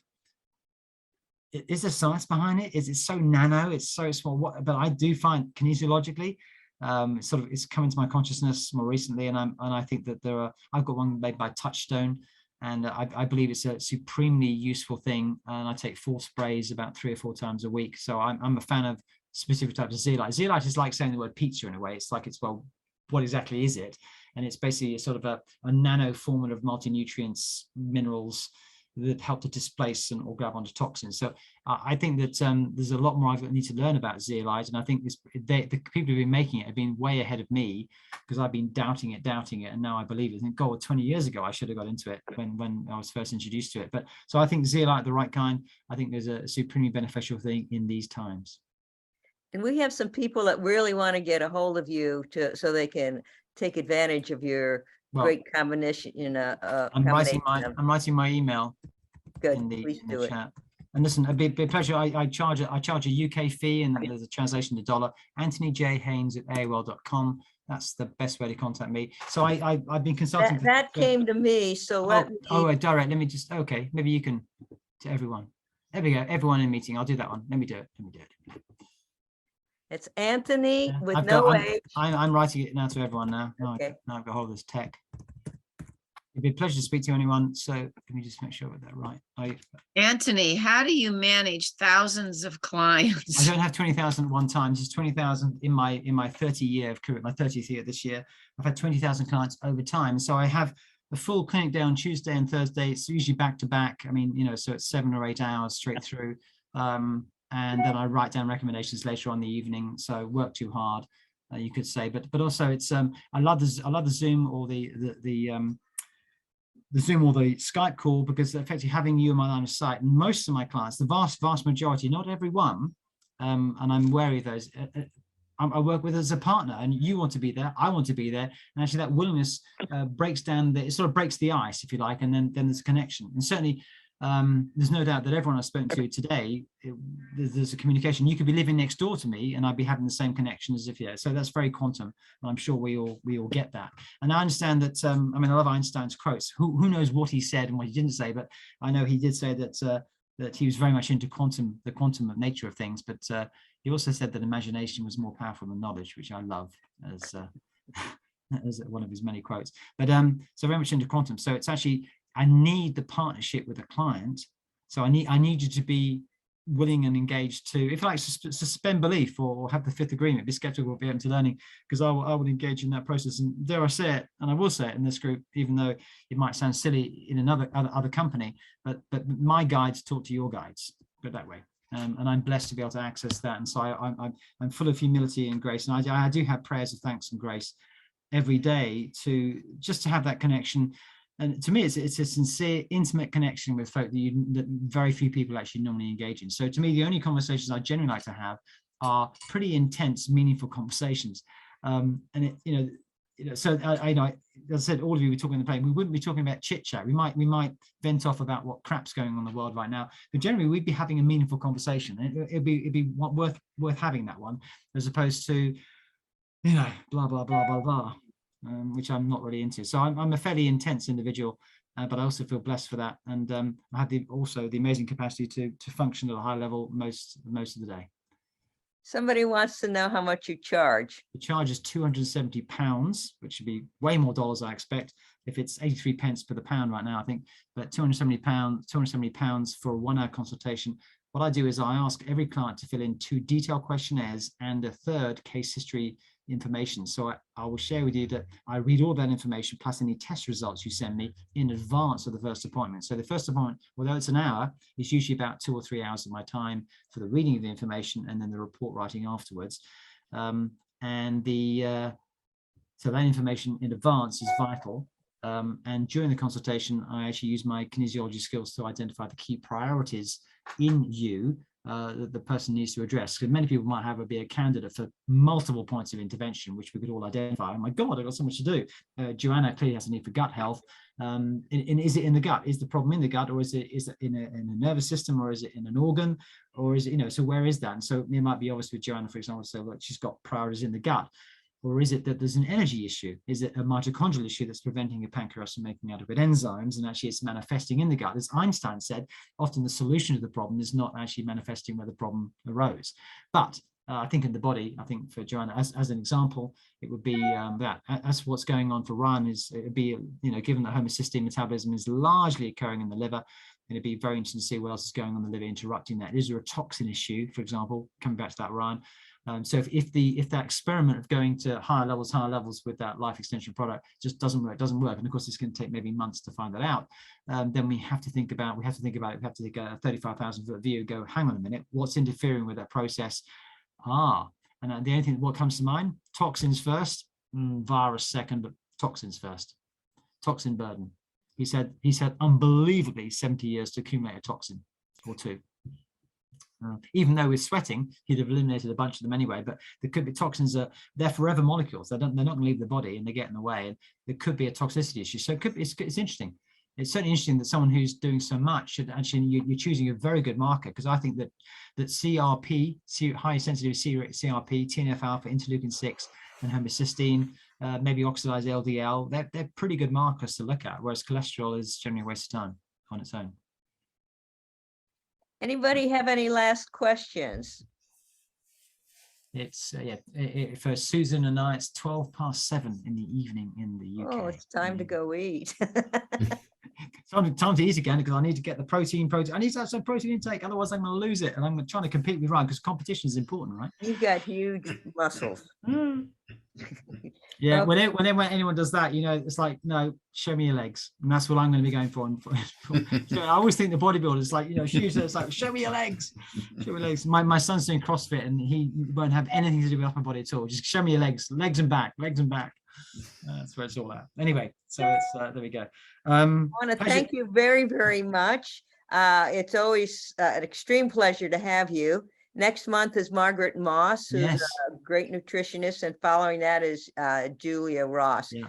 is there science behind it? Is it so nano? It's so small. But I do find kinesiologically, it's come into my consciousness more recently, and I think that I've got one made by Touchstone, and I believe it's a supremely useful thing. And I take 4 sprays about 3 or 4 times a week. So I'm a fan of specific types of zeolite. Zeolite is like saying the word pizza in a way. It's like, well, what exactly is it? And it's basically sort of a nano formula of multi-nutrients, minerals that help to displace or grab onto toxins. So I think that there's a lot more I need to learn about zeolite, and I think the people who've been making it have been way ahead of me, because I've been doubting it, and now I believe it. And God, 20 years ago I should have got into it when I was first introduced to it. But so I think zeolite, the right kind, I think there's a supremely beneficial thing in these times. And we have some people that really want to get a hold of you so they can take advantage of your great combination. I'm writing my email. Good. in the do chat. And listen, a big pleasure. I charge a UK fee, and there's a translation to dollar. Antony J Haynes at AOL.com. That's the best way to contact me. So I've been consulting. That came to me. So direct. Let me just, okay. Maybe you can, to everyone. There we go. Everyone in meeting. I'll do that one. Let me do it. It's Antony with no H. I'm writing it now to everyone now. Okay. Now I've got hold of this tech. It'd be a pleasure to speak to anyone. So let me just make sure I got that right. Antony, how do you manage thousands of clients? I don't have 20,000 at one time. This is 20,000 in my 30-year of career, my 30th year this year. I've had 20,000 clients over time. So I have a full clinic day on Tuesday and Thursday. It's usually back to back. I mean, so it's 7 or 8 hours straight through. And then I write down recommendations later on in the evening. So work too hard, you could say. But also it's I love the Zoom or the Zoom or the Skype call, because effectively having you in my line of sight, and most of my clients, the vast majority, not everyone, and I'm wary of those, I work with as a partner, and you want to be there, I want to be there, and actually that willingness breaks down, it sort of breaks the ice, if you like, and then there's a connection. And certainly there's no doubt that everyone I've spoken to today, there's a communication. You could be living next door to me and I'd be having the same connection as if, so that's very quantum, and I'm sure we all get that. And I understand that, I mean, I love Einstein's quotes. Who knows what he said and what he didn't say, but I know he did say that that he was very much into the quantum of nature of things, but he also said that imagination was more powerful than knowledge, which I love as as one of his many quotes. But so very much into quantum. So it's actually, I need the partnership with a client. So I need you to be willing and engaged to, if I like, suspend belief or have the fifth agreement, be skeptical, be open to learning, because I will engage in that process. And dare I say it, and I will say it in this group, even though it might sound silly in other company, but my guides talk to your guides, put it that way. And I'm blessed to be able to access that. And so I'm full of humility and grace. And I do have prayers of thanks and grace every day to just to have that connection. And to me, it's a sincere, intimate connection with folk that very few people actually normally engage in. So to me, the only conversations I generally like to have are pretty intense, meaningful conversations. And so as I said, all of you were talking on the plane. We wouldn't be talking about chit chat. We might vent off about what crap's going on in the world right now. But generally, we'd be having a meaningful conversation. It'd be worth having that one, as opposed to, blah blah blah blah blah. Which I'm not really into. So I'm a fairly intense individual, but I also feel blessed for that. And I have also the amazing capacity to function at a high level most of the day. Somebody wants to know how much you charge. The charge is £270, which should be way more dollars, I expect. If it's 83 pence per the pound right now, I think, but £270 for a 1-hour consultation. What I do is I ask every client to fill in 2 detailed questionnaires and a 3rd case history information. So I will share with you that I read all that information plus any test results you send me in advance of the first appointment. So the first appointment, although it's an hour, it's usually about 2 or 3 hours of my time for the reading of the information and then the report writing afterwards. So that information in advance is vital. And during the consultation, I actually use my kinesiology skills to identify the key priorities in you the person needs to address, because many people might be a candidate for multiple points of intervention, which we could all identify. Oh my God, I've got so much to do. Joanna clearly has a need for gut health. And is it in the gut? Is the problem in the gut, or is it in a nervous system, or is it in an organ, or is it, so where is that? And so it might be obvious with Joanna, for example, so look, she's got priorities in the gut. Or is it that there's an energy issue? Is it a mitochondrial issue that's preventing your pancreas from making adequate enzymes, and actually it's manifesting in the gut? As Einstein said, often the solution to the problem is not actually manifesting where the problem arose. But I think in the body, I think for Joanna, as an example, it would be that. As what's going on for Ryan is, it would be, given that homocysteine metabolism is largely occurring in the liver, it'd be very interesting to see what else is going on in the liver interrupting that. Is there a toxin issue, for example? Coming back to that, Ryan. So if that experiment of going to higher levels with that life extension product just doesn't work, and of course it's going to take maybe months to find that out, then we have to take a 35,000 foot view, go, hang on a minute, what's interfering with that process? And the only thing what comes to mind, toxins first, virus second, but toxins first. Toxin burden. He said unbelievably 70 years to accumulate a toxin or two. Even though with sweating, he'd have eliminated a bunch of them anyway, but there could be toxins, they're forever molecules. They're not going to leave the body, and they get in the way, and there could be a toxicity issue. So it's interesting. It's certainly interesting that someone who's doing so much should actually, you're choosing a very good marker, because I think that CRP, high sensitivity CRP, TNF alpha, interleukin 6, and homocysteine, maybe oxidized LDL, they're pretty good markers to look at, whereas cholesterol is generally a waste of time on its own. Anybody have any last questions? It's for Susan and I, it's 7:12 in the evening in the UK. Oh, it's time to go eat. Time to eat again, because I need to get the protein. I need to have some protein intake, otherwise I'm going to lose it. And I'm trying to compete with Ryan, because competition is important, right? You've got huge muscles. Yeah, Okay. whenever anyone does that, it's like, no, show me your legs, and that's what I'm going to be going for. So I always think the bodybuilders, like, shoes, it's like, show me your legs, show me your legs. My son's doing CrossFit, and he won't have anything to do with upper body at all. Just show me your legs and back. That's where it's all at. Anyway, so it's there we go. I want to thank you very, very much. It's always an extreme pleasure to have you. Next month is Margaret Moss, who's a great nutritionist, and following that is Julia Ross. Yeah.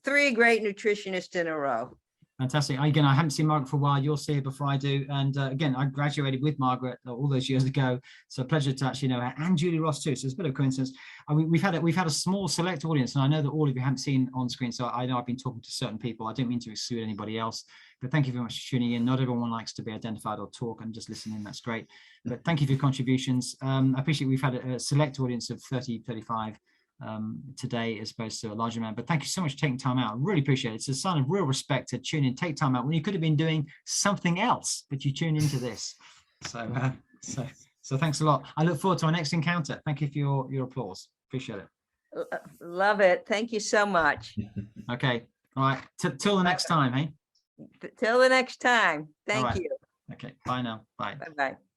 3 great nutritionists in a row. Fantastic. Again, I haven't seen Margaret for a while. You'll see her before I do. And again, I graduated with Margaret all those years ago. So a pleasure to actually know her, and Julie Ross too. So it's a bit of a coincidence. We've had a small select audience, and I know that all of you haven't seen on screen. So I know I've been talking to certain people. I don't mean to exclude anybody else, but thank you very much for tuning in. Not everyone likes to be identified or talk, and just listening. That's great. But thank you for your contributions. I appreciate we've had a select audience of 30, 35 today, as opposed to a large amount. But thank you so much for taking time out. I really appreciate it. It's a sign of real respect to tune in, take time out when you could have been doing something else, but you tune into this. So thanks a lot. I look forward to our next encounter. Thank you for your applause. Appreciate it. Love it. Thank you so much. Okay. All right. Till the next time, hey? Till the next time. Thank you. Okay. Bye now. Bye. Bye-bye.